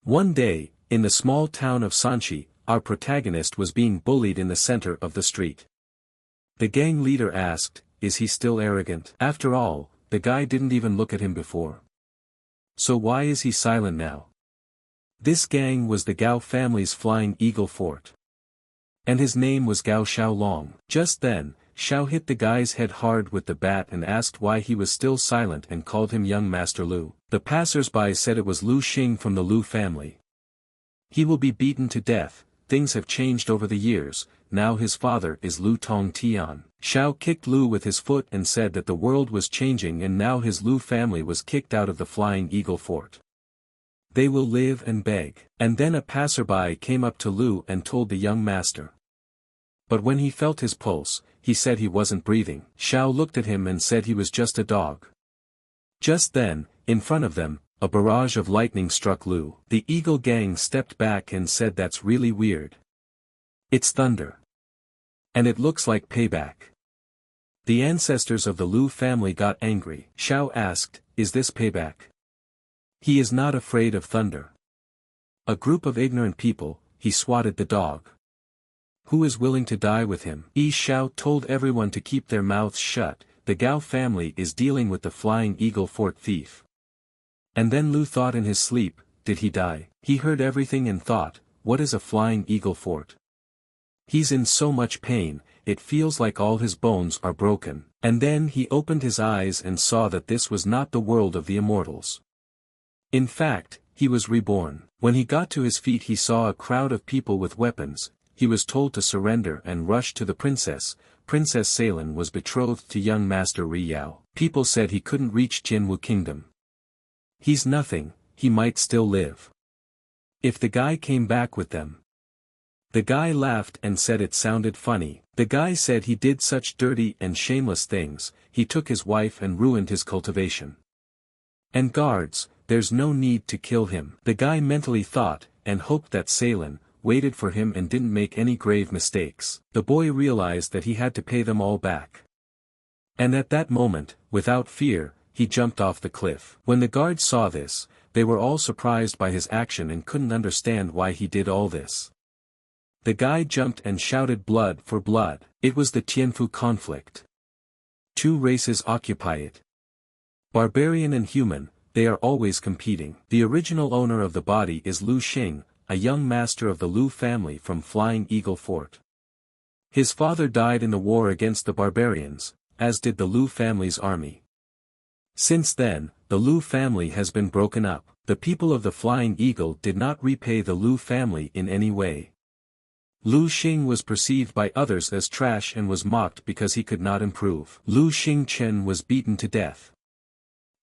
One day, in the small town of Sanchi, our protagonist was being bullied in the center of the street. The gang leader asked, "Is he still arrogant?" After all, the guy didn't even look at him before. So why is he silent now? This gang was the Gao family's flying eagle fort. And his name was Gao Xiaolong. Just then, Xiao hit the guy's head hard with the bat and asked why he was still silent and called him young Master Lu. The passers-by said it was Lu Xing from the Lu family. He will be beaten to death. Things have changed over the years, now his father is Lu Tong Tian. Xiao kicked Lu with his foot and said that the world was changing and now his Lu family was kicked out of the Flying Eagle Fort. They will live and beg. And then a passerby came up to Lu and told the young master. But when he felt his pulse, he said he wasn't breathing. Xiao looked at him and said he was just a dog. Just then, in front of them, a barrage of lightning struck Lu. The Eagle Gang stepped back and said that's really weird. It's thunder. And it looks like payback. The ancestors of the Lu family got angry. Xiao asked, "Is this payback?" He is not afraid of thunder. A group of ignorant people, he swatted the dog. Who is willing to die with him? Xiao told everyone to keep their mouths shut, the Gao family is dealing with the Flying Eagle Fort thief. And then Lu thought in his sleep, did he die? He heard everything and thought, what is a Flying Eagle Fort? He's in so much pain, it feels like all his bones are broken. And then he opened his eyes and saw that this was not the world of the immortals. In fact, he was reborn. When he got to his feet he saw a crowd of people with weapons. He was told to surrender and rush to the princess. Princess Salin was betrothed to young Master Riyao. People said he couldn't reach Jinwu Kingdom. He's nothing, he might still live. If the guy came back with them. The guy laughed and said it sounded funny. The guy said he did such dirty and shameless things, he took his wife and ruined his cultivation. And guards, there's no need to kill him. The guy mentally thought, and hoped that Salin waited for him and didn't make any grave mistakes. The boy realized that he had to pay them all back. And at that moment, without fear, he jumped off the cliff. When the guards saw this, they were all surprised by his action and couldn't understand why he did all this. The guy jumped and shouted blood for blood. It was the Tianfu conflict. Two races occupy it. Barbarian and human, they are always competing. The original owner of the body is Lu Xing, a young master of the Lu family from Flying Eagle Fort. His father died in the war against the barbarians, as did the Lu family's army. Since then, the Lu family has been broken up. The people of the Flying Eagle did not repay the Lu family in any way. Lu Xing was perceived by others as trash and was mocked because he could not improve. Lu Xingchen was beaten to death.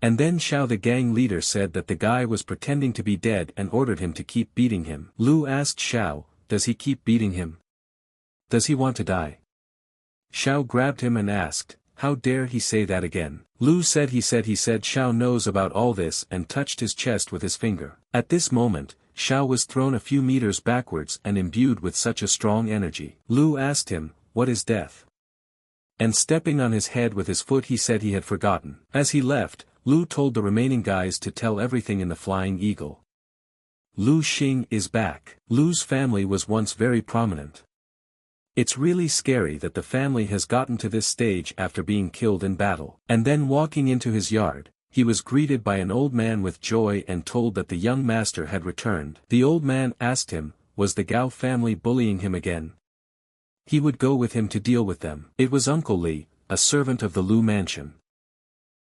And then Xiao the gang leader said that the guy was pretending to be dead and ordered him to keep beating him. Lu asked Xiao, does he keep beating him? Does he want to die? Xiao grabbed him and asked, how dare he say that again? Lu said Xiao knows about all this and touched his chest with his finger. At this moment, Xiao was thrown a few meters backwards and imbued with such a strong energy. Lu asked him, what is death? And stepping on his head with his foot he said he had forgotten. As he left, Lu told the remaining guys to tell everything in the Flying Eagle. Lu Xing is back. Lu's family was once very prominent. It's really scary that the family has gotten to this stage after being killed in battle. And then walking into his yard, he was greeted by an old man with joy and told that the young master had returned. The old man asked him, was the Gao family bullying him again? He would go with him to deal with them. It was Uncle Li, a servant of the Lu mansion.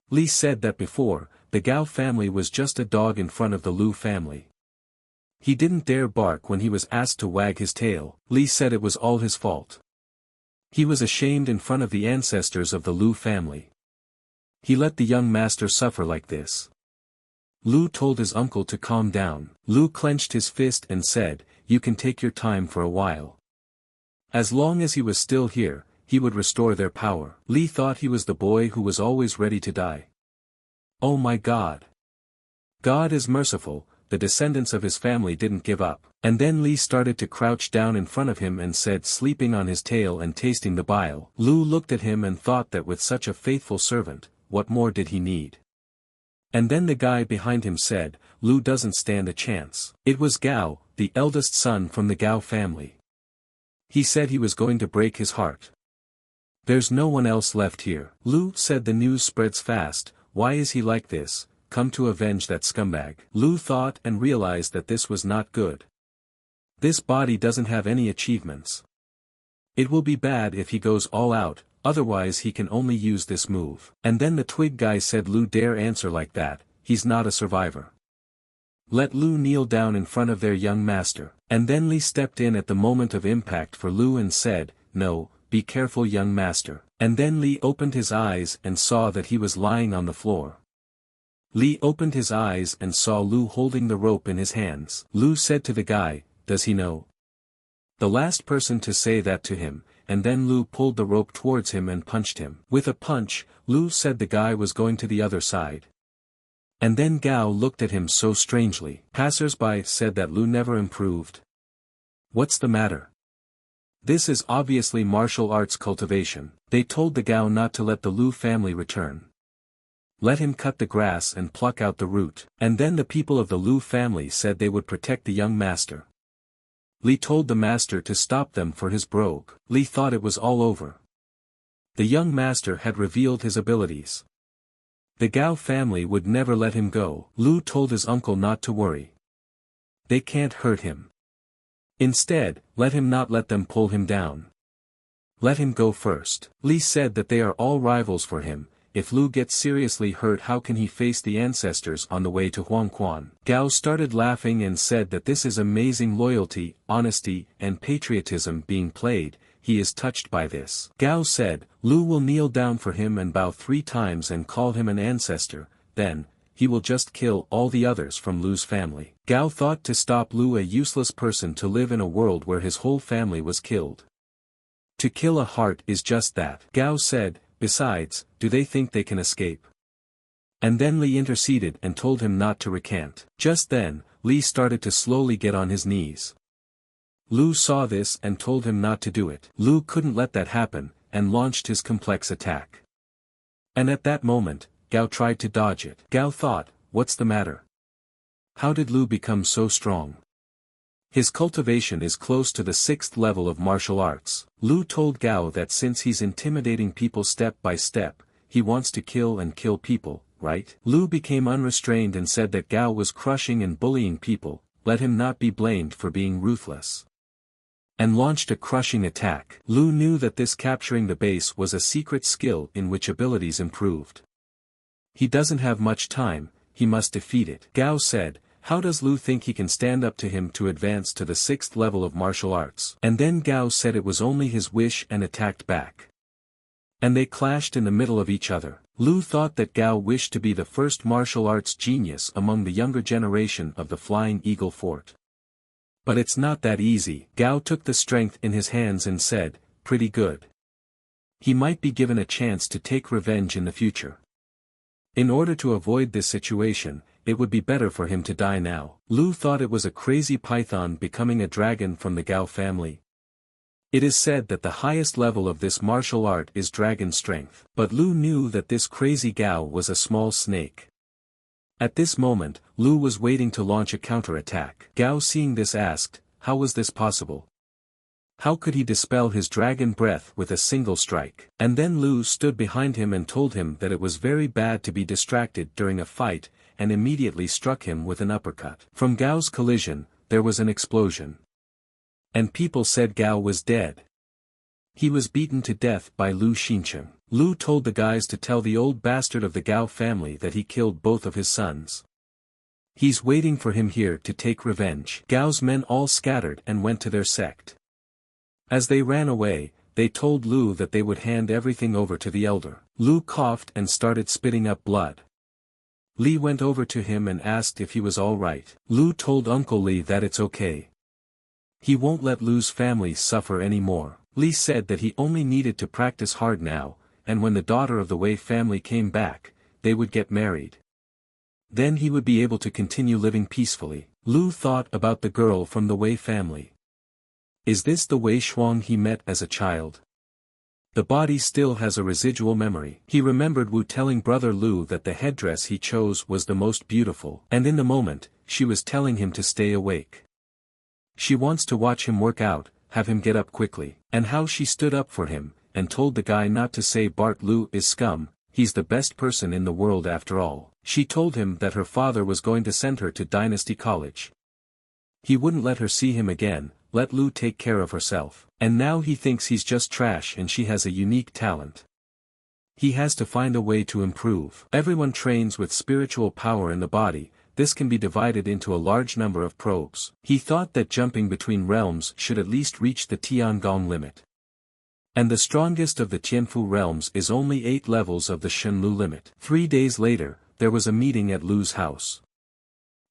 Li said that before, the Gao family was just a dog in front of the Lu family. He didn't dare bark when he was asked to wag his tail. Li said it was all his fault. He was ashamed in front of the ancestors of the Lu family. He let the young master suffer like this. Lu told his uncle to calm down. Lu clenched his fist and said, you can take your time for a while. As long as he was still here, he would restore their power. Li thought he was the boy who was always ready to die. Oh my God! God is merciful, the descendants of his family didn't give up. And then Li started to crouch down in front of him and said sleeping on his tail and tasting the bile. Lu looked at him and thought that with such a faithful servant, what more did he need? And then the guy behind him said, Lu doesn't stand a chance. It was Gao, the eldest son from the Gao family. He said he was going to break his heart. There's no one else left here. Lu said the news spreads fast, why is he like this, come to avenge that scumbag. Lu thought and realized that this was not good. This body doesn't have any achievements. It will be bad if he goes all out, otherwise he can only use this move. And then the twig guy said Lu dare answer like that, he's not a survivor. Let Lu kneel down in front of their young master. And then Li stepped in at the moment of impact for Lu and said, no, be careful young master. And then Li opened his eyes and saw that he was lying on the floor. Li opened his eyes and saw Lu holding the rope in his hands. Lu said to the guy, does he know? The last person to say that to him, and then Lu pulled the rope towards him and punched him. With a punch, Lu said the guy was going to the other side. And then Gao looked at him so strangely. Passers-by said that Lu never improved. What's the matter? This is obviously martial arts cultivation. They told the Gao not to let the Lu family return. Let him cut the grass and pluck out the root. And then the people of the Lu family said they would protect the young master. Li told the master to stop them for his brogue. Li thought it was all over. The young master had revealed his abilities. The Gao family would never let him go. Lu told his uncle not to worry. They can't hurt him. Instead, let him not let them pull him down. Let him go first. Li said that they are all rivals for him. If Lu gets seriously hurt, how can he face the ancestors on the way to Huangquan? Gao started laughing and said that this is amazing loyalty, honesty, and patriotism being played. He is touched by this. Gao said, Lu will kneel down for him and bow 3 times and call him an ancestor, then, he will just kill all the others from Lu's family. Gao thought to stop Lu, a useless person, to live in a world where his whole family was killed. To kill a heart is just that. Gao said, besides, do they think they can escape? And then Li interceded and told him not to recant. Just then, Li started to slowly get on his knees. Lu saw this and told him not to do it. Lu couldn't let that happen, and launched his complex attack. And at that moment, Gao tried to dodge it. Gao thought, what's the matter? How did Lu become so strong? His cultivation is close to the 6th level of martial arts. Lu told Gao that since he's intimidating people step by step, he wants to kill and kill people, right? Lu became unrestrained and said that Gao was crushing and bullying people, let him not be blamed for being ruthless. And launched a crushing attack. Lu knew that this capturing the base was a secret skill in which abilities improved. He doesn't have much time, he must defeat it. Gao said, how does Lu think he can stand up to him to advance to the 6th level of martial arts? And then Gao said it was only his wish and attacked back. And they clashed in the middle of each other. Lu thought that Gao wished to be the first martial arts genius among the younger generation of the Flying Eagle Fort. But it's not that easy. Gao took the strength in his hands and said, pretty good. He might be given a chance to take revenge in the future. In order to avoid this situation, it would be better for him to die now. Lu thought it was a crazy python becoming a dragon from the Gao family. It is said that the highest level of this martial art is dragon strength. But Lu knew that this crazy Gao was a small snake. At this moment, Lu was waiting to launch a counterattack. Gao, seeing this, asked, how was this possible? How could he dispel his dragon breath with a single strike? And then Lu stood behind him and told him that it was very bad to be distracted during a fight, and immediately struck him with an uppercut. From Gao's collision, there was an explosion. And people said Gao was dead. He was beaten to death by Lu Xincheng. Lu told the guys to tell the old bastard of the Gao family that he killed both of his sons. He's waiting for him here to take revenge. Gao's men all scattered and went to their sect. As they ran away, they told Lu that they would hand everything over to the elder. Lu coughed and started spitting up blood. Li went over to him and asked if he was all right. Lu told Uncle Li that it's okay. He won't let Lu's family suffer anymore. Li said that he only needed to practice hard now, and when the daughter of the Wei family came back, they would get married. Then he would be able to continue living peacefully. Lu thought about the girl from the Wei family. Is this the Wei Shuang he met as a child? The body still has a residual memory. He remembered Wu telling brother Lu that the headdress he chose was the most beautiful, and in the moment, she was telling him to stay awake. She wants to watch him work out, have him get up quickly, and how she stood up for him, and told the guy not to say Bart Lu is scum, he's the best person in the world after all. She told him that her father was going to send her to Dynasty College. He wouldn't let her see him again, let Lu take care of herself, and now he thinks he's just trash and she has a unique talent. He has to find a way to improve. Everyone trains with spiritual power in the body, this can be divided into a large number of probes. He thought that jumping between realms should at least reach the Tiangong limit. And the strongest of the Tianfu realms is only 8 levels of the Shenlu limit. 3 days later, there was a meeting at Lu's house,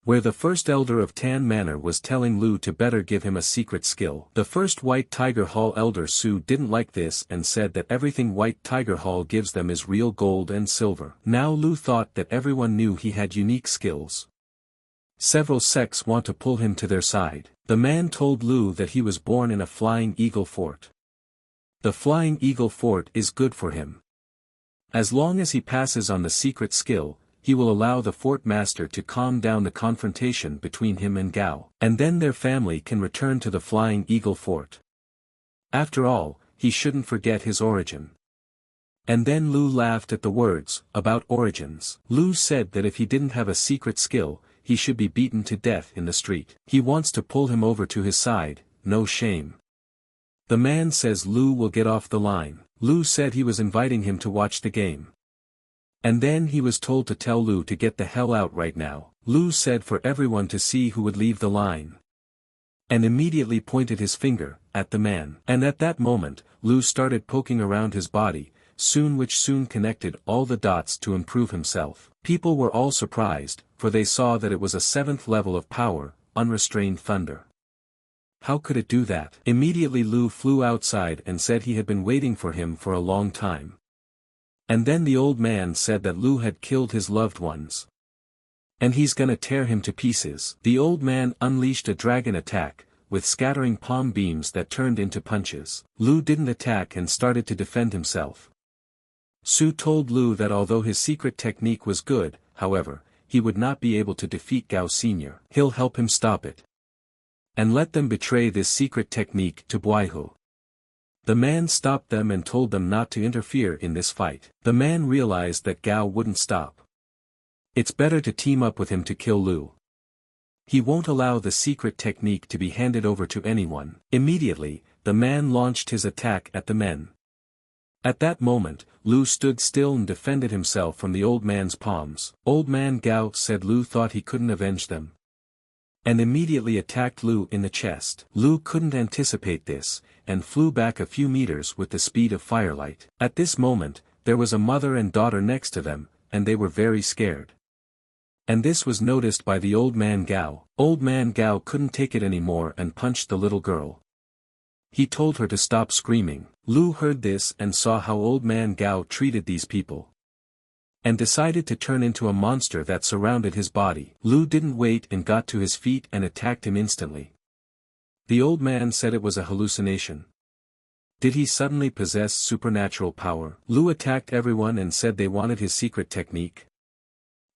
where the first elder of Tan Manor was telling Lu to better give him a secret skill. The first White Tiger Hall elder Su didn't like this and said that everything White Tiger Hall gives them is real gold and silver. Now Lu thought that everyone knew he had unique skills. Several sects want to pull him to their side. The man told Lu that he was born in a Flying Eagle Fort. The Flying Eagle Fort is good for him. As long as he passes on the secret skill, he will allow the fort master to calm down the confrontation between him and Gao, and then their family can return to the Flying Eagle Fort. After all, he shouldn't forget his origin. And then Lu laughed at the words, about origins. Lu said that if he didn't have a secret skill, he should be beaten to death in the street. He wants to pull him over to his side, no shame. The man says Lu will get off the line. Lu said he was inviting him to watch the game. And then he was told to tell Lu to get the hell out right now. Lu said for everyone to see who would leave the line. And immediately pointed his finger at the man. And at that moment, Lu started poking around his body, which soon connected all the dots to improve himself. People were all surprised, for they saw that it was a 7th level of power, unrestrained thunder. How could it do that? Immediately Lu flew outside and said he had been waiting for him for a long time. And then the old man said that Lu had killed his loved ones. And he's gonna tear him to pieces. The old man unleashed a dragon attack, with scattering palm beams that turned into punches. Lu didn't attack and started to defend himself. Su told Lu that although his secret technique was good, however, he would not be able to defeat Gao Sr. He'll help him stop it. And let them betray this secret technique to Buaihu. The man stopped them and told them not to interfere in this fight. The man realized that Gao wouldn't stop. It's better to team up with him to kill Lu. He won't allow the secret technique to be handed over to anyone. Immediately, the man launched his attack at the men. At that moment, Lu stood still and defended himself from the old man's palms. Old man Gao said Lu thought he couldn't avenge them, and immediately attacked Lu in the chest. Lu couldn't anticipate this, and flew back a few meters with the speed of firelight. At this moment, there was a mother and daughter next to them, and they were very scared. And this was noticed by the old man Gao. Old man Gao couldn't take it anymore and punched the little girl. He told her to stop screaming. Lu heard this and saw how old man Gao treated these people, and decided to turn into a monster that surrounded his body. Lu didn't wait and got to his feet and attacked him instantly. The old man said it was a hallucination. Did he suddenly possess supernatural power? Lu attacked everyone and said they wanted his secret technique.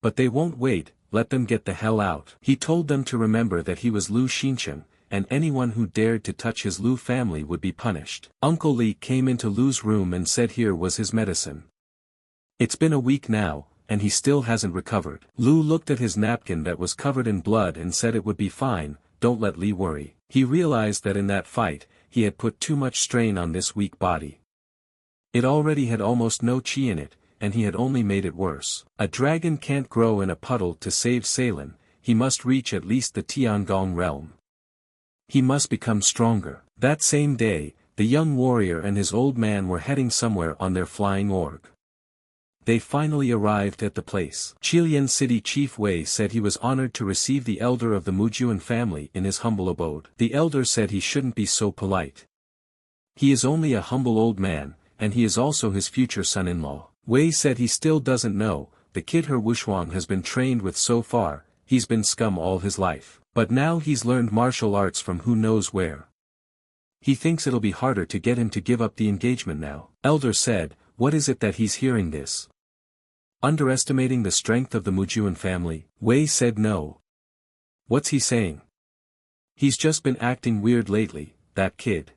But they won't wait, let them get the hell out. He told them to remember that he was Lu Xinchen, and anyone who dared to touch his Lu family would be punished. Uncle Li came into Lu's room and said here was his medicine. It's been a week now, and he still hasn't recovered. Lu looked at his napkin that was covered in blood and said it would be fine, don't let Li worry. He realized that in that fight, he had put too much strain on this weak body. It already had almost no chi in it, and he had only made it worse. A dragon can't grow in a puddle to save Ceylon, he must reach at least the Tiangong realm. He must become stronger. That same day, the young warrior and his old man were heading somewhere on their flying org. They finally arrived at the place. Qilian City Chief Wei said he was honored to receive the elder of the Mujuan family in his humble abode. The elder said he shouldn't be so polite. He is only a humble old man, and he is also his future son-in-law. Wei said he still doesn't know, the kid Her Wushuang has been trained with so far, he's been scum all his life. But now he's learned martial arts from who knows where. He thinks it'll be harder to get him to give up the engagement now. Elder said, what is it that he's hearing this? Underestimating the strength of the Mujuan family? Wayi said no. What's he saying? He's just been acting weird lately, that kid.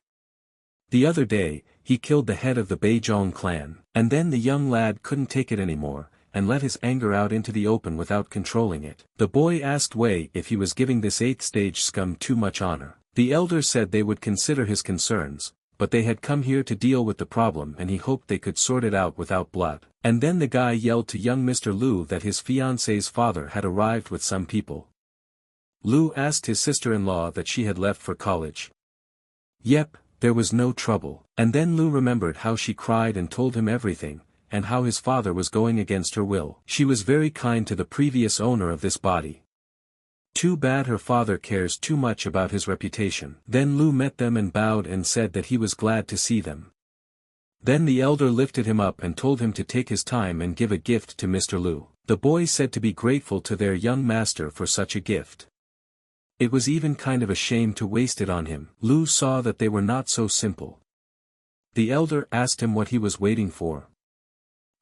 The other day, he killed the head of the Beijong clan, and then the young lad couldn't take it anymore, and let his anger out into the open without controlling it. The boy asked Wayi if he was giving this 8th stage scum too much honor. The elder said they would consider his concerns, but they had come here to deal with the problem and he hoped they could sort it out without blood. And then the guy yelled to young Mr. Liu that his fiancé's father had arrived with some people. Liu asked his sister-in-law that she had left for college. Yep, there was no trouble. And then Liu remembered how she cried and told him everything, and how his father was going against her will. She was very kind to the previous owner of this body. Too bad her father cares too much about his reputation. Then Liu met them and bowed and said that he was glad to see them. Then the elder lifted him up and told him to take his time and give a gift to Mr. Liu. The boys said to be grateful to their young master for such a gift. It was even kind of a shame to waste it on him. Liu saw that they were not so simple. The elder asked him what he was waiting for.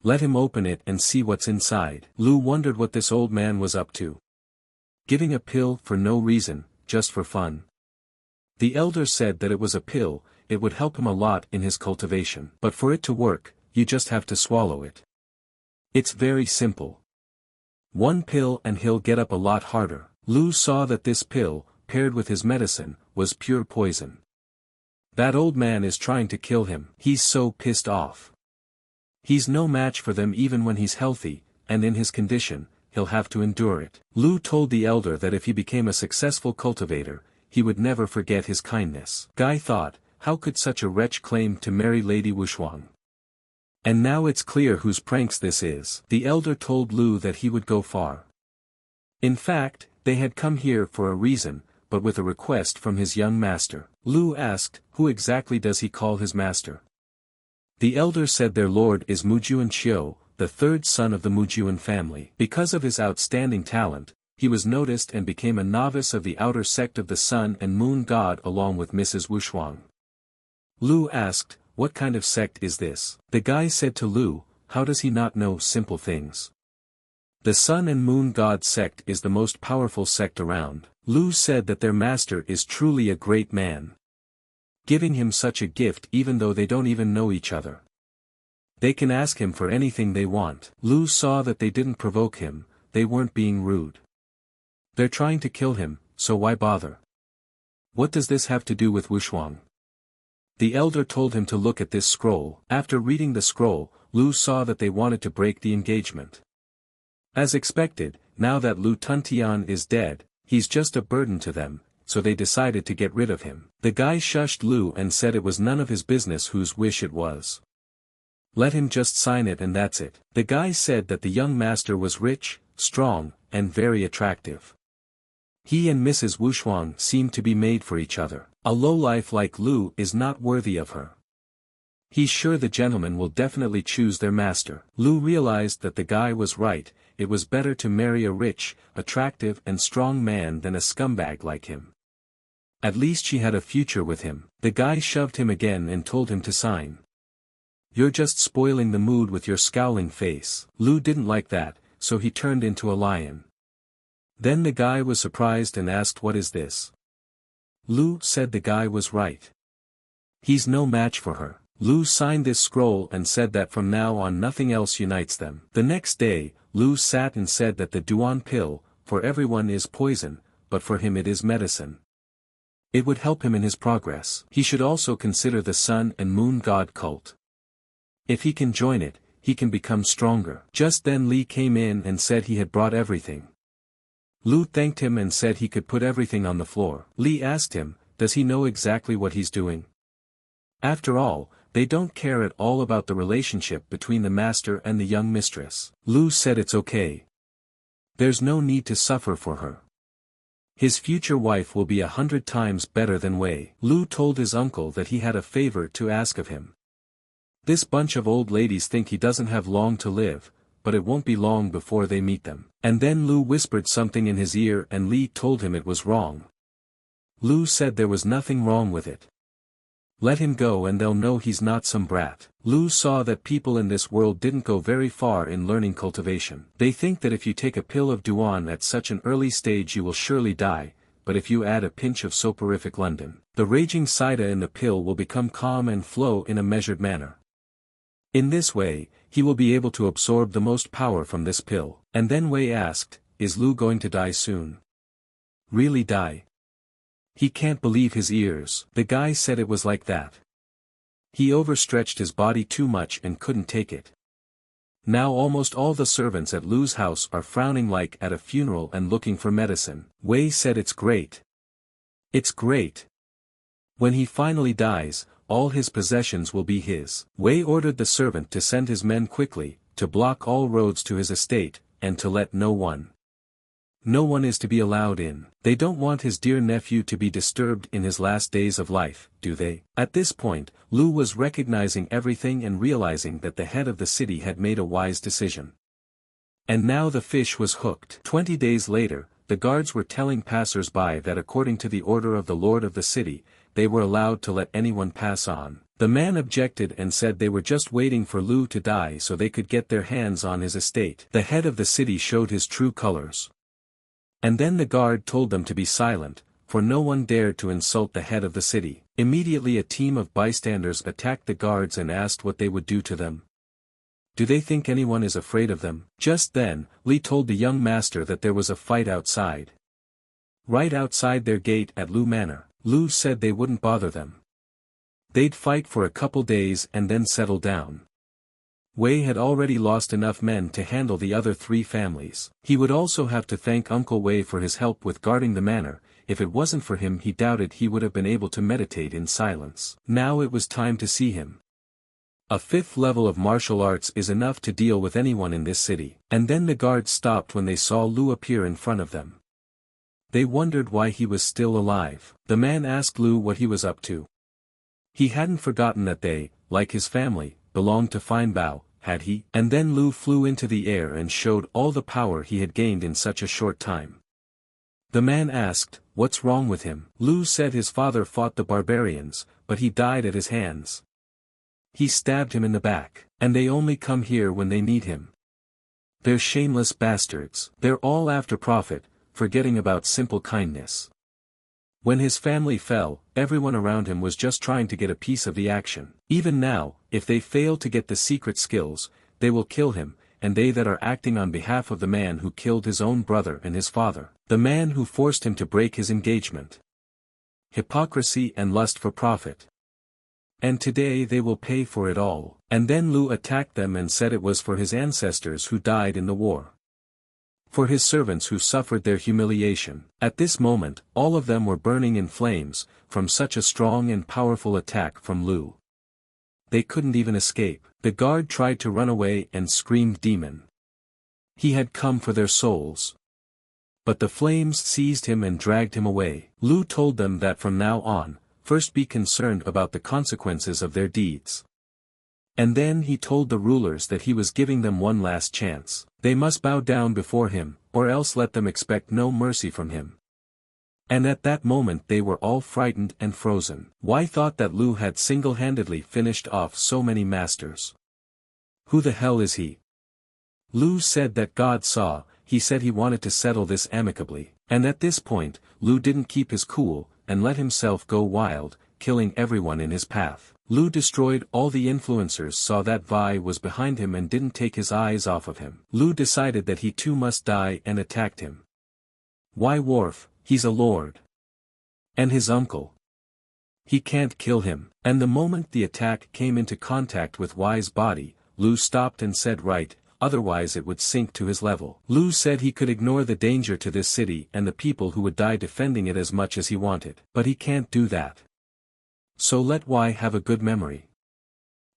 Let him open it and see what's inside. Liu wondered what this old man was up to. Giving a pill for no reason, just for fun. The elder said that it was a pill, it would help him a lot in his cultivation. But for it to work, you just have to swallow it. It's very simple. One pill and he'll get up a lot harder. Liu saw that this pill, paired with his medicine, was pure poison. That old man is trying to kill him. He's so pissed off. He's no match for them even when he's healthy, and in his condition, he'll have to endure it. Liu told the elder that if he became a successful cultivator, he would never forget his kindness. Guy thought, how could such a wretch claim to marry Lady Wushuang? And now it's clear whose pranks this is. The elder told Liu that he would go far. In fact, they had come here for a reason, but with a request from his young master. Liu asked, who exactly does he call his master? The elder said their lord is Mujuan Qiu, the third son of the Mujuan family. Because of his outstanding talent, he was noticed and became a novice of the outer sect of the Sun and Moon God along with Mrs. Wushuang. Liu asked, what kind of sect is this? The guy said to Liu, how does he not know simple things? The Sun and Moon God sect is the most powerful sect around. Liu said that their master is truly a great man. Giving him such a gift even though they don't even know each other. They can ask him for anything they want. Liu saw that they didn't provoke him, they weren't being rude. They're trying to kill him, so why bother? What does this have to do with Wushuang? The elder told him to look at this scroll. After reading the scroll, Liu saw that they wanted to break the engagement. As expected, now that Liu Tuntian is dead, he's just a burden to them, so they decided to get rid of him. The guy shushed Liu and said it was none of his business whose wish it was. Let him just sign it and that's it. The guy said that the young master was rich, strong, and very attractive. He and Mrs. Wushuang seemed to be made for each other. A lowlife like Liu is not worthy of her. He's sure the gentleman will definitely choose their master. Liu realized that the guy was right, it was better to marry a rich, attractive and strong man than a scumbag like him. At least she had a future with him. The guy shoved him again and told him to sign. You're just spoiling the mood with your scowling face. Liu didn't like that, so he turned into a lion. Then the guy was surprised and asked what is this? Liu said the guy was right. He's no match for her. Liu signed this scroll and said that from now on nothing else unites them. The next day, Liu sat and said that the Duan pill, for everyone is poison, but for him it is medicine. It would help him in his progress. He should also consider the Sun and Moon God cult. If he can join it, he can become stronger. Just then Li came in and said he had brought everything. Liu thanked him and said he could put everything on the floor. Li asked him, does he know exactly what he's doing? After all, they don't care at all about the relationship between the master and the young mistress. Liu said it's okay. There's no need to suffer for her. His future wife will be 100 times better than Wayi. Liu told his uncle that he had a favor to ask of him. This bunch of old ladies think he doesn't have long to live, but it won't be long before they meet them. And then Liu whispered something in his ear and Li told him it was wrong. Liu said there was nothing wrong with it. Let him go and they'll know he's not some brat. Lu saw that people in this world didn't go very far in learning cultivation. They think that if you take a pill of Duan at such an early stage you will surely die, but if you add a pinch of soporific London, the raging cider in the pill will become calm and flow in a measured manner. In this way, he will be able to absorb the most power from this pill. And then Wei asked, is Lu going to die soon? Really die? He can't believe his ears. The guy said it was like that. He overstretched his body too much and couldn't take it. Now almost all the servants at Lu's house are frowning like at a funeral and looking for medicine. Wei said it's great. It's great. When he finally dies, all his possessions will be his. Wei ordered the servant to send his men quickly, to block all roads to his estate, and to let no one is to be allowed in. They don't want his dear nephew to be disturbed in his last days of life, do they? At this point, Lu was recognizing everything and realizing that the head of the city had made a wise decision. And now the fish was hooked. 20 days later, the guards were telling passers-by that according to the order of the lord of the city, they were allowed to let anyone pass on. The man objected and said they were just waiting for Lu to die so they could get their hands on his estate. The head of the city showed his true colors. And then the guard told them to be silent, for no one dared to insult the head of the city. Immediately a team of bystanders attacked the guards and asked what they would do to them. Do they think anyone is afraid of them? Just then, Li told the young master that there was a fight outside. Right outside their gate at Lu Manor. Lu said they wouldn't bother them. They'd fight for a couple days and then settle down. Wei had already lost enough men to handle the other 3 families. He would also have to thank Uncle Wei for his help with guarding the manor. If it wasn't for him he doubted he would have been able to meditate in silence. Now it was time to see him. A 5th level of martial arts is enough to deal with anyone in this city. And then the guards stopped when they saw Lu appear in front of them. They wondered why he was still alive. The man asked Lu what he was up to. He hadn't forgotten that they, like his family, belonged to Fine Bao, had he? And then Lu flew into the air and showed all the power he had gained in such a short time. The man asked, what's wrong with him? Lu said his father fought the barbarians, but he died at his hands. He stabbed him in the back, and they only come here when they need him. They're shameless bastards. They're all after profit, forgetting about simple kindness. When his family fell, everyone around him was just trying to get a piece of the action. Even now, if they fail to get the secret skills, they will kill him, and they that are acting on behalf of the man who killed his own brother and his father. The man who forced him to break his engagement. Hypocrisy and lust for profit. And today they will pay for it all. And then Lu attacked them and said it was for his ancestors who died in the war. For his servants who suffered their humiliation. At this moment, all of them were burning in flames, from such a strong and powerful attack from Lu. They couldn't even escape. The guard tried to run away and screamed demon. He had come for their souls. But the flames seized him and dragged him away. Lu told them that from now on, first be concerned about the consequences of their deeds. And then he told the rulers that he was giving them one last chance. They must bow down before him, or else let them expect no mercy from him. And at that moment they were all frightened and frozen. Wei thought that Lu had single-handedly finished off so many masters. Who the hell is he? Lu said that God saw. He said he wanted to settle this amicably. And at this point, Lu didn't keep his cool, and let himself go wild, killing everyone in his path. Lu destroyed all the influencers, saw that Wei was behind him and didn't take his eyes off of him. Lu decided that he too must die and attacked him. Why Wharf, he's a lord. And his uncle. He can't kill him. And the moment the attack came into contact with Wei's body, Lu stopped and said right, otherwise it would sink to his level. Lu said he could ignore the danger to this city and the people who would die defending it as much as he wanted. But he can't do that. So let Wei have a good memory.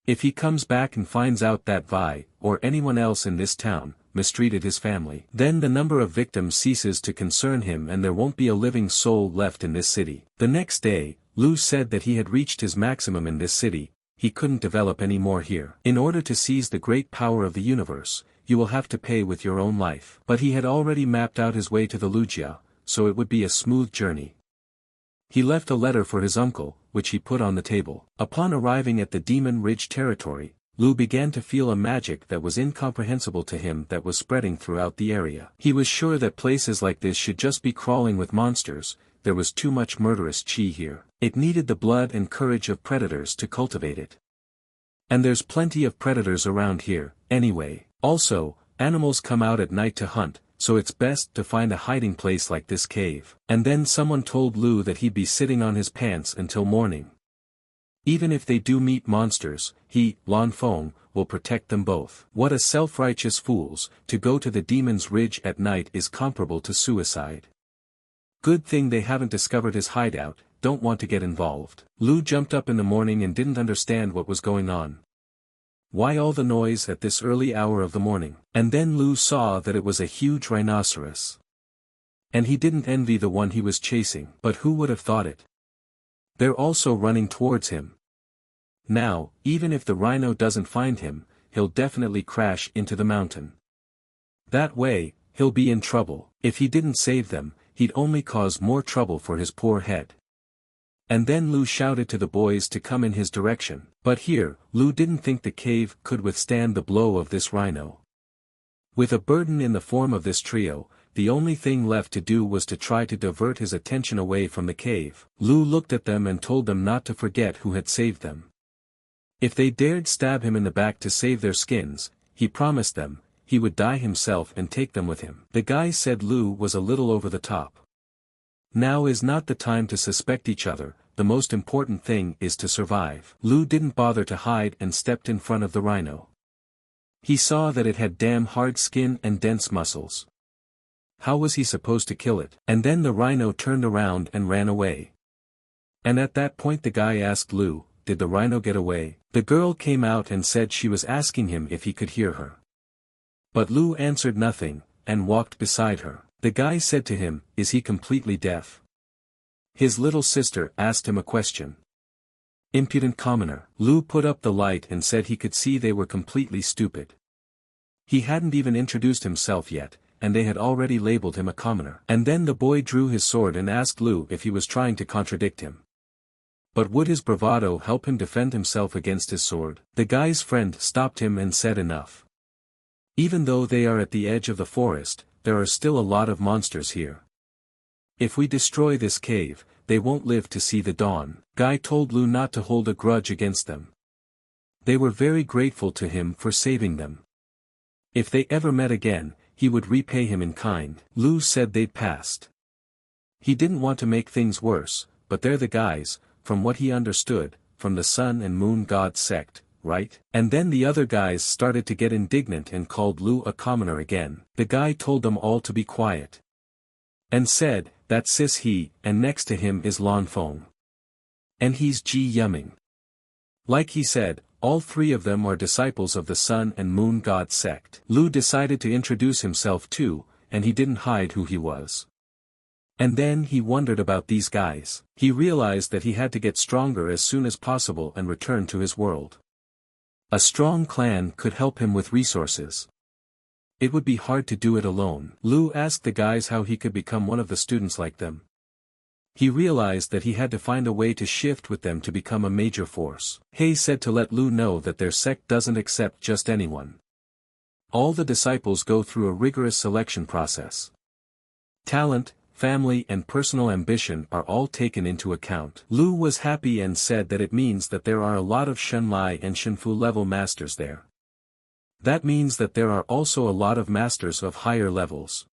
If he comes back and finds out that Wei, or anyone else in this town, mistreated his family, then the number of victims ceases to concern him and there won't be a living soul left in this city. The next day, Lu said that he had reached his maximum in this city, he couldn't develop any more here. In order to seize the great power of the universe, you will have to pay with your own life. But he had already mapped out his way to the Lujia, so it would be a smooth journey. He left a letter for his uncle, which he put on the table. Upon arriving at the Demon Ridge territory, Lu began to feel a magic that was incomprehensible to him that was spreading throughout the area. He was sure that places like this should just be crawling with monsters. There was too much murderous chi here. It needed the blood and courage of predators to cultivate it. And there's plenty of predators around here, anyway. Also, animals come out at night to hunt, so it's best to find a hiding place like this cave. And then someone told Lu that he'd be sitting on his pants until morning. Even if they do meet monsters, he, Lan Feng, will protect them both. What a self-righteous fools, to go to the Demon's Ridge at night is comparable to suicide. Good thing they haven't discovered his hideout, don't want to get involved. Lu jumped up in the morning and didn't understand what was going on. Why all the noise at this early hour of the morning? And then Lu saw that it was a huge rhinoceros. And he didn't envy the one he was chasing. But who would have thought it? They're also running towards him. Now, even if the rhino doesn't find him, he'll definitely crash into the mountain. That way, he'll be in trouble. If he didn't save them, he'd only cause more trouble for his poor head. And then Lu shouted to the boys to come in his direction. But here, Lu didn't think the cave could withstand the blow of this rhino. With a burden in the form of this trio, the only thing left to do was to try to divert his attention away from the cave. Lu looked at them and told them not to forget who had saved them. If they dared stab him in the back to save their skins, he promised them, he would die himself and take them with him. The guy said Lu was a little over the top. Now is not the time to suspect each other, the most important thing is to survive. Lu didn't bother to hide and stepped in front of the rhino. He saw that it had damn hard skin and dense muscles. How was he supposed to kill it? And then the rhino turned around and ran away. And at that point the guy asked Lu, did the rhino get away? The girl came out and said she was asking him if he could hear her. But Lu answered nothing, and walked beside her. The guy said to him, is he completely deaf? His little sister asked him a question. Impudent commoner. Lu put up the light and said he could see they were completely stupid. He hadn't even introduced himself yet, and they had already labeled him a commoner. And then the boy drew his sword and asked Lu if he was trying to contradict him. But would his bravado help him defend himself against his sword? The guy's friend stopped him and said enough. Even though they are at the edge of the forest, there are still a lot of monsters here. If we destroy this cave, they won't live to see the dawn. Guy told Lu not to hold a grudge against them. They were very grateful to him for saving them. If they ever met again, he would repay him in kind. Lu said they'd passed. He didn't want to make things worse, but they're the guys, from what he understood, from the Sun and Moon God Sect, right? And then the other guys started to get indignant and called Lu a commoner again. The guy told them all to be quiet. And said, that's sis he, and next to him is Lan Feng. And he's Ji Yumming. Like he said, all three of them are disciples of the Sun and Moon God Sect. Lu decided to introduce himself too, and he didn't hide who he was. And then he wondered about these guys. He realized that he had to get stronger as soon as possible and return to his world. A strong clan could help him with resources. It would be hard to do it alone. Lu asked the guys how he could become one of the students like them. He realized that he had to find a way to shift with them to become a major force. He said to let Lu know that their sect doesn't accept just anyone. All the disciples go through a rigorous selection process. Talent, family and personal ambition are all taken into account. Lu was happy and said that it means that there are a lot of Shenlai and Shenfu level masters there. That means that there are also a lot of masters of higher levels.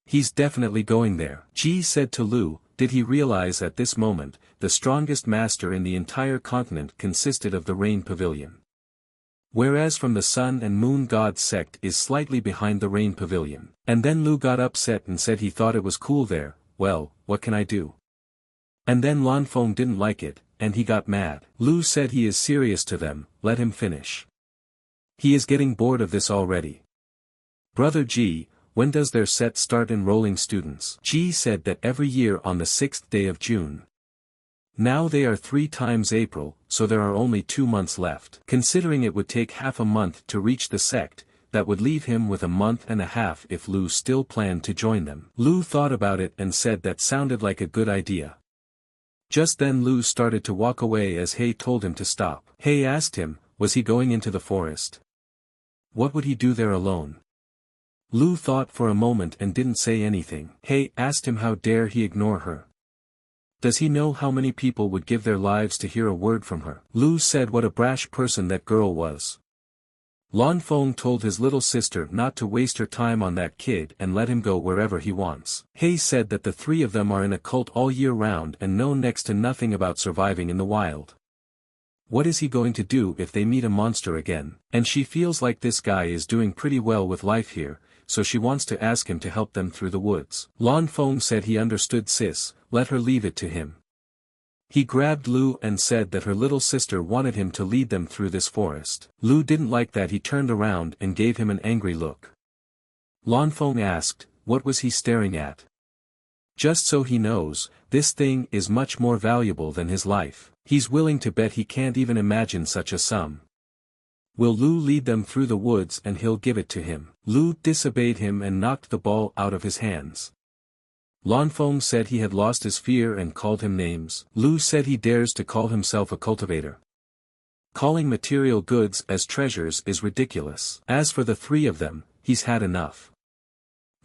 He's definitely going there. Ji said to Lu, did he realize at this moment, the strongest master in the entire continent consisted of the Rain Pavilion. Whereas from the Sun and Moon God Sect is slightly behind the Rain Pavilion. And then Lu got upset and said he thought it was cool there. Well, what can I do? And then Lan Feng didn't like it, and he got mad. Lu said he is serious to them, let him finish. He is getting bored of this already. Brother Ji, when does their set start enrolling students? Ji said that every year on the 6th day of June. Now they are 3 times April, so there are only 2 months left. Considering it would take half a month to reach the sect, that would leave him with a month and a half if Lu still planned to join them. Lu thought about it and said that sounded like a good idea. Just then Lu started to walk away as He told him to stop. He asked him, was he going into the forest? What would he do there alone? Lu thought for a moment and didn't say anything. He asked him how dare he ignore her. Does he know how many people would give their lives to hear a word from her? Lu said what a brash person that girl was. Lan Feng told his little sister not to waste her time on that kid and let him go wherever he wants. He said that the three of them are in a cult all year round and know next to nothing about surviving in the wild. What is he going to do if they meet a monster again? And she feels like this guy is doing pretty well with life here, so she wants to ask him to help them through the woods. Lan Feng said he understood sis, let her leave it to him. He grabbed Lu and said that her little sister wanted him to lead them through this forest. Lu didn't like that. He turned around and gave him an angry look. Lan Feng asked, what was he staring at? Just so he knows, this thing is much more valuable than his life. He's willing to bet he can't even imagine such a sum. Will Lu lead them through the woods and he'll give it to him? Lu disobeyed him and knocked the ball out of his hands. Lan Feng said he had lost his fear and called him names. Lu said he dares to call himself a cultivator. Calling material goods as treasures is ridiculous. As for the three of them, he's had enough.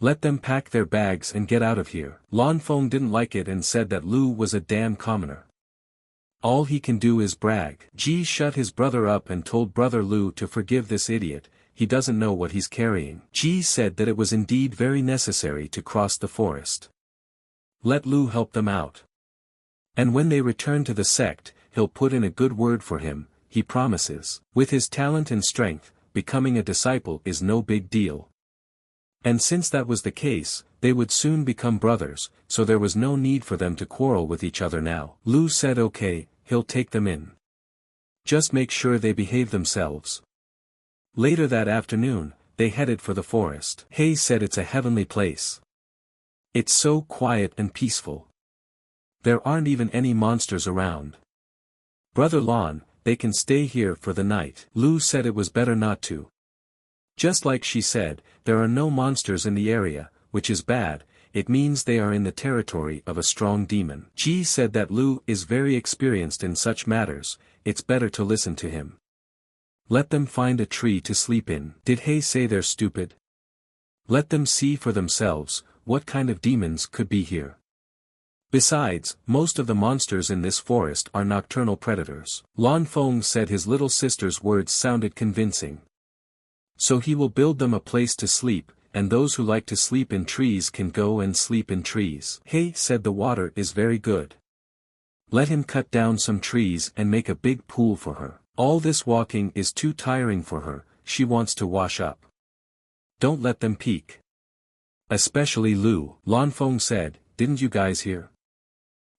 Let them pack their bags and get out of here. Lan Feng didn't like it and said that Lu was a damn commoner. All he can do is brag. Ji shut his brother up and told brother Lu to forgive this idiot, he doesn't know what he's carrying. Ji said that it was indeed very necessary to cross the forest. Let Lu help them out. And when they return to the sect, he'll put in a good word for him, he promises. With his talent and strength, becoming a disciple is no big deal. And since that was the case, they would soon become brothers, so there was no need for them to quarrel with each other now. Lu said okay, he'll take them in. Just make sure they behave themselves. Later that afternoon, they headed for the forest. He said it's a heavenly place. It's so quiet and peaceful. There aren't even any monsters around. Brother Lan, they can stay here for the night. Lu said it was better not to. Just like she said, there are no monsters in the area, which is bad, it means they are in the territory of a strong demon. Ji said that Lu is very experienced in such matters, it's better to listen to him. Let them find a tree to sleep in. Did He say they're stupid? Let them see for themselves, what kind of demons could be here. Besides, most of the monsters in this forest are nocturnal predators. Lan Feng said his little sister's words sounded convincing. So he will build them a place to sleep, and those who like to sleep in trees can go and sleep in trees. He said the water is very good. Let him cut down some trees and make a big pool for her. All this walking is too tiring for her, she wants to wash up. Don't let them peek. Especially Lu. Lan Feng said, didn't you guys hear?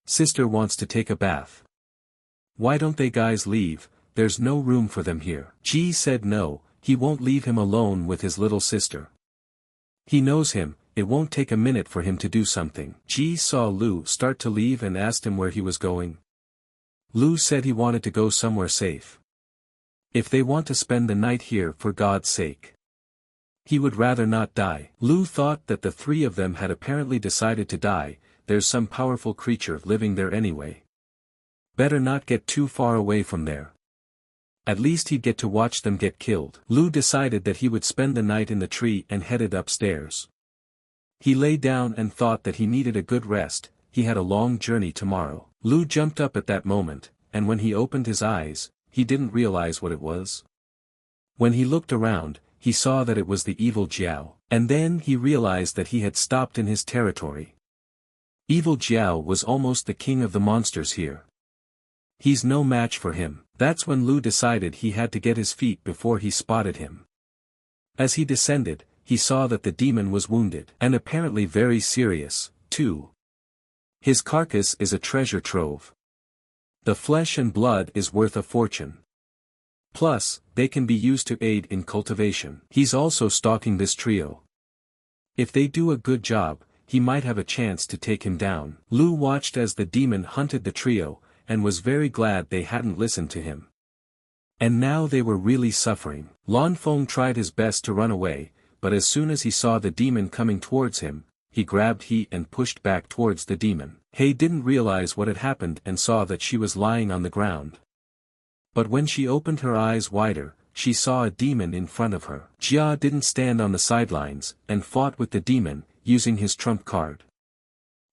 Sister wants to take a bath. Why don't they guys leave, there's no room for them here. Ji said no, he won't leave him alone with his little sister. He knows him, it won't take a minute for him to do something. Ji saw Lu start to leave and asked him where he was going. Lu said he wanted to go somewhere safe. If they want to spend the night here for God's sake. He would rather not die. Lu thought that the three of them had apparently decided to die, there's some powerful creature living there anyway. Better not get too far away from there. At least he'd get to watch them get killed. Lu decided that he would spend the night in the tree and headed upstairs. He lay down and thought that he needed a good rest, he had a long journey tomorrow. Lu jumped up at that moment, and when he opened his eyes, he didn't realize what it was. When he looked around, he saw that it was the evil Jiao, and then he realized that he had stopped in his territory. Evil Jiao was almost the king of the monsters here. He's no match for him. That's when Lu decided he had to get his feet before he spotted him. As he descended, he saw that the demon was wounded, and apparently very serious, too. His carcass is a treasure trove. The flesh and blood is worth a fortune. Plus, they can be used to aid in cultivation. He's also stalking this trio. If they do a good job, he might have a chance to take him down. Lu watched as the demon hunted the trio, and was very glad they hadn't listened to him. And now they were really suffering. Lan Feng tried his best to run away, but as soon as he saw the demon coming towards him, he grabbed He and pushed back towards the demon. He didn't realize what had happened and saw that she was lying on the ground. But when she opened her eyes wider, she saw a demon in front of her. Jia didn't stand on the sidelines, and fought with the demon, using his trump card.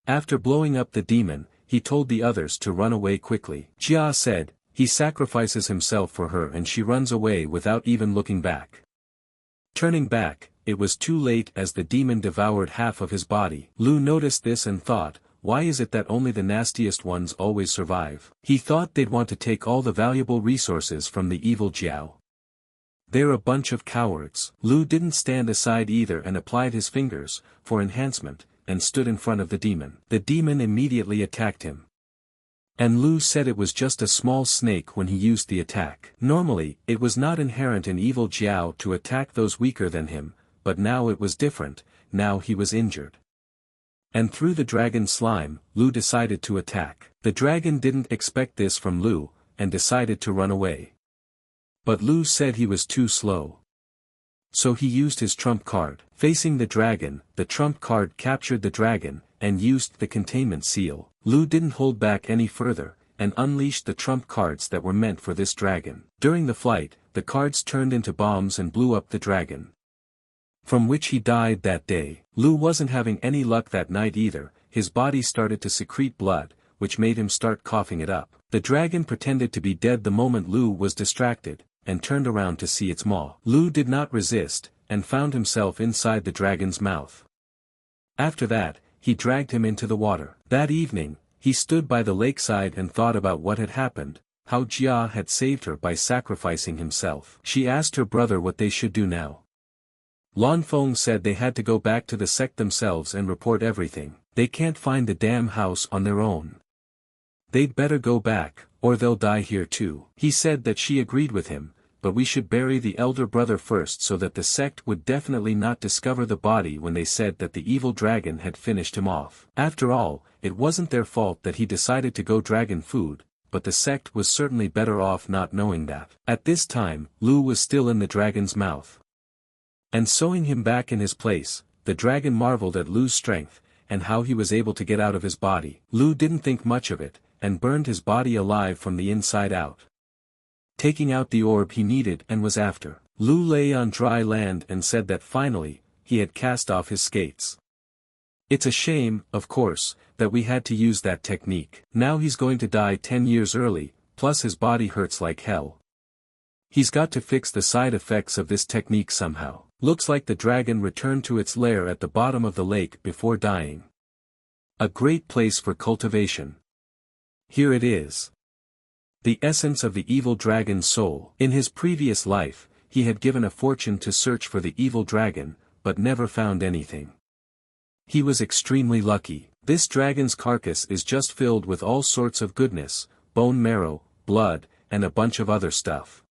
After blowing up the demon, he told the others to run away quickly. Jia said, he sacrifices himself for her and she runs away without even looking back. Turning back, it was too late as the demon devoured half of his body. Lu noticed this and thought, why is it that only the nastiest ones always survive? He thought they'd want to take all the valuable resources from the evil Jiao. They're a bunch of cowards. Lu didn't stand aside either and applied his fingers, for enhancement, and stood in front of the demon. The demon immediately attacked him. And Lu said it was just a small snake when he used the attack. Normally, it was not inherent in evil Jiao to attack those weaker than him, but now it was different, now he was injured. And through the dragon slime, Lu decided to attack. The dragon didn't expect this from Lu, and decided to run away. But Lu said he was too slow. So he used his trump card. Facing the trump card captured the dragon, and used the containment seal. Lu didn't hold back any further, and unleashed the trump cards that were meant for this dragon. During the flight, the cards turned into bombs and blew up the dragon. From which he died that day. Lu wasn't having any luck that night either, his body started to secrete blood, which made him start coughing it up. The dragon pretended to be dead the moment Lu was distracted, and turned around to see its maw. Lu did not resist, and found himself inside the dragon's mouth. After that, he dragged him into the water. That evening, he stood by the lakeside and thought about what had happened, how Jia had saved her by sacrificing himself. She asked her brother what they should do now. Lan Feng said they had to go back to the sect themselves and report everything. They can't find the damn house on their own. They'd better go back, or they'll die here too. He said that she agreed with him, but we should bury the elder brother first so that the sect would definitely not discover the body when they said that the evil dragon had finished him off. After all, it wasn't their fault that he decided to go dragon food, but the sect was certainly better off not knowing that. At this time, Lu was still in the dragon's mouth. And sewing him back in his place, the dragon marveled at Lu's strength, and how he was able to get out of his body. Lu didn't think much of it, and burned his body alive from the inside out. Taking out the orb he needed and was after. Lu lay on dry land and said that finally, he had cast off his skates. It's a shame, of course, that we had to use that technique. Now he's going to die 10 years early, plus his body hurts like hell. He's got to fix the side effects of this technique somehow. Looks like the dragon returned to its lair at the bottom of the lake before dying. A great place for cultivation. Here it is. The essence of the evil dragon's soul. In his previous life, he had given a fortune to search for the evil dragon, but never found anything. He was extremely lucky. This dragon's carcass is just filled with all sorts of goodness, bone marrow, blood, and a bunch of other stuff.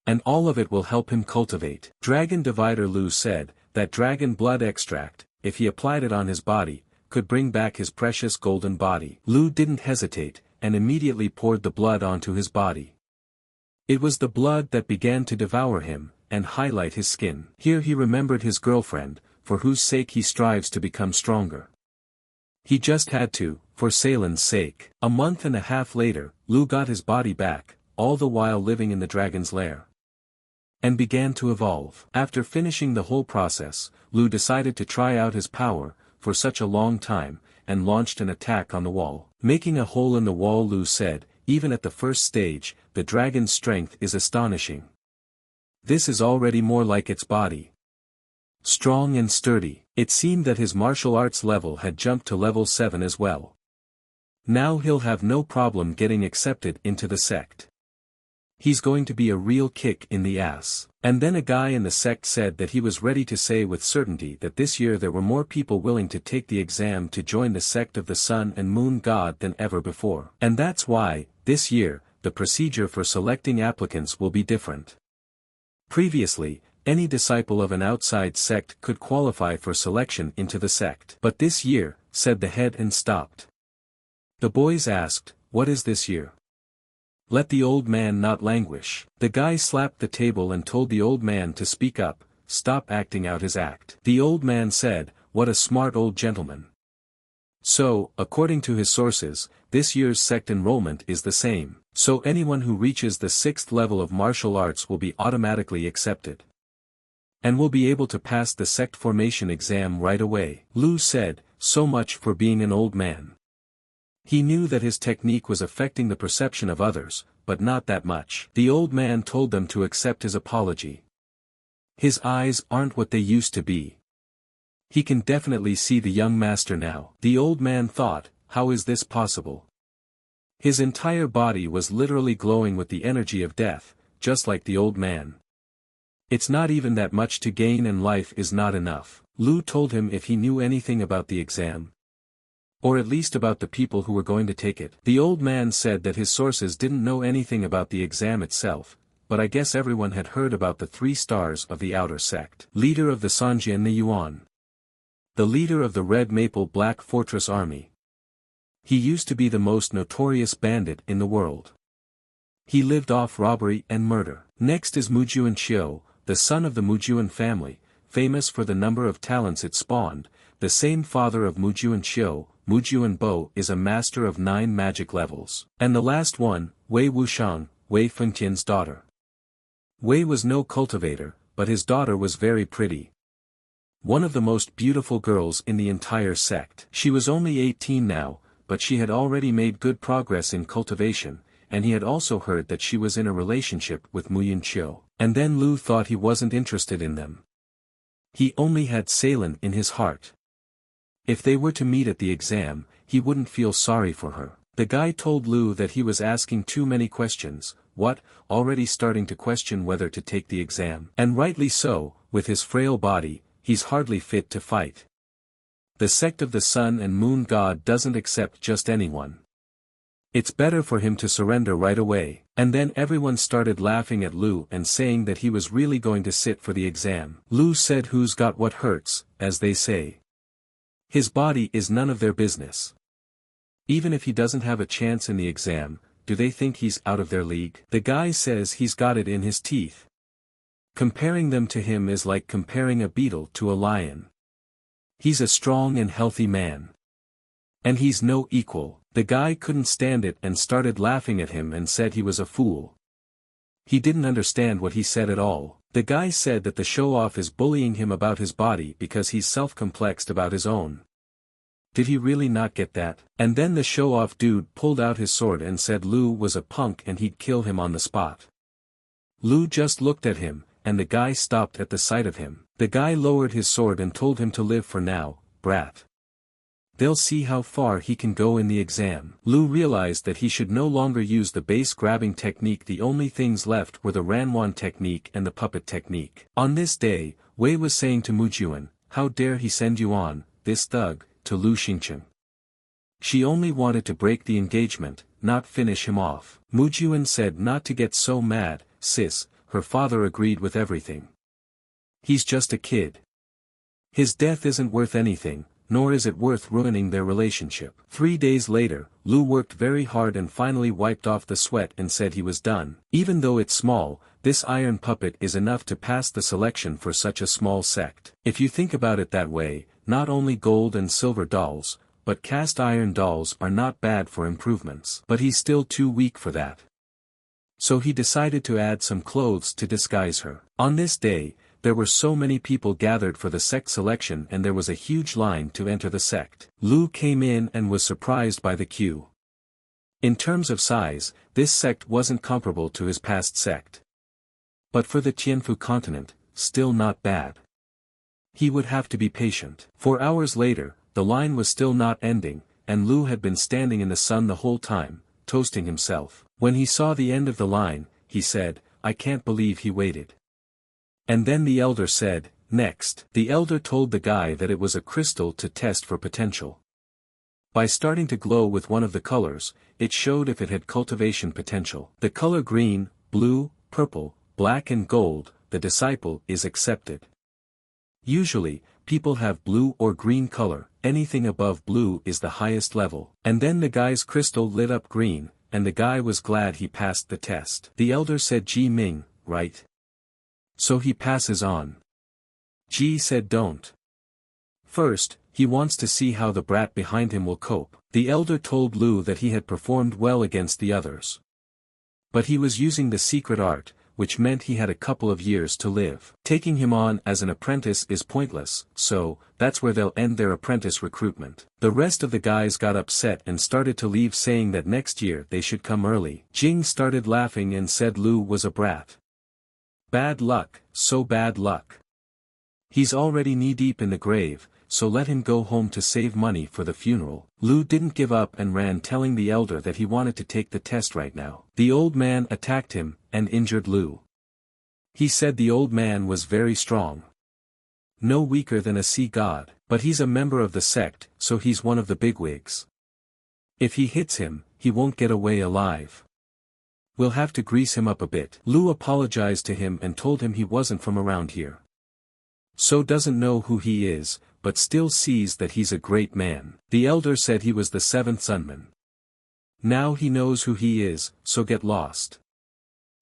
And all of it will help him cultivate. Dragon Divider Lu said, that dragon blood extract, if he applied it on his body, could bring back his precious golden body. Lu didn't hesitate, and immediately poured the blood onto his body. It was the blood that began to devour him, and highlight his skin. Here he remembered his girlfriend, for whose sake he strives to become stronger. He just had to, for Salen's sake. A month and a half later, Lu got his body back, all the while living in the dragon's lair. And began to evolve. After finishing the whole process, Lu decided to try out his power, for such a long time, and launched an attack on the wall. Making a hole in the wall, Lu said, even at the first stage, the dragon's strength is astonishing. This is already more like its body. Strong and sturdy. It seemed that his martial arts level had jumped to level 7 as well. Now he'll have no problem getting accepted into the sect. He's going to be a real kick in the ass. And then a guy in the sect said that he was ready to say with certainty that this year there were more people willing to take the exam to join the sect of the sun and moon god than ever before. And that's why, this year, the procedure for selecting applicants will be different. Previously, any disciple of an outside sect could qualify for selection into the sect. But this year, said the head and stopped. The boys asked, what is this year? Let the old man not languish. The guy slapped the table and told the old man to speak up, stop acting out his act. The old man said, what a smart old gentleman. So, according to his sources, this year's sect enrollment is the same. So anyone who reaches the 6th level of martial arts will be automatically accepted. And will be able to pass the sect formation exam right away. Lu said, so much for being an old man. He knew that his technique was affecting the perception of others, but not that much. The old man told them to accept his apology. His eyes aren't what they used to be. He can definitely see the young master now. The old man thought, how is this possible? His entire body was literally glowing with the energy of death, just like the old man. It's not even that much to gain and life is not enough. Lu told him if he knew anything about the exam. Or at least about the people who were going to take it. The old man said that his sources didn't know anything about the exam itself, but I guess everyone had heard about the 3 stars of the outer sect. Leader of the Sanji and the Yuan. The leader of the Red Maple Black Fortress Army. He used to be the most notorious bandit in the world. He lived off robbery and murder. Next is Mujuan Qiu, the son of the Mujuan family, famous for the number of talents it spawned. The same father of Mujuan Qiu, Mujuan Bo, is a master of 9 magic levels. And the last one, Wei Wushang, Wei Fengtian's daughter. Wei was no cultivator, but his daughter was very pretty. One of the most beautiful girls in the entire sect. She was only 18 now, but she had already made good progress in cultivation, and he had also heard that she was in a relationship with Muyan Qiu. And then Lu thought he wasn't interested in them. He only had Salen in his heart. If they were to meet at the exam, he wouldn't feel sorry for her. The guy told Lu that he was asking too many questions, already starting to question whether to take the exam. And rightly so, with his frail body, he's hardly fit to fight. The sect of the Sun and Moon God doesn't accept just anyone. It's better for him to surrender right away. And then everyone started laughing at Lu and saying that he was really going to sit for the exam. Lu said who's got what hurts, as they say. His body is none of their business. Even if he doesn't have a chance in the exam, do they think he's out of their league? The guy says he's got it in his teeth. Comparing them to him is like comparing a beetle to a lion. He's a strong and healthy man. And he's no equal. The guy couldn't stand it and started laughing at him and said he was a fool. He didn't understand what he said at all. The guy said that the show-off is bullying him about his body because he's self-complexed about his own. Did he really not get that? And then the show-off dude pulled out his sword and said Lu was a punk and he'd kill him on the spot. Lu just looked at him, and the guy stopped at the sight of him. The guy lowered his sword and told him to live for now, brat. They'll see how far he can go in the exam. Lu realized that he should no longer use the base grabbing technique. The only things left were the Ranwan technique and the puppet technique. On this day, Wei was saying to Mujuan, how dare he send you on, this thug, to Lu Xingchen. She only wanted to break the engagement, not finish him off. Mujuan said not to get so mad, sis. Her father agreed with everything. He's just a kid. His death isn't worth anything, nor is it worth ruining their relationship. 3 days later, Lu worked very hard and finally wiped off the sweat and said he was done. Even though it's small, this iron puppet is enough to pass the selection for such a small sect. If you think about it that way, not only gold and silver dolls, but cast iron dolls are not bad for improvements. But he's still too weak for that. So he decided to add some clothes to disguise her. On this day, there were so many people gathered for the sect selection and there was a huge line to enter the sect. Lu came in and was surprised by the queue. In terms of size, this sect wasn't comparable to his past sect. But for the Tianfu continent, still not bad. He would have to be patient. 4 hours later, the line was still not ending, and Lu had been standing in the sun the whole time, toasting himself. When he saw the end of the line, he said, I can't believe he waited. And then the elder said, next. The elder told the guy that it was a crystal to test for potential. By starting to glow with one of the colors, it showed if it had cultivation potential. The color green, blue, purple, black and gold, the disciple is accepted. Usually, people have blue or green color, anything above blue is the highest level. And then the guy's crystal lit up green, and the guy was glad he passed the test. The elder said Ji Ming, right? So he passes on. Ji said don't. First, he wants to see how the brat behind him will cope. The elder told Lu that he had performed well against the others. But he was using the secret art, which meant he had a couple of years to live. Taking him on as an apprentice is pointless, so, that's where they'll end their apprentice recruitment. The rest of the guys got upset and started to leave, saying that next year they should come early. Jing started laughing and said Lu was a brat. Bad luck, so bad luck. He's already knee-deep in the grave, so let him go home to save money for the funeral. Lu didn't give up and ran, telling the elder that he wanted to take the test right now. The old man attacked him, and injured Lu. He said the old man was very strong. No weaker than a sea god, but he's a member of the sect, so he's one of the bigwigs. If he hits him, he won't get away alive. We'll have to grease him up a bit. Lu apologized to him and told him he wasn't from around here. So doesn't know who he is, but still sees that he's a great man. The elder said he was the seventh sunman. Now he knows who he is, so get lost.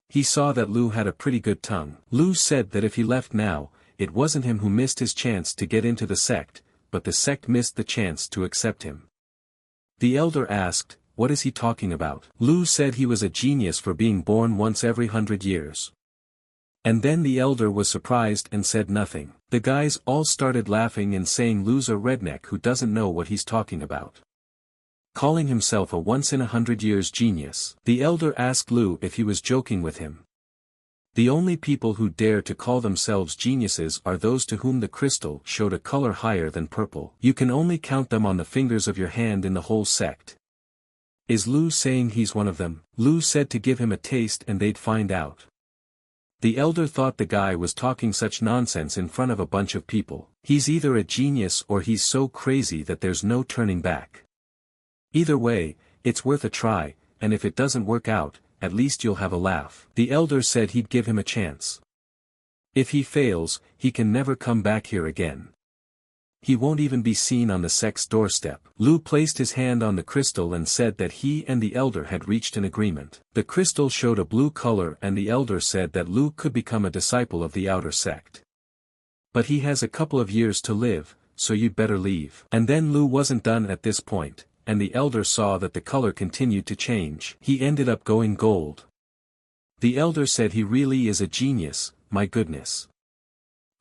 He saw that Lu had a pretty good tongue. Lu said that if he left now, it wasn't him who missed his chance to get into the sect, but the sect missed the chance to accept him. The elder asked, what is he talking about? Lu said he was a genius for being born once every 100 years. And then the elder was surprised and said nothing. The guys all started laughing and saying Lu's a redneck who doesn't know what he's talking about. Calling himself a once-in-100 years genius. The elder asked Lu if he was joking with him. The only people who dare to call themselves geniuses are those to whom the crystal showed a color higher than purple. You can only count them on the fingers of your hand in the whole sect. Is Lu saying he's one of them? Lu said to give him a taste and they'd find out. The elder thought the guy was talking such nonsense in front of a bunch of people. He's either a genius or he's so crazy that there's no turning back. Either way, it's worth a try, and if it doesn't work out, at least you'll have a laugh. The elder said he'd give him a chance. If he fails, he can never come back here again. He won't even be seen on the sect's doorstep. Lu placed his hand on the crystal and said that he and the elder had reached an agreement. The crystal showed a blue color and the elder said that Lu could become a disciple of the outer sect. But he has a couple of years to live, so you'd better leave. And then Lu wasn't done at this point, and the elder saw that the color continued to change. He ended up going gold. The elder said he really is a genius, my goodness.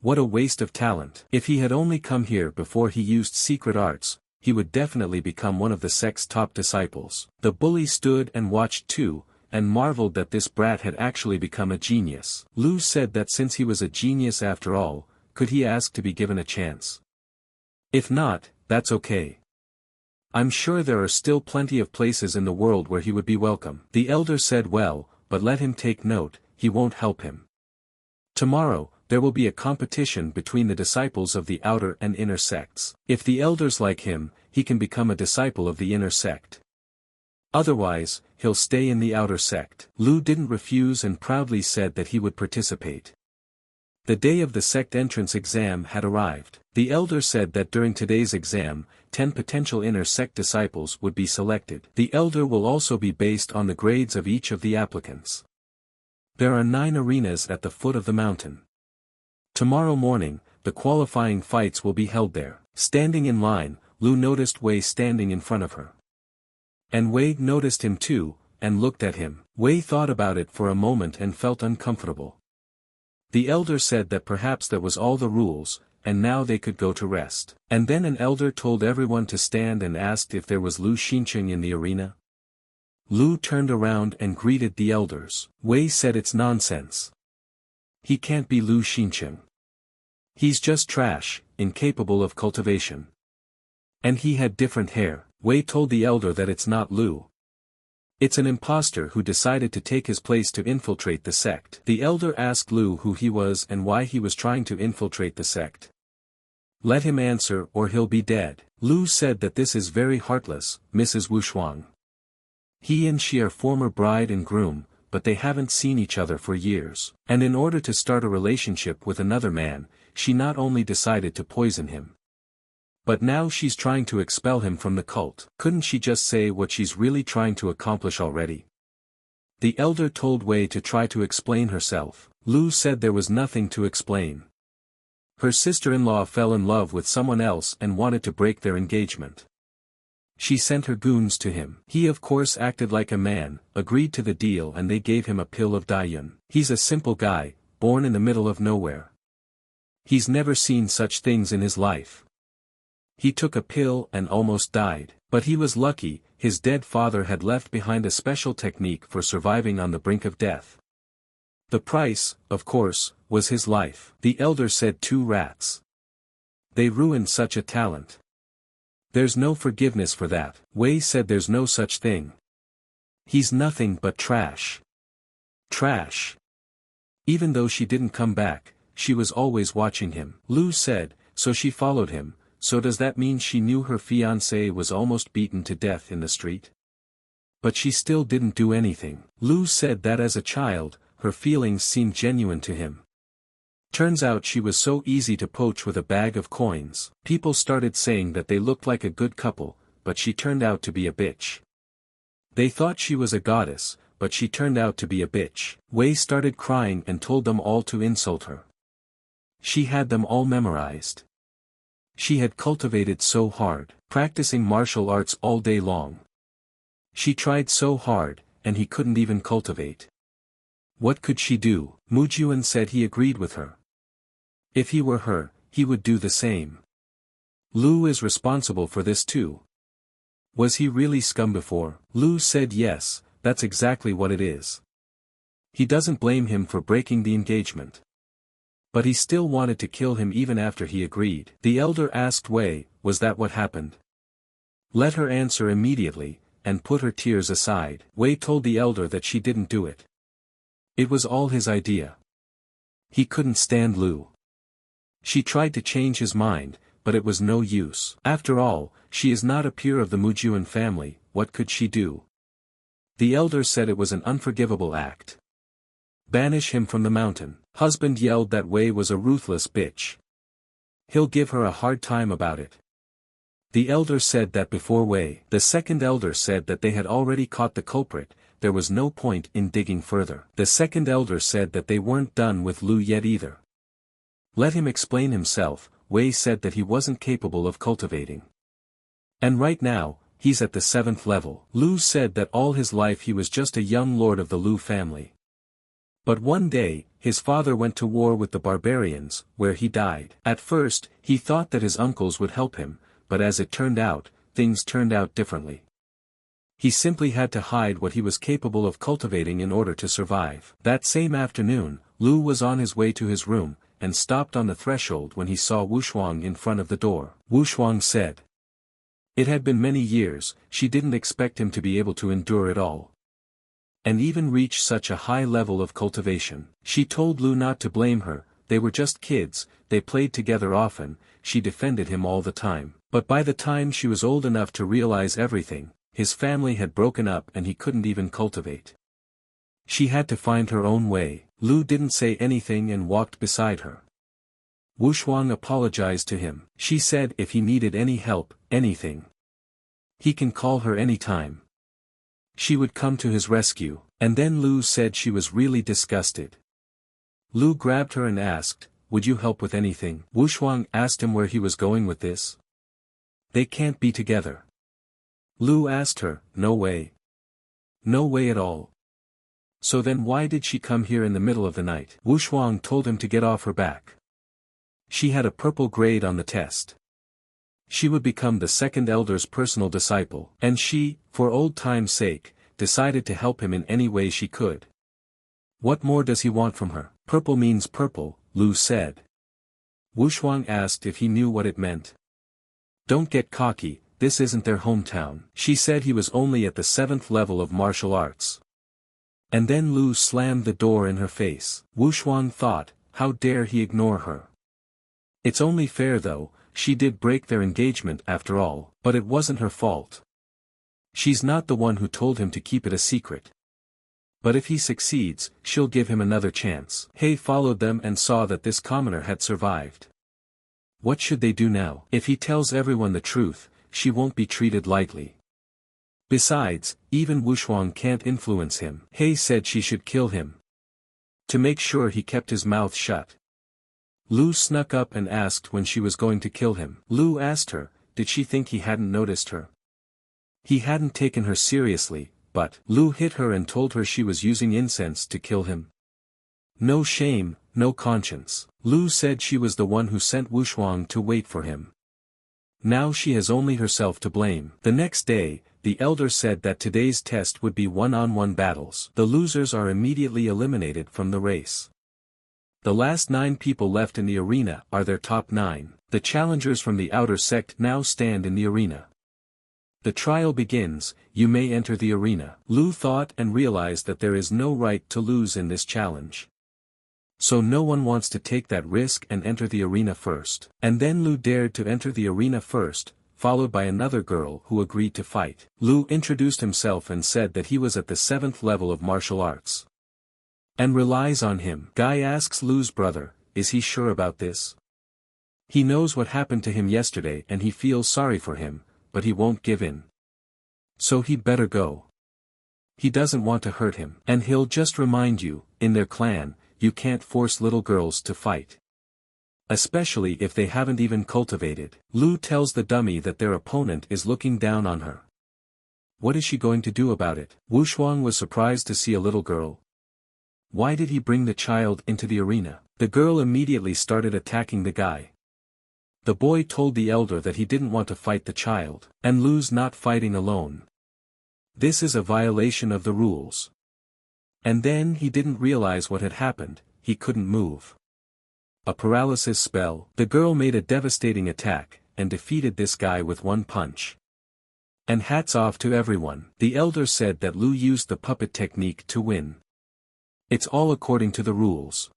What a waste of talent. If he had only come here before he used secret arts, he would definitely become one of the sect's top disciples. The bully stood and watched too, and marveled that this brat had actually become a genius. Lu said that since he was a genius after all, could he ask to be given a chance? If not, that's okay. I'm sure there are still plenty of places in the world where he would be welcome. The elder said well, but let him take note, he won't help him. Tomorrow, there will be a competition between the disciples of the outer and inner sects. If the elders like him, he can become a disciple of the inner sect. Otherwise, he'll stay in the outer sect. Lu didn't refuse and proudly said that he would participate. The day of the sect entrance exam had arrived. The elder said that during today's exam, 10 potential inner sect disciples would be selected. The elder will also be based on the grades of each of the applicants. There are 9 arenas at the foot of the mountain. Tomorrow morning, the qualifying fights will be held there. Standing in line, Lu noticed Wayi standing in front of her. And Wayi noticed him too, and looked at him. Wayi thought about it for a moment and felt uncomfortable. The elder said that perhaps that was all the rules, and now they could go to rest. And then an elder told everyone to stand and asked if there was Lu Xincheng in the arena. Lu turned around and greeted the elders. Wayi said it's nonsense. He can't be Lu Xincheng. He's just trash, incapable of cultivation. And he had different hair. Wayi told the elder that it's not Lu. It's an imposter who decided to take his place to infiltrate the sect. The elder asked Lu who he was and why he was trying to infiltrate the sect. Let him answer or he'll be dead. Lu said that this is very heartless, Mrs. Wushuang. He and she are former bride and groom, but they haven't seen each other for years. And in order to start a relationship with another man, she not only decided to poison him, but now she's trying to expel him from the cult. Couldn't she just say what she's really trying to accomplish already? The elder told Wayi to try to explain herself. Lu said there was nothing to explain. Her sister-in-law fell in love with someone else and wanted to break their engagement. She sent her goons to him. He of course acted like a man, agreed to the deal, and they gave him a pill of Dayun. He's a simple guy, born in the middle of nowhere. He's never seen such things in his life. He took a pill and almost died, but he was lucky. His dead father had left behind a special technique for surviving on the brink of death. The price, of course, was his life. The elder said, 2 rats. They ruined such a talent. There's no forgiveness for that. Wayi said, there's no such thing. He's nothing but trash. Trash. Even though she didn't come back, she was always watching him. Lu said, so she followed him. So does that mean she knew her fiancé was almost beaten to death in the street? But she still didn't do anything. Lu said that as a child, her feelings seemed genuine to him. Turns out she was so easy to poach with a bag of coins. People started saying that they looked like a good couple, but she turned out to be a bitch. They thought she was a goddess, but she turned out to be a bitch. Wayi started crying and told them all to insult her. She had them all memorized. She had cultivated so hard, practicing martial arts all day long. She tried so hard, and he couldn't even cultivate. What could she do? Mujun said he agreed with her. If he were her, he would do the same. Lu is responsible for this too. Was he really scum before? Lu said yes, that's exactly what it is. He doesn't blame him for breaking the engagement. But he still wanted to kill him even after he agreed. The elder asked Wayi, was that what happened? Let her answer immediately, and put her tears aside. Wayi told the elder that she didn't do it. It was all his idea. He couldn't stand Lu. She tried to change his mind, but it was no use. After all, she is not a peer of the Mujun family, what could she do? The elder said it was an unforgivable act. Banish him from the mountain. Husband yelled that Wayi was a ruthless bitch. He'll give her a hard time about it. The elder said that before Wayi. The second elder said that they had already caught the culprit, there was no point in digging further. The second elder said that they weren't done with Lu yet either. Let him explain himself. Wayi said that he wasn't capable of cultivating. And right now, he's at the 7th level. Lu said that all his life he was just a young lord of the Lu family. But one day, his father went to war with the barbarians, where he died. At first, he thought that his uncles would help him, but as it turned out, things turned out differently. He simply had to hide what he was capable of cultivating in order to survive. That same afternoon, Lu was on his way to his room, and stopped on the threshold when he saw Wushuang in front of the door. Wushuang said. It had been many years, she didn't expect him to be able to endure it all. And even reach such a high level of cultivation. She told Lu not to blame her, they were just kids, they played together often, she defended him all the time. But by the time she was old enough to realize everything, his family had broken up and he couldn't even cultivate. She had to find her own way. Lu didn't say anything and walked beside her. Wushuang apologized to him. She said if he needed any help, anything, he can call her any time. She would come to his rescue, and then Lu said she was really disgusted. Lu grabbed her and asked, would you help with anything? Wushuang asked him where he was going with this. They can't be together. Lu asked her, no way. No way at all. So then why did she come here in the middle of the night? Wushuang told him to get off her back. She had a purple grade on the test. She would become the second elder's personal disciple, and she, for old time's sake, decided to help him in any way she could. What more does he want from her? Purple means purple, Lu said. Wushuang asked if he knew what it meant. Don't get cocky, this isn't their hometown. She said he was only at the 7th level of martial arts. And then Lu slammed the door in her face. Wushuang thought, how dare he ignore her? It's only fair though, she did break their engagement after all, but it wasn't her fault. She's not the one who told him to keep it a secret. But if he succeeds, she'll give him another chance. He followed them and saw that this commoner had survived. What should they do now? If he tells everyone the truth, she won't be treated lightly. Besides, even Wushuang can't influence him. He said she should kill him. To make sure he kept his mouth shut. Lu snuck up and asked when she was going to kill him. Lu asked her, did she think he hadn't noticed her? He hadn't taken her seriously, but Lu hit her and told her she was using incense to kill him. No shame, no conscience. Lu said she was the one who sent Wushuang to wait for him. Now she has only herself to blame. The next day, the elder said that today's test would be one-on-one battles. The losers are immediately eliminated from the race. The last 9 people left in the arena are their top 9. The challengers from the outer sect now stand in the arena. The trial begins, you may enter the arena. Lu thought and realized that there is no right to lose in this challenge. So no one wants to take that risk and enter the arena first. And then Lu dared to enter the arena first, followed by another girl who agreed to fight. Lu introduced himself and said that he was at the 7th level of martial arts. And relies on him. Guy asks Lu's brother, is he sure about this? He knows what happened to him yesterday and he feels sorry for him, but he won't give in. So he'd better go. He doesn't want to hurt him. And he'll just remind you, in their clan, you can't force little girls to fight. Especially if they haven't even cultivated. Lu tells the dummy that their opponent is looking down on her. What is she going to do about it? Wushuang was surprised to see a little girl. Why did he bring the child into the arena? The girl immediately started attacking the guy. The boy told the elder that he didn't want to fight the child, and Lu's not fighting alone. This is a violation of the rules. And then he didn't realize what had happened, he couldn't move. A paralysis spell. The girl made a devastating attack, and defeated this guy with one punch. And hats off to everyone. The elder said that Lu used the puppet technique to win. It's all according to the rules.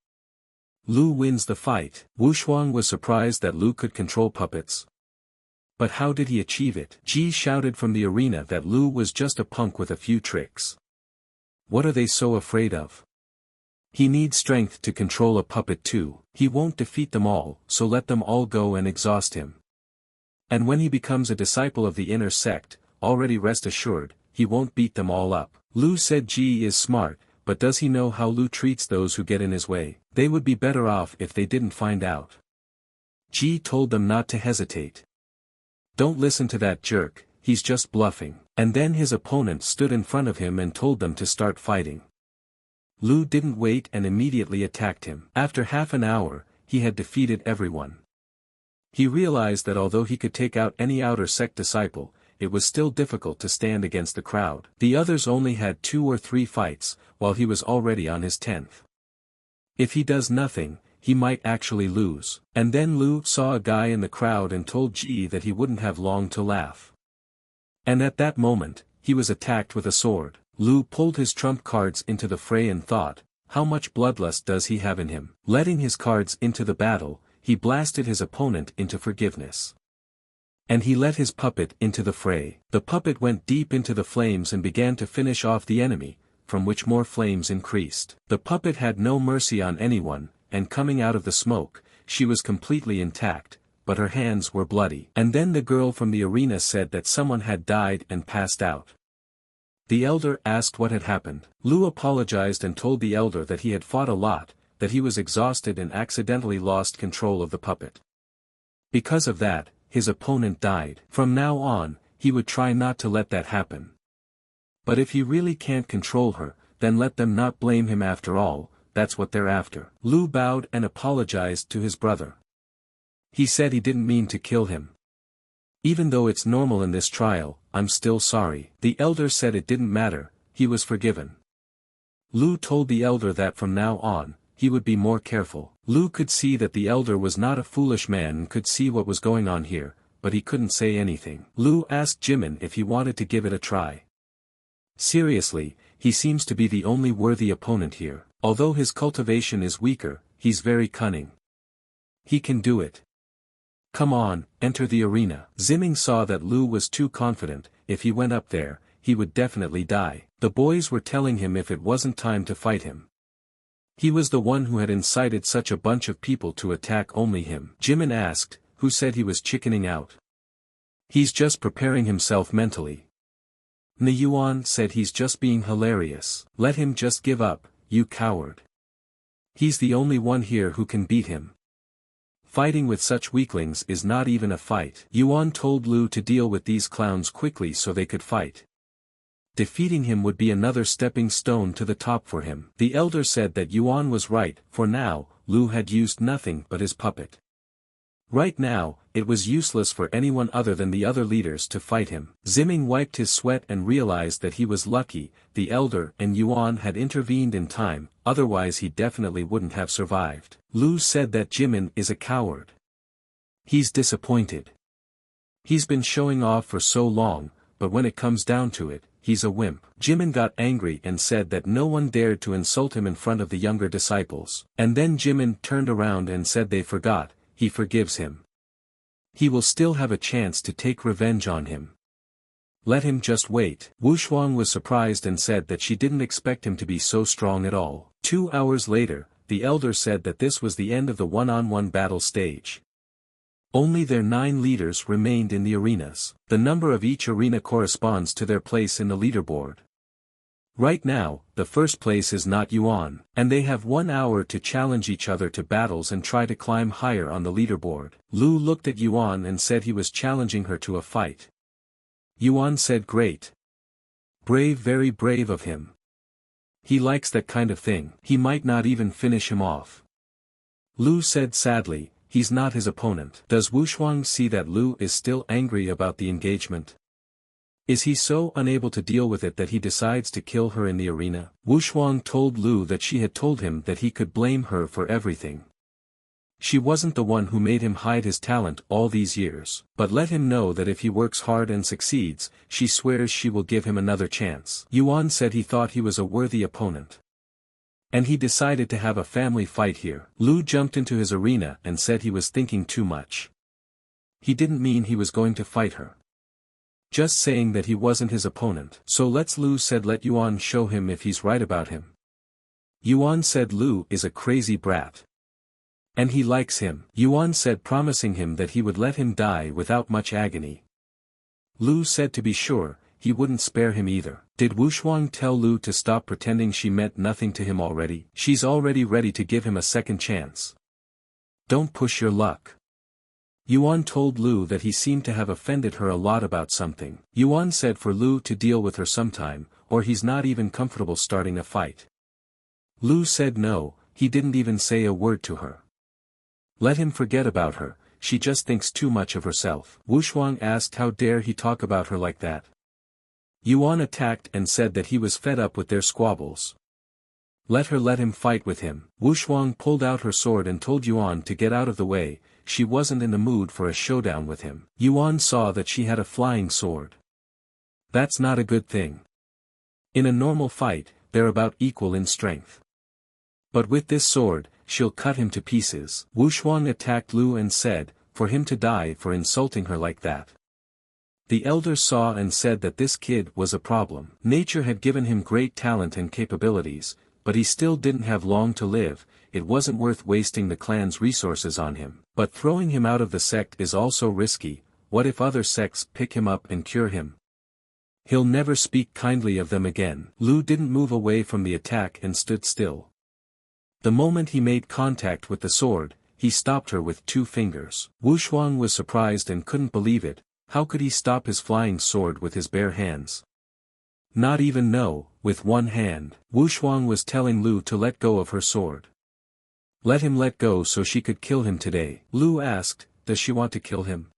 Lu wins the fight. Wushuang was surprised that Lu could control puppets. But how did he achieve it? Ji shouted from the arena that Lu was just a punk with a few tricks. What are they so afraid of? He needs strength to control a puppet too. He won't defeat them all, so let them all go and exhaust him. And when he becomes a disciple of the inner sect, already rest assured, he won't beat them all up. Lu said Ji is smart, but does he know how Lu treats those who get in his way? They would be better off if they didn't find out. Ji told them not to hesitate. Don't listen to that jerk, he's just bluffing. And then his opponent stood in front of him and told them to start fighting. Lu didn't wait and immediately attacked him. After half an hour, he had defeated everyone. He realized that although he could take out any outer sect disciple, it was still difficult to stand against the crowd. The others only had 2 or 3 fights, while he was already on his 10th. If he does nothing, he might actually lose. And then Lu saw a guy in the crowd and told Ji that he wouldn't have long to laugh. And at that moment, he was attacked with a sword. Lu pulled his trump cards into the fray and thought, how much bloodlust does he have in him? Letting his cards into the battle, he blasted his opponent into forgiveness. And he let his puppet into the fray. The puppet went deep into the flames and began to finish off the enemy, from which more flames increased. The puppet had no mercy on anyone, and coming out of the smoke, she was completely intact, but her hands were bloody. And then the girl from the arena said that someone had died and passed out. The elder asked what had happened. Lu apologized and told the elder that he had fought a lot, that he was exhausted and accidentally lost control of the puppet. Because of that, his opponent died. From now on, he would try not to let that happen. But if he really can't control her, then let them not blame him after all, that's what they're after. Lu bowed and apologized to his brother. He said he didn't mean to kill him. Even though it's normal in this trial, I'm still sorry. The elder said it didn't matter, he was forgiven. Lu told the elder that from now on, he would be more careful. Lu could see that the elder was not a foolish man and could see what was going on here, but he couldn't say anything. Lu asked Jimin if he wanted to give it a try. Seriously, he seems to be the only worthy opponent here. Although his cultivation is weaker, he's very cunning. He can do it. Come on, enter the arena. Zimming saw that Lu was too confident. If he went up there, he would definitely die. The boys were telling him if it wasn't time to fight him. He was the one who had incited such a bunch of people to attack only him. Jimin asked, who said he was chickening out? He's just preparing himself mentally. Niyuan said he's just being hilarious. Let him just give up, you coward. He's the only one here who can beat him. Fighting with such weaklings is not even a fight. Yuan told Lu to deal with these clowns quickly so they could fight. Defeating him would be another stepping stone to the top for him. The elder said that Yuan was right. For now, Lu had used nothing but his puppet. Right now, it was useless for anyone other than the other leaders to fight him. Zimming wiped his sweat and realized that he was lucky. The elder and Yuan had intervened in time, otherwise he definitely wouldn't have survived. Lu said that Jimin is a coward. He's disappointed. He's been showing off for so long, but when it comes down to it, he's a wimp. Jimin got angry and said that no one dared to insult him in front of the younger disciples. And then Jimin turned around and said they forgot. He forgives him. He will still have a chance to take revenge on him. Let him just wait. Wu Shuang was surprised and said that she didn't expect him to be so strong at all. 2 hours later, the elder said that this was the end of the one-on-one battle stage. Only their 9 leaders remained in the arenas. The number of each arena corresponds to their place in the leaderboard. Right now, the first place is not Yuan, and they have 1 hour to challenge each other to battles and try to climb higher on the leaderboard. Lu looked at Yuan and said he was challenging her to a fight. Yuan said great. Brave, very brave of him. He likes that kind of thing. He might not even finish him off. Lu said sadly, he's not his opponent. Does Wu Shuang see that Lu is still angry about the engagement? Is he so unable to deal with it that he decides to kill her in the arena? Wu Shuang told Lu that she had told him that he could blame her for everything. She wasn't the one who made him hide his talent all these years, but let him know that if he works hard and succeeds, she swears she will give him another chance. Yuan said he thought he was a worthy opponent. And he decided to have a family fight here. Lu jumped into his arena and said he was thinking too much. He didn't mean he was going to fight her. Just saying that he wasn't his opponent. So Lu said let Yuan show him if he's right about him. Yuan said Lu is a crazy brat. And he likes him. Yuan said promising him that he would let him die without much agony. Lu said to be sure, he wouldn't spare him either. Did Wu Shuang tell Lu to stop pretending she meant nothing to him already? She's already ready to give him a second chance. Don't push your luck. Yuan told Lu that he seemed to have offended her a lot about something. Yuan said for Lu to deal with her sometime, or he's not even comfortable starting a fight. Lu said no, he didn't even say a word to her. Let him forget about her, she just thinks too much of herself. Wu Shuang asked how dare he talk about her like that. Yuan attacked and said that he was fed up with their squabbles. Let him fight with him. Wu Shuang pulled out her sword and told Yuan to get out of the way. She wasn't in the mood for a showdown with him. Yuan saw that she had a flying sword. That's not a good thing. In a normal fight, they're about equal in strength. But with this sword, she'll cut him to pieces. Wu Shuang attacked Lu and said, for him to die for insulting her like that. The elder saw and said that this kid was a problem. Nature had given him great talent and capabilities, but he still didn't have long to live. It wasn't worth wasting the clan's resources on him. But throwing him out of the sect is also risky. What if other sects pick him up and cure him? He'll never speak kindly of them again. Lu didn't move away from the attack and stood still. The moment he made contact with the sword, he stopped her with 2 fingers. Wu Shuang was surprised and couldn't believe it. How could he stop his flying sword with his bare hands? Not even with 1 hand. Wu Shuang was telling Lu to let go of her sword. Let him let go so she could kill him today. Lu asked, does she want to kill him?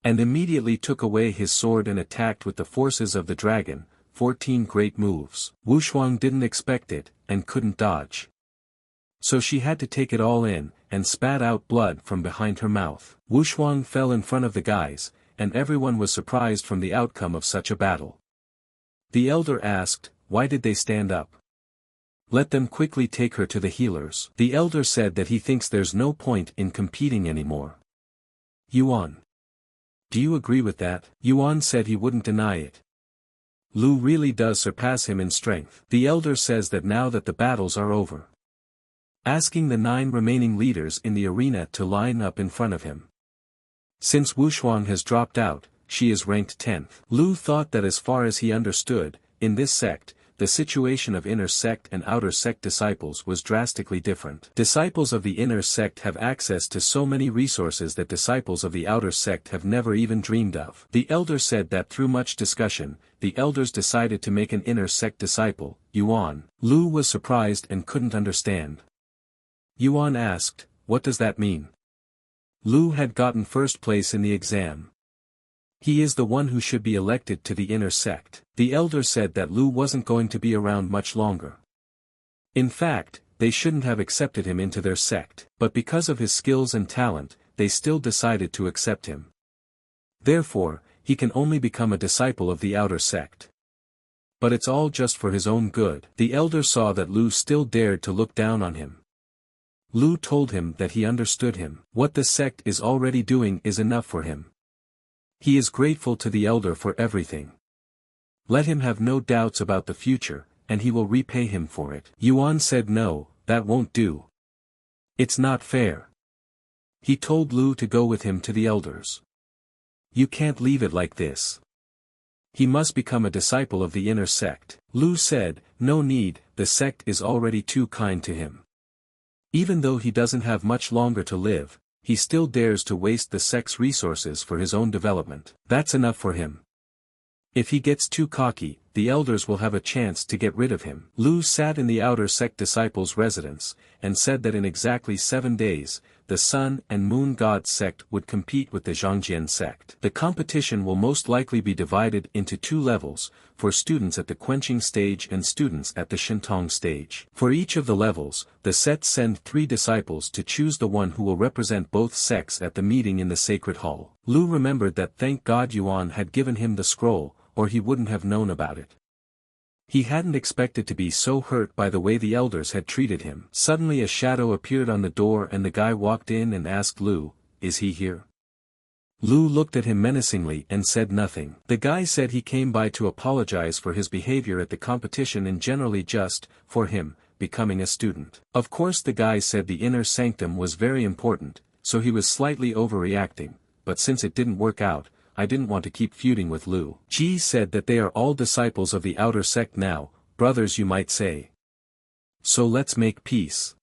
And immediately took away his sword and attacked with the forces of the dragon, 14 great moves. Wu Shuang didn't expect it, and couldn't dodge. So she had to take it all in, and spat out blood from behind her mouth. Wu Shuang fell in front of the guys, and everyone was surprised from the outcome of such a battle. The elder asked, why did they stand up? Let them quickly take her to the healers. The elder said that he thinks there's no point in competing anymore. Yuan. Do you agree with that? Yuan said he wouldn't deny it. Lu really does surpass him in strength. The elder says that now that the battles are over, asking the 9 remaining leaders in the arena to line up in front of him. Since Wu Shuang has dropped out, she is ranked 10th. Lu thought that as far as he understood, in this sect, the situation of inner sect and outer sect disciples was drastically different. Disciples of the inner sect have access to so many resources that disciples of the outer sect have never even dreamed of. The elder said that through much discussion, the elders decided to make an inner sect disciple, Yuan. Lu was surprised and couldn't understand. Yuan asked, "What does that mean?" Lu had gotten first place in the exam. He is the one who should be elected to the inner sect. The elder said that Lu wasn't going to be around much longer. In fact, they shouldn't have accepted him into their sect, but because of his skills and talent, they still decided to accept him. Therefore, he can only become a disciple of the outer sect. But it's all just for his own good. The elder saw that Lu still dared to look down on him. Lu told him that he understood him. What the sect is already doing is enough for him. He is grateful to the elder for everything. Let him have no doubts about the future, and he will repay him for it. Yuan said no, that won't do. It's not fair. He told Lu to go with him to the elders. You can't leave it like this. He must become a disciple of the inner sect. Lu said, no need, the sect is already too kind to him. Even though he doesn't have much longer to live, he still dares to waste the sect's resources for his own development. That's enough for him. If he gets too cocky, the elders will have a chance to get rid of him. Lu sat in the outer sect disciples' residence, and said that in exactly 7 days, the Sun and Moon God sect would compete with the Zhangjian sect. The competition will most likely be divided into 2 levels, for students at the quenching stage and students at the Shintong stage. For each of the levels, the sects send 3 disciples to choose the one who will represent both sects at the meeting in the sacred hall. Lu remembered that thank God Yuan had given him the scroll, or he wouldn't have known about it. He hadn't expected to be so hurt by the way the elders had treated him. Suddenly a shadow appeared on the door and the guy walked in and asked Lu, "Is he here?" Lu looked at him menacingly and said nothing. The guy said he came by to apologize for his behavior at the competition and generally just, for him, becoming a student. Of course the guy said the inner sanctum was very important, so he was slightly overreacting, but since it didn't work out, I didn't want to keep feuding with Lu. Ji said that they are all disciples of the outer sect now, brothers you might say. So let's make peace.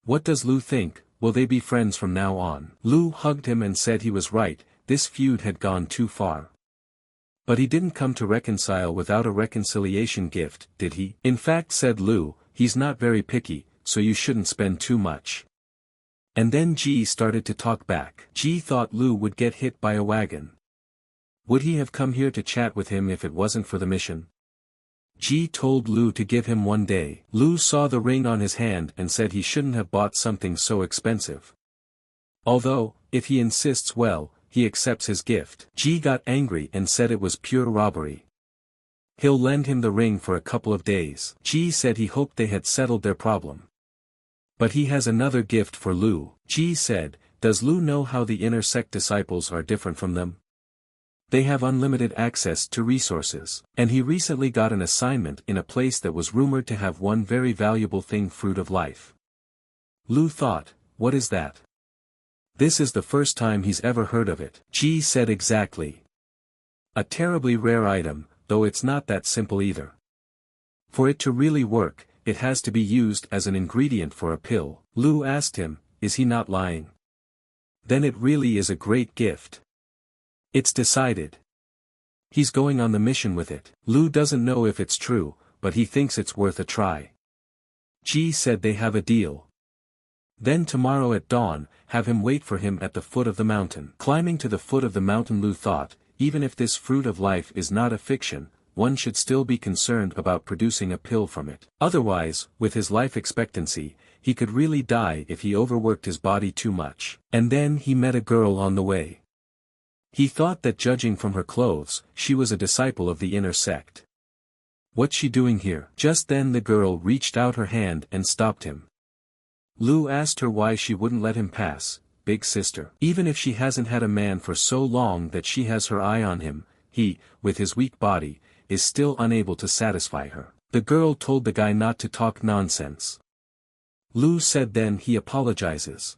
What does Lu think, will they be friends from now on? Lu hugged him and said he was right, this feud had gone too far. But he didn't come to reconcile without a reconciliation gift, did he? In fact, said Lu, he's not very picky, so you shouldn't spend too much. And then Ji started to talk back. Ji thought Lu would get hit by a wagon. Would he have come here to chat with him if it wasn't for the mission? Ji told Lu to give him 1 day. Lu saw the ring on his hand and said he shouldn't have bought something so expensive. Although, if he insists well, he accepts his gift. Ji got angry and said it was pure robbery. He'll lend him the ring for a couple of days. Ji said he hoped they had settled their problem. But he has another gift for Lu. Ji said, does Lu know how the inner sect disciples are different from them? They have unlimited access to resources. And he recently got an assignment in a place that was rumored to have one very valuable thing, fruit of life. Lu thought, what is that? This is the first time he's ever heard of it. Ji said exactly. A terribly rare item, though it's not that simple either. For it to really work, it has to be used as an ingredient for a pill. Lu asked him, is he not lying? Then it really is a great gift. It's decided. He's going on the mission with it. Lu doesn't know if it's true, but he thinks it's worth a try. Ji said they have a deal. Then tomorrow at dawn, have him wait for him at the foot of the mountain. Climbing to the foot of the mountain, Lu thought, even if this fruit of life is not a fiction, one should still be concerned about producing a pill from it. Otherwise, with his life expectancy, he could really die if he overworked his body too much. And then he met a girl on the way. He thought that judging from her clothes, she was a disciple of the inner sect. What's she doing here? Just then the girl reached out her hand and stopped him. Lu asked her why she wouldn't let him pass. Big sister. Even if she hasn't had a man for so long that she has her eye on him, he, with his weak body, is still unable to satisfy her. The girl told the guy not to talk nonsense. Lu said then he apologizes.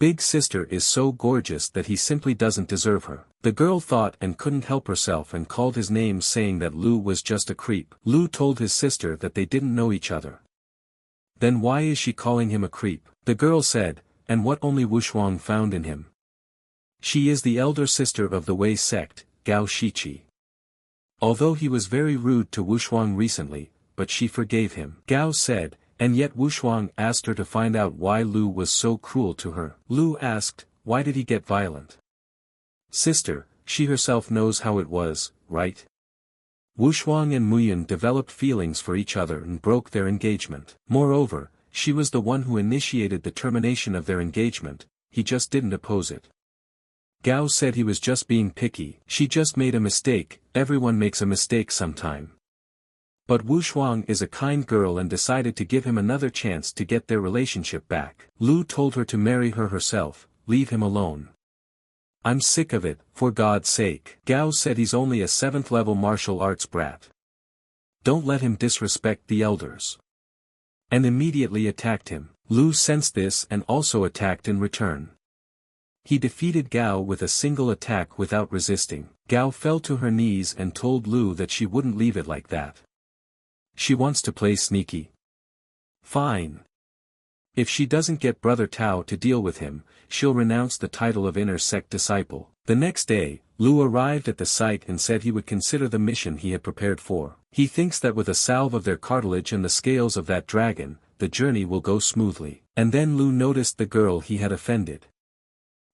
big sister is so gorgeous that he simply doesn't deserve her. The girl thought and couldn't help herself and called his name, saying that Lu was just a creep. Lu told his sister that they didn't know each other. Then why is she calling him a creep? The girl said, and what only Wushuang found in him. She is the elder sister of the Wayi sect, Gao Shiqi. Although he was very rude to Wushuang recently, but she forgave him. Gao said, and yet Wushuang asked her to find out why Lu was so cruel to her. Lu asked, why did he get violent? Sister, she herself knows how it was, right? Wushuang and Muyun developed feelings for each other and broke their engagement. Moreover, she was the one who initiated the termination of their engagement, he just didn't oppose it. Gao said he was just being picky. She just made a mistake, everyone makes a mistake sometime. But Wushuang is a kind girl and decided to give him another chance to get their relationship back. Lu told her to marry her herself, leave him alone. I'm sick of it, for God's sake. Gao said he's only a 7th level martial arts brat. Don't let him disrespect the elders. And immediately attacked him. Lu sensed this and also attacked in return. He defeated Gao with a single attack without resisting. Gao fell to her knees and told Lu that she wouldn't leave it like that. She wants to play sneaky. Fine. If she doesn't get Brother Tao to deal with him, she'll renounce the title of inner sect disciple. The next day, Lu arrived at the site and said he would consider the mission he had prepared for. He thinks that with a salve of their cartilage and the scales of that dragon, the journey will go smoothly. And then Lu noticed the girl he had offended.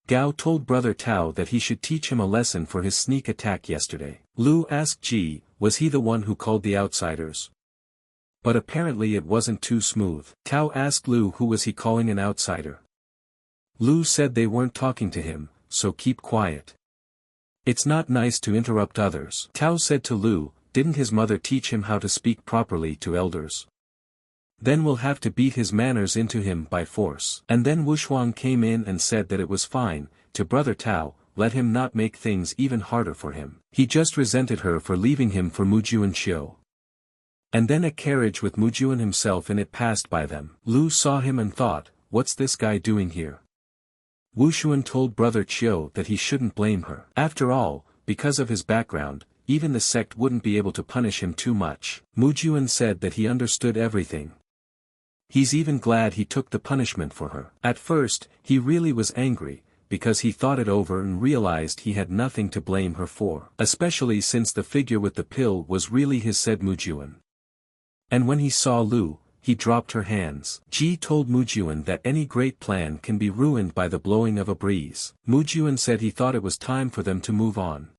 Gao told Brother Tao that he should teach him a lesson for his sneak attack yesterday. Lu asked Ji, was he the one who called the outsiders? But apparently it wasn't too smooth. Tao asked Lu who was he calling an outsider. Lu said they weren't talking to him, so keep quiet. It's not nice to interrupt others. Tao said to Lu, didn't his mother teach him how to speak properly to elders? Then we'll have to beat his manners into him by force. And then Wushuang came in and said that it was fine, to Brother Tao, let him not make things even harder for him. He just resented her for leaving him for Mujuan Qiu. And then a carriage with Mujuan himself in it passed by them. Lu saw him and thought, what's this guy doing here? Wushuan told Brother Qiu that he shouldn't blame her. After all, because of his background, even the sect wouldn't be able to punish him too much. Mujuan said that he understood everything. He's even glad he took the punishment for her. At first, he really was angry, because he thought it over and realized he had nothing to blame her for. Especially since the figure with the pill was really his, said Mujuan. And when he saw Lu, he dropped her hands. Ji told Mujuan that any great plan can be ruined by the blowing of a breeze. Mujuan said he thought it was time for them to move on.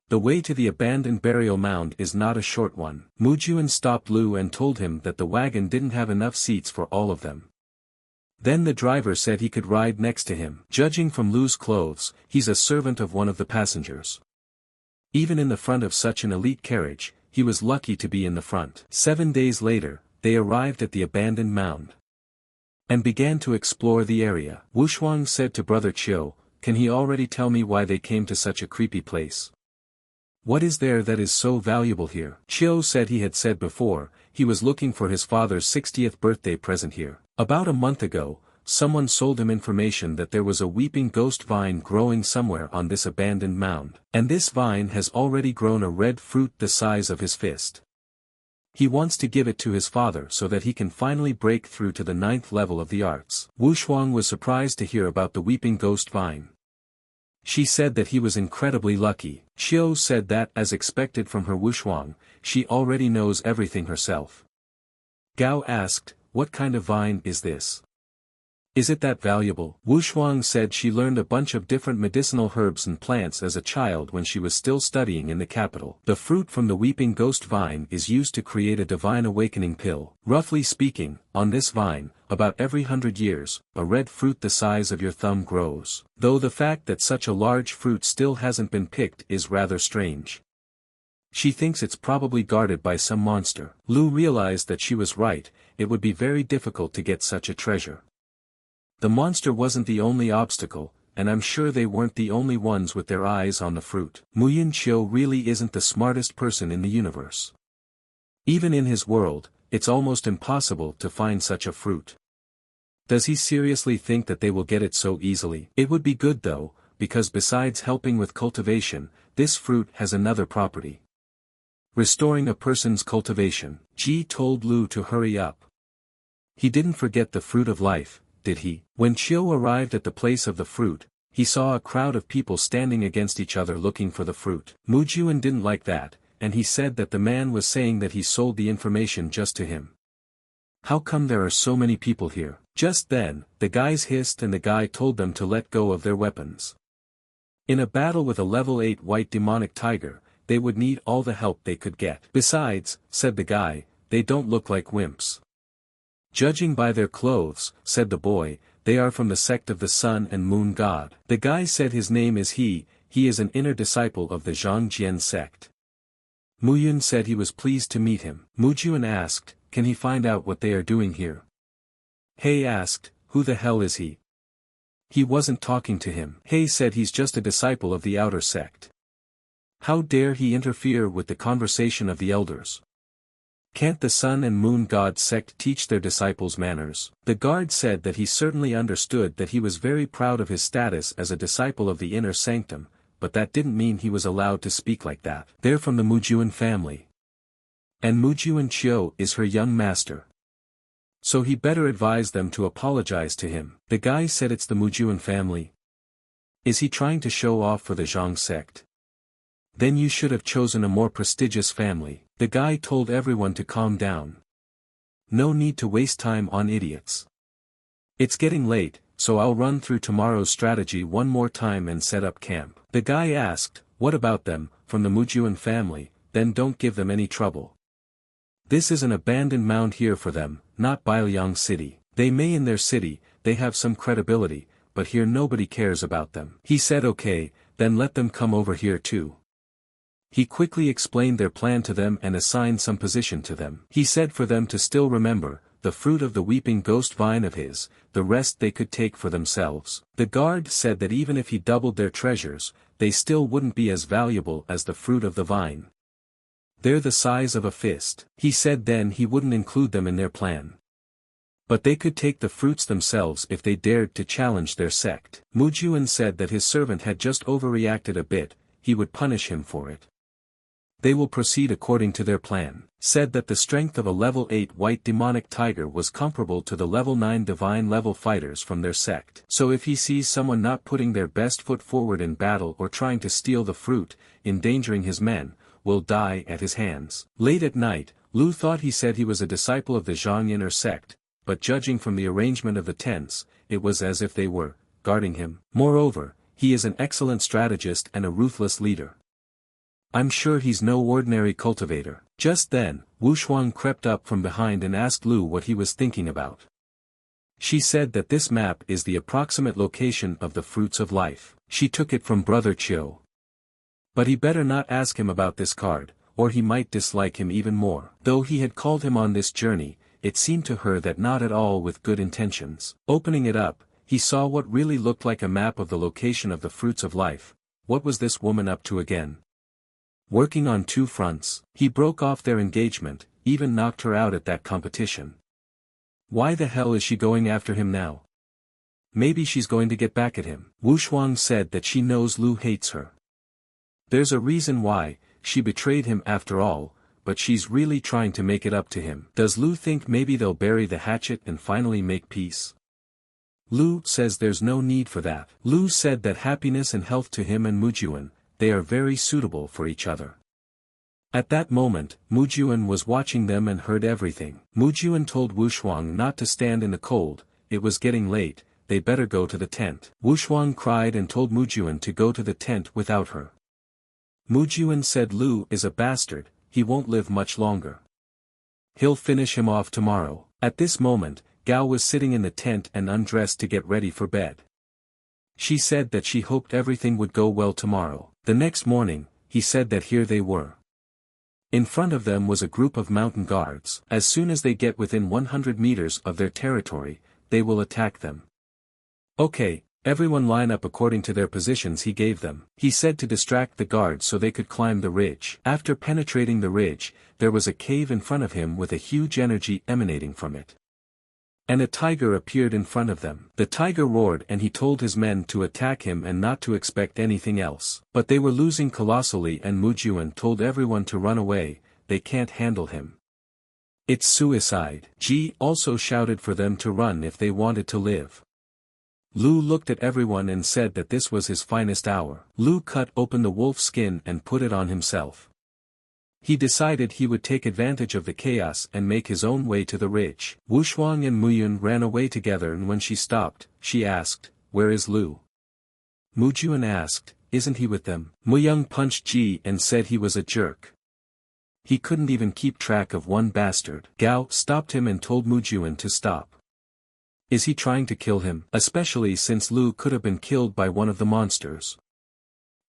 The way to the abandoned burial mound is not a short one. Mujuan stopped Lu and told him that the wagon didn't have enough seats for all of them. Then the driver said he could ride next to him. Judging from Lu's clothes, he's a servant of one of the passengers. Even in the front of such an elite carriage, he was lucky to be in the front. 7 days later, they arrived at the abandoned mound. And began to explore the area. Wushuang said to Brother Qiu, can he already tell me why they came to such a creepy place? What is there that is so valuable here? Qiu said he had said before, he was looking for his father's 60th birthday present here. About a month ago, someone sold him information that there was a weeping ghost vine growing somewhere on this abandoned mound. And this vine has already grown a red fruit the size of his fist. He wants to give it to his father so that he can finally break through to the 9th level of the arts. Wushuang was surprised to hear about the weeping ghost vine. She said that he was incredibly lucky. Qiu said that, as expected from her Wushuang, she already knows everything herself. Gao asked, what kind of vine is this? Is it that valuable? Wushuang said she learned a bunch of different medicinal herbs and plants as a child when she was still studying in the capital. The fruit from the weeping ghost vine is used to create a divine awakening pill. Roughly speaking, on this vine, about every 100 years, a red fruit the size of your thumb grows. Though the fact that such a large fruit still hasn't been picked is rather strange. She thinks it's probably guarded by some monster. Lu realized that she was right, it would be very difficult to get such a treasure. The monster wasn't the only obstacle, and I'm sure they weren't the only ones with their eyes on the fruit. Muyun Qiu really isn't the smartest person in the universe. Even in his world, it's almost impossible to find such a fruit. Does he seriously think that they will get it so easily? It would be good though, because besides helping with cultivation, this fruit has another property. Restoring a person's cultivation. Ji told Lu to hurry up. He didn't forget the fruit of life, did he? When Chiu arrived at the place of the fruit, he saw a crowd of people standing against each other looking for the fruit. Mujuan didn't like that, and he said that the man was saying that he sold the information just to him. How come there are so many people here? Just then, the guys hissed and the guy told them to let go of their weapons. In a battle with a level 8 white demonic tiger, they would need all the help they could get. Besides, said the guy, they don't look like wimps. Judging by their clothes, said the boy, they are from the sect of the sun and moon god. The guy said his name is he is an inner disciple of the Zhangjian sect. Muyun said he was pleased to meet him. Mujuan asked, can he find out what they are doing here? He asked, who the hell is he? He wasn't talking to him. He said he's just a disciple of the outer sect. How dare he interfere with the conversation of the elders? Can't the sun and moon god sect teach their disciples manners? The guard said that he certainly understood that he was very proud of his status as a disciple of the inner sanctum, but that didn't mean he was allowed to speak like that. They're from the Mujuan family. And Mujuan Chiu is her young master. So he better advise them to apologize to him. The guy said it's the Mujuan family. Is he trying to show off for the Zhang sect? Then you should have chosen a more prestigious family. The guy told everyone to calm down. No need to waste time on idiots. It's getting late, so I'll run through tomorrow's strategy one more time and set up camp. The guy asked, what about them, from the Mujuan family? Then don't give them any trouble. This is an abandoned mound here for them, not Bailiang City. They may in their city, they have some credibility, but here nobody cares about them. He said okay, then let them come over here too. He quickly explained their plan to them and assigned some position to them. He said for them to still remember, the fruit of the weeping ghost vine of his, the rest they could take for themselves. The guard said that even if he doubled their treasures, they still wouldn't be as valuable as the fruit of the vine. They're the size of a fist. He said then he wouldn't include them in their plan. But they could take the fruits themselves if they dared to challenge their sect. Mujuan said that his servant had just overreacted a bit, he would punish him for it. They will proceed according to their plan. Said that the strength of a level 8 white demonic tiger was comparable to the level 9 divine level fighters from their sect. So if he sees someone not putting their best foot forward in battle or trying to steal the fruit, endangering his men, will die at his hands. Late at night, Lu thought he said he was a disciple of the Zhang inner sect, but judging from the arrangement of the tents, it was as if they were guarding him. Moreover, he is an excellent strategist and a ruthless leader. I'm sure he's no ordinary cultivator. Just then, Wu Shuang crept up from behind and asked Lu what he was thinking about. She said that this map is the approximate location of the fruits of life. She took it from Brother Chiu. But he better not ask him about this card, or he might dislike him even more. Though he had called him on this journey, it seemed to her that not at all with good intentions. Opening it up, he saw what really looked like a map of the location of the fruits of life. What was this woman up to again? Working on two fronts, he broke off their engagement, even knocked her out at that competition. Why the hell is she going after him now? Maybe she's going to get back at him. Wu Shuang said that she knows Lu hates her. There's a reason why, she betrayed him after all, but she's really trying to make it up to him. Does Lu think maybe they'll bury the hatchet and finally make peace? Lu says there's no need for that. Lu said that happiness and health to him and Mujuan, they are very suitable for each other. At that moment, Mujuan was watching them and heard everything. Mujuan told Wu Shuang not to stand in the cold, it was getting late, they better go to the tent. Wu Shuang cried and told Mujuan to go to the tent without her. Mujuan said Lu is a bastard, he won't live much longer. He'll finish him off tomorrow. At this moment, Gao was sitting in the tent and undressed to get ready for bed. She said that she hoped everything would go well tomorrow. The next morning, he said that here they were. In front of them was a group of mountain guards. As soon as they get within 100 meters of their territory, they will attack them. Okay, everyone line up according to their positions he gave them. He said to distract the guards so they could climb the ridge. After penetrating the ridge, there was a cave in front of him with a huge energy emanating from it. And a tiger appeared in front of them. The tiger roared and he told his men to attack him and not to expect anything else. But they were losing colossally and Mujuan told everyone to run away, they can't handle him. It's suicide. Ji also shouted for them to run if they wanted to live. Lu looked at everyone and said that this was his finest hour. Lu cut open the wolf skin and put it on himself. He decided he would take advantage of the chaos and make his own way to the ridge. Wushuang and Muyun ran away together and when she stopped, she asked, "Where is Lu?" Mujuan asked, "Isn't he with them?" Muyun punched Ji and said he was a jerk. He couldn't even keep track of one bastard. Gao stopped him and told Mujuan to stop. Is he trying to kill him? Especially since Lu could have been killed by one of the monsters.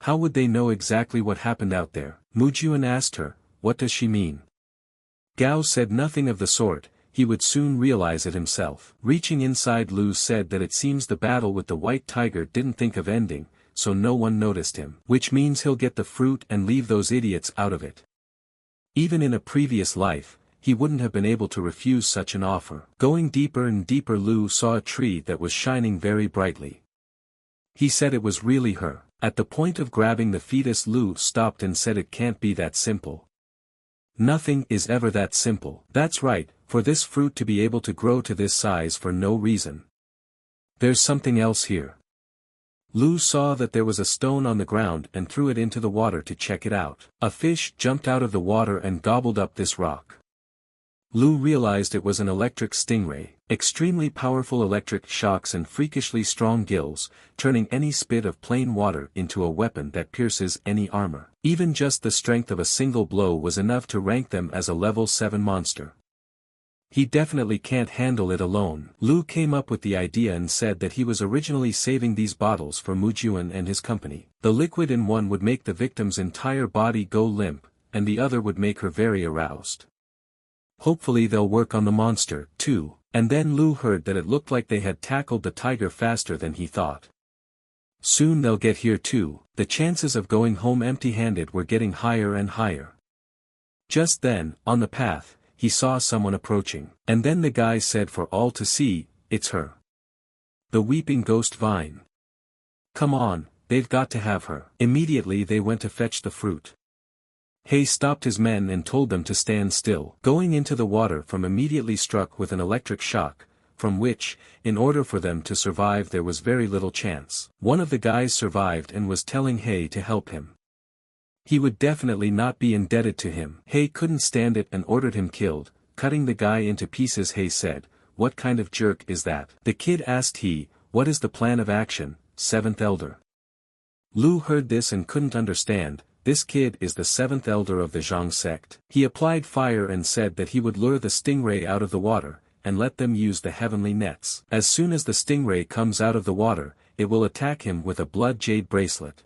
How would they know exactly what happened out there? Mujuan asked her, what does she mean? Gao said nothing of the sort, he would soon realize it himself. Reaching inside Lu said that it seems the battle with the white tiger didn't think of ending, so no one noticed him. Which means he'll get the fruit and leave those idiots out of it. Even in a previous life, he wouldn't have been able to refuse such an offer. Going deeper and deeper Lu saw a tree that was shining very brightly. He said it was really her. At the point of grabbing the fetus Lu stopped and said it can't be that simple. Nothing is ever that simple. That's right, for this fruit to be able to grow to this size for no reason. There's something else here. Lu saw that there was a stone on the ground and threw it into the water to check it out. A fish jumped out of the water and gobbled up this rock. Lu realized it was an electric stingray, extremely powerful electric shocks and freakishly strong gills, turning any spit of plain water into a weapon that pierces any armor. Even just the strength of a single blow was enough to rank them as a level 7 monster. He definitely can't handle it alone. Lu came up with the idea and said that he was originally saving these bottles for Mujuan and his company. The liquid in one would make the victim's entire body go limp, and the other would make her very aroused. Hopefully they'll work on the monster, too, and then Lu heard that it looked like they had tackled the tiger faster than he thought. Soon they'll get here too. The chances of going home empty-handed were getting higher and higher. Just then, on the path, he saw someone approaching, and then the guy said for all to see, "It's her. The weeping ghost vine. Come on, they've got to have her." Immediately they went to fetch the fruit. He stopped his men and told them to stand still. Going into the water from immediately struck with an electric shock, from which, in order for them to survive there was very little chance. One of the guys survived and was telling He to help him. He would definitely not be indebted to him. He couldn't stand it and ordered him killed, cutting the guy into pieces. He said, "What kind of jerk is that?" The kid asked He, "What is the plan of action, 7th Elder?" Lu heard this and couldn't understand. This kid is the 7th elder of the Zhang sect. He applied fire and said that he would lure the stingray out of the water, and let them use the heavenly nets. As soon as the stingray comes out of the water, it will attack him with a blood jade bracelet.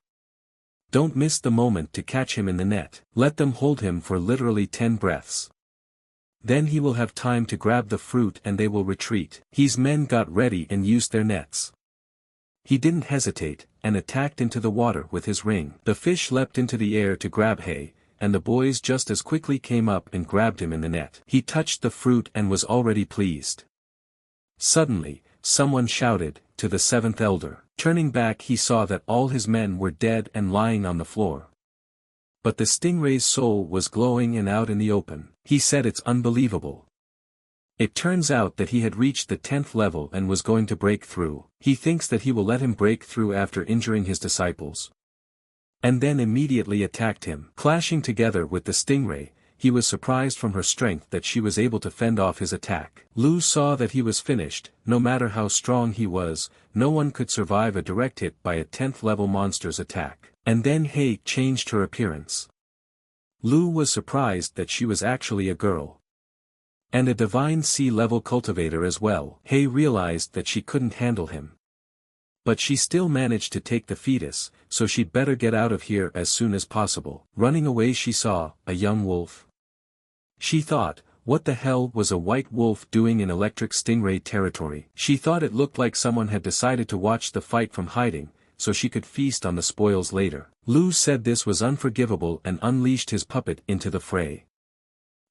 Don't miss the moment to catch him in the net. Let them hold him for literally 10 breaths. Then he will have time to grab the fruit and they will retreat. His men got ready and used their nets. He didn't hesitate, and attacked into the water with his ring. The fish leapt into the air to grab He, and the boys just as quickly came up and grabbed him in the net. He touched the fruit and was already pleased. Suddenly, someone shouted, "To the 7th elder." Turning back he saw that all his men were dead and lying on the floor. But the stingray's soul was glowing and out in the open. He said, "It's unbelievable." It turns out that he had reached the 10th level and was going to break through. He thinks that he will let him break through after injuring his disciples. And then immediately attacked him. Clashing together with the stingray, he was surprised from her strength that she was able to fend off his attack. Lu saw that he was finished. No matter how strong he was, no one could survive a direct hit by a 10th level monster's attack. And then He changed her appearance. Lu was surprised that she was actually a girl. And a divine sea-level cultivator as well. He realized that she couldn't handle him. But she still managed to take the fetus, so she'd better get out of here as soon as possible. Running away she saw a young wolf. She thought, what the hell was a white wolf doing in electric stingray territory? She thought it looked like someone had decided to watch the fight from hiding, so she could feast on the spoils later. Lu said this was unforgivable and unleashed his puppet into the fray.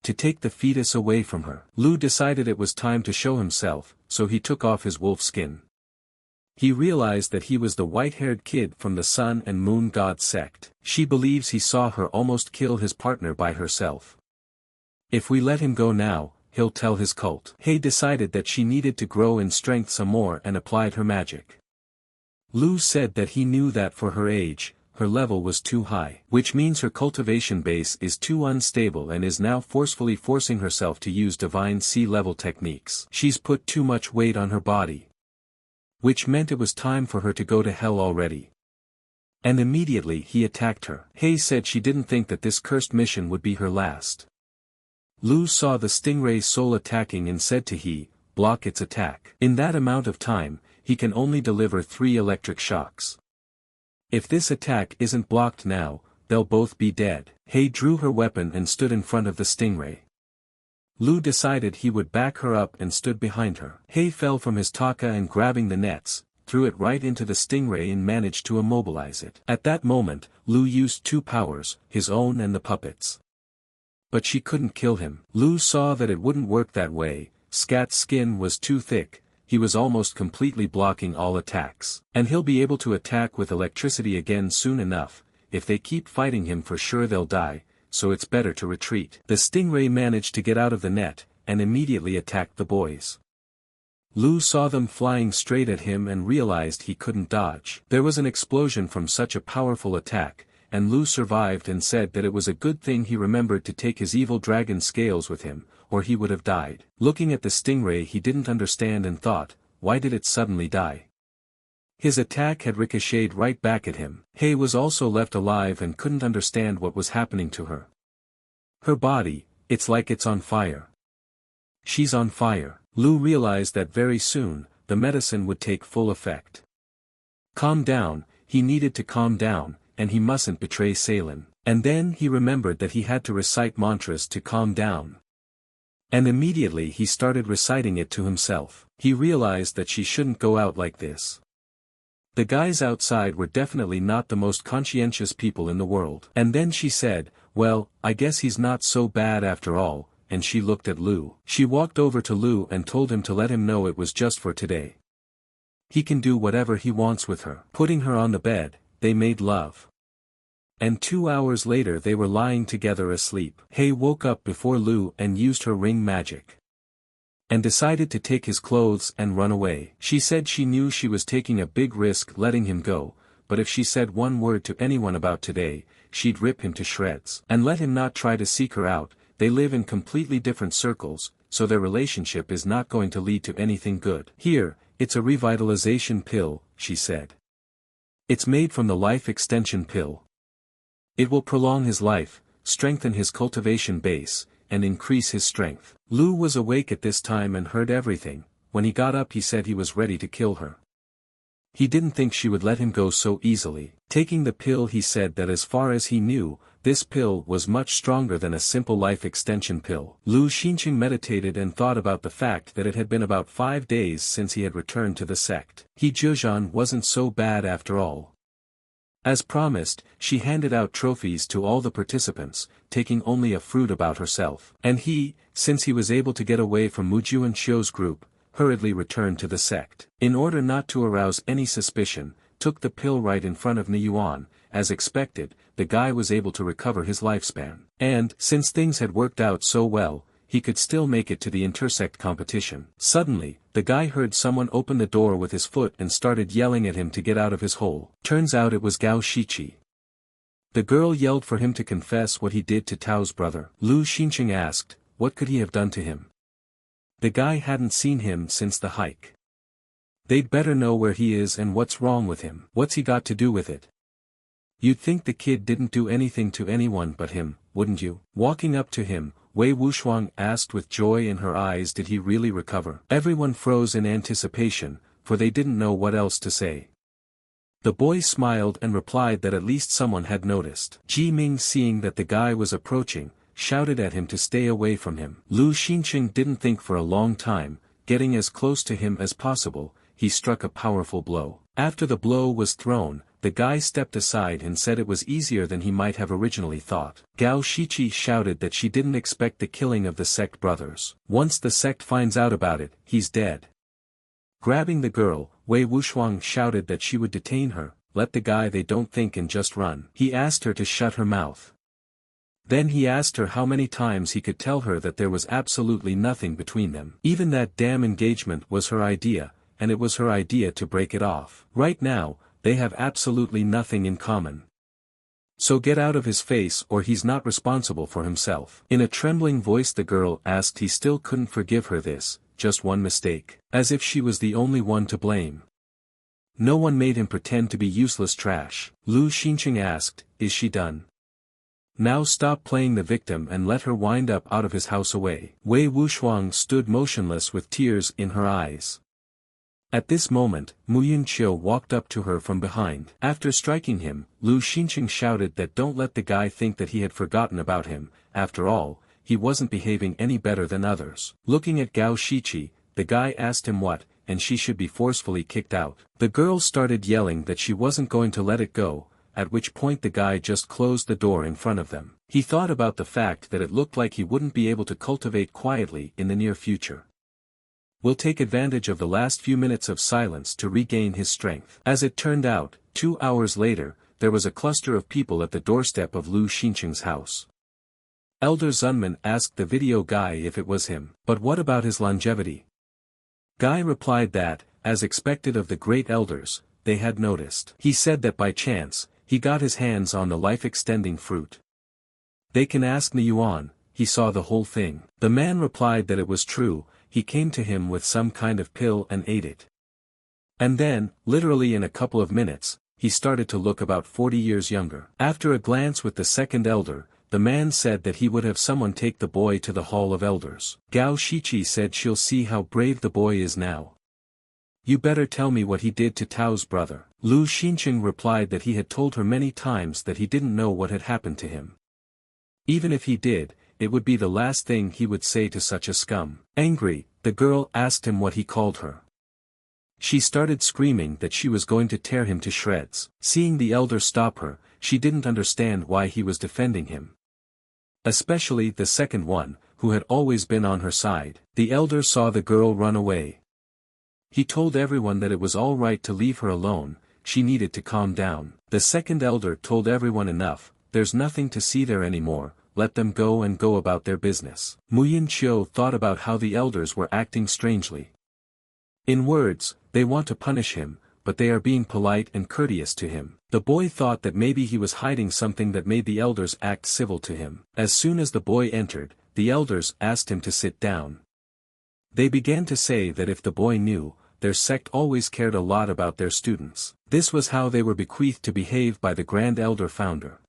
to take the fetus away from her. Lu decided it was time to show himself, so he took off his wolf skin. He realized that he was the white-haired kid from the sun and moon god Sect. She believes he saw her almost kill his partner by herself. If we let him go now, he'll tell his cult. He decided that she needed to grow in strength some more and applied her magic. Lu said that he knew that for her age, her level was too high, which means her cultivation base is too unstable and is now forcefully forcing herself to use divine sea-level techniques. She's put too much weight on her body, which meant it was time for her to go to hell already. And immediately he attacked her. He said she didn't think that this cursed mission would be her last. Lu saw the stingray's soul attacking and said to he, block its attack. In that amount of time, he can only deliver 3 electric shocks. If this attack isn't blocked now, they'll both be dead. He drew her weapon and stood in front of the stingray. Lu decided he would back her up and stood behind her. He fell from his taka and grabbing the nets, threw it right into the stingray and managed to immobilize it. At that moment, Lu used 2 powers, his own and the puppet's. But she couldn't kill him. Lu saw that it wouldn't work that way. Scat's skin was too thick, he was almost completely blocking all attacks. And he'll be able to attack with electricity again soon enough. If they keep fighting him for sure they'll die, so it's better to retreat. The stingray managed to get out of the net, and immediately attacked the boys. Lu saw them flying straight at him and realized he couldn't dodge. There was an explosion from such a powerful attack, and Lu survived and said that it was a good thing he remembered to take his evil dragon scales with him, or he would have died. Looking at the stingray he didn't understand and thought, why did it suddenly die? His attack had ricocheted right back at him. He was also left alive and couldn't understand what was happening to her. Her body, it's like it's on fire. She's on fire. Lu realized that very soon, the medicine would take full effect. Calm down, he needed to calm down, and he mustn't betray Salin. And then he remembered that he had to recite mantras to calm down. And immediately he started reciting it to himself. He realized that she shouldn't go out like this. The guys outside were definitely not the most conscientious people in the world. And then she said, well, I guess he's not so bad after all, and she looked at Lu. She walked over to Lu and told him to let him know it was just for today. He can do whatever he wants with her. Putting her on the bed, they made love. And 2 hours later they were lying together asleep. He woke up before Lu and used her ring magic. And decided to take his clothes and run away. She said she knew she was taking a big risk letting him go, but if she said one word to anyone about today, she'd rip him to shreds. And let him not try to seek her out. They live in completely different circles, so their relationship is not going to lead to anything good. Here, it's a revitalization pill, she said. It's made from the life extension pill. It will prolong his life, strengthen his cultivation base, and increase his strength. Lu was awake at this time and heard everything. When he got up he said he was ready to kill her. He didn't think she would let him go so easily. Taking the pill he said that as far as he knew, this pill was much stronger than a simple life extension pill. Lu Xinqing meditated and thought about the fact that it had been about 5 days since he had returned to the sect. He Zhejian wasn't so bad after all. As promised, she handed out trophies to all the participants, taking only a fruit about herself. And he, since he was able to get away from Mujuan Xiu's group, hurriedly returned to the sect. In order not to arouse any suspicion, took the pill right in front of Niyuan. As expected, the guy was able to recover his lifespan. And, since things had worked out so well, he could still make it to the intersect competition. Suddenly, the guy heard someone open the door with his foot and started yelling at him to get out of his hole. Turns out it was Gao Shiqi. The girl yelled for him to confess what he did to Tao's brother. Lu Xinqing asked, what could he have done to him? The guy hadn't seen him since the hike. They'd better know where he is and what's wrong with him. What's he got to do with it? You'd think the kid didn't do anything to anyone but him, wouldn't you? Walking up to him, Wei Wuxiang asked with joy in her eyes, did he really recover? Everyone froze in anticipation, for they didn't know what else to say. The boy smiled and replied that at least someone had noticed. Ji Ming, seeing that the guy was approaching, shouted at him to stay away from him. Lu Xinqing didn't think for a long time. Getting as close to him as possible, he struck a powerful blow. After the blow was thrown, the guy stepped aside and said it was easier than he might have originally thought. Gao Shichi shouted that she didn't expect the killing of the Sect brothers. Once the Sect finds out about it, he's dead. Grabbing the girl, Wei Wuxiang shouted that she would detain her, let the guy they don't think and just run. He asked her to shut her mouth. Then he asked her how many times he could tell her that there was absolutely nothing between them. Even that damn engagement was her idea, and it was her idea to break it off. Right now, they have absolutely nothing in common. So get out of his face or he's not responsible for himself. In a trembling voice the girl asked he still couldn't forgive her this, just one mistake. As if she was the only one to blame. No one made him pretend to be useless trash. Lu Xinqing asked, is she done? Now stop playing the victim and let her wind up out of his house away. Wei Wuxiang stood motionless with tears in her eyes. At this moment, Mu Yunqiu walked up to her from behind. After striking him, Lu Xinqing shouted that don't let the guy think that he had forgotten about him, after all, he wasn't behaving any better than others. Looking at Gao Shichi, the guy asked him what, and she should be forcefully kicked out. The girl started yelling that she wasn't going to let it go, at which point the guy just closed the door in front of them. He thought about the fact that it looked like he wouldn't be able to cultivate quietly in the near future. Will take advantage of the last few minutes of silence to regain his strength. As it turned out, 2 hours later, there was a cluster of people at the doorstep of Lu Xinqing's house. Elder Zunman asked the video guy if it was him. But what about his longevity? Guy replied that, as expected of the great elders, they had noticed. He said that by chance, he got his hands on the life-extending fruit. They can ask Ni Yuan, he saw the whole thing. The man replied that it was true, he came to him with some kind of pill and ate it. And then, literally in a couple of minutes, he started to look about 40 years younger. After a glance with the second elder, the man said that he would have someone take the boy to the Hall of Elders. Gao Shichi said she'll see how brave the boy is now. You better tell me what he did to Tao's brother. Lu Xinqing replied that he had told her many times that he didn't know what had happened to him. Even if he did, it would be the last thing he would say to such a scum. Angry, the girl asked him what he called her. She started screaming that she was going to tear him to shreds. Seeing the elder stop her, she didn't understand why he was defending him. Especially the second one, who had always been on her side. The elder saw the girl run away. He told everyone that it was all right to leave her alone, she needed to calm down. The second elder told everyone enough, there's nothing to see there anymore, let them go and go about their business. Mu Yunqiu thought about how the elders were acting strangely. In words, they want to punish him, but they are being polite and courteous to him. The boy thought that maybe he was hiding something that made the elders act civil to him. As soon as the boy entered, the elders asked him to sit down. They began to say that if the boy knew, their sect always cared a lot about their students. This was how they were bequeathed to behave by the Grand Elder Founder.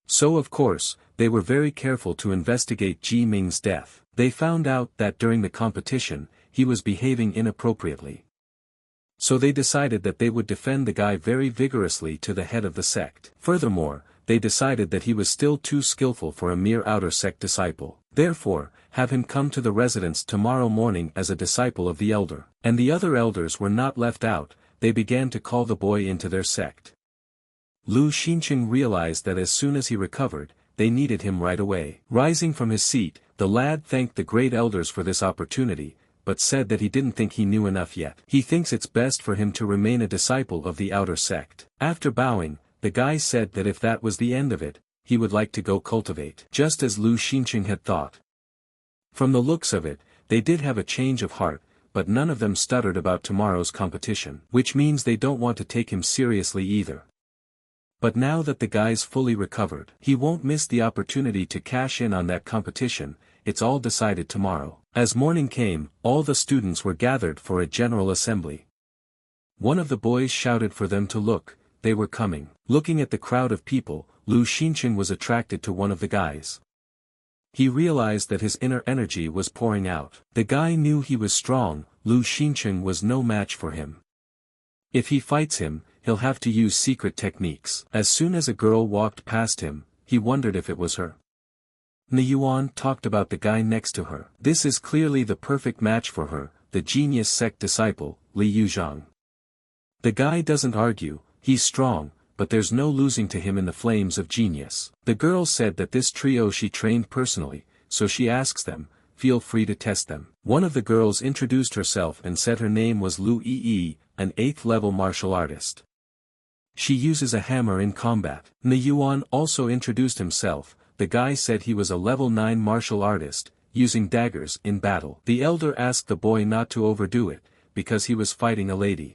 So of course, they were very careful to investigate Ji Ming's death. They found out that during the competition, he was behaving inappropriately. So they decided that they would defend the guy very vigorously to the head of the sect. Furthermore, they decided that he was still too skillful for a mere outer sect disciple. Therefore, have him come to the residence tomorrow morning as a disciple of the elder. And the other elders were not left out, they began to call the boy into their sect. Lu Xinqing realized that as soon as he recovered, they needed him right away. Rising from his seat, the lad thanked the great elders for this opportunity, but said that he didn't think he knew enough yet. He thinks it's best for him to remain a disciple of the outer sect. After bowing, the guy said that if that was the end of it, he would like to go cultivate. Just as Lu Xinqing had thought. From the looks of it, they did have a change of heart, but none of them stuttered about tomorrow's competition. Which means they don't want to take him seriously either. But now that the guy's fully recovered, he won't miss the opportunity to cash in on that competition, it's all decided tomorrow. As morning came, all the students were gathered for a general assembly. One of the boys shouted for them to look, they were coming. Looking at the crowd of people, Lu Xinqing was attracted to one of the guys. He realized that his inner energy was pouring out. The guy knew he was strong, Lu Xinqing was no match for him. If he fights him, he'll have to use secret techniques. As soon as a girl walked past him, he wondered if it was her. Ni Yuan talked about the guy next to her. This is clearly the perfect match for her, the genius sect disciple, Li Yuzhang. The guy doesn't argue, He's strong, but there's no losing to him in the flames of genius. The girl said that this trio she trained personally, so she asks them, feel free to test them. One of the girls introduced herself and said her name was Lu Yi, an 8th level martial artist. She uses a hammer in combat. Na Yuan also introduced himself. The guy said he was a level 9 martial artist, using daggers in battle. The elder asked the boy not to overdo it, because he was fighting a lady.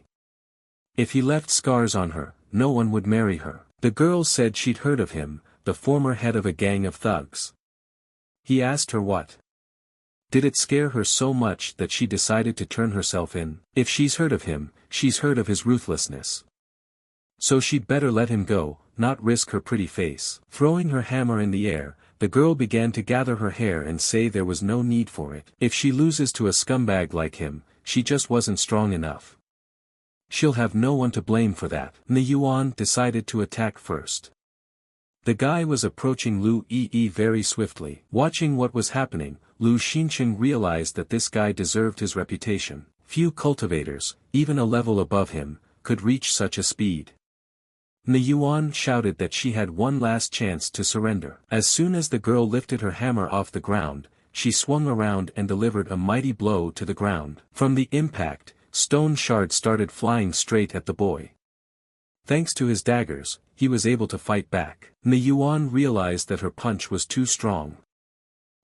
If he left scars on her, no one would marry her. The girl said she'd heard of him, the former head of a gang of thugs. He asked her what. Did it scare her so much that she decided to turn herself in? If she's heard of him, she's heard of his ruthlessness. So she'd better let him go, not risk her pretty face. Throwing her hammer in the air, the girl began to gather her hair and say there was no need for it. If she loses to a scumbag like him, she just wasn't strong enough. She'll have no one to blame for that. Na Yuan decided to attack first. The guy was approaching Lu Yi very swiftly. Watching what was happening, Lu Xincheng realized that this guy deserved his reputation. Few cultivators, even a level above him, could reach such a speed. Na Yuan shouted that she had one last chance to surrender. As soon as the girl lifted her hammer off the ground, she swung around and delivered a mighty blow to the ground. From the impact, stone shards started flying straight at the boy. Thanks to his daggers, he was able to fight back. Na Yuan realized that her punch was too strong.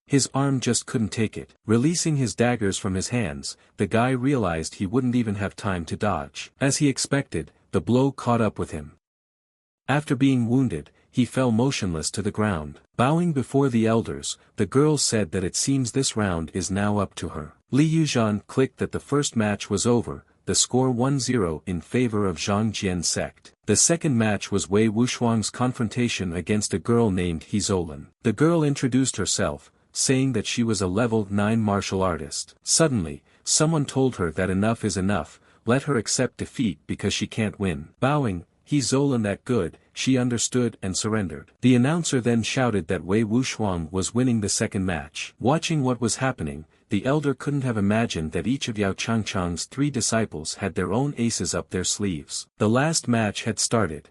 His arm just couldn't take it. Releasing his daggers from his hands, the guy realized he wouldn't even have time to dodge. As he expected, the blow caught up with him. After being wounded, he fell motionless to the ground. Bowing before the elders, the girl said that it seems this round is now up to her. Li Yuzhan clicked that the first match was over, the score 1-0 in favor of Zhang Jian's sect. The second match was Wei Wuxuang's confrontation against a girl named He Zolin. The girl introduced herself, saying that she was a level 9 martial artist. Suddenly, someone told her that enough is enough, let her accept defeat because she can't win. Bowing, He Zolin that good, she understood and surrendered. The announcer then shouted that Wei Wuxuang was winning the second match. Watching what was happening, the elder couldn't have imagined that each of Yao Changchang's 3 disciples had their own aces up their sleeves. The last match had started.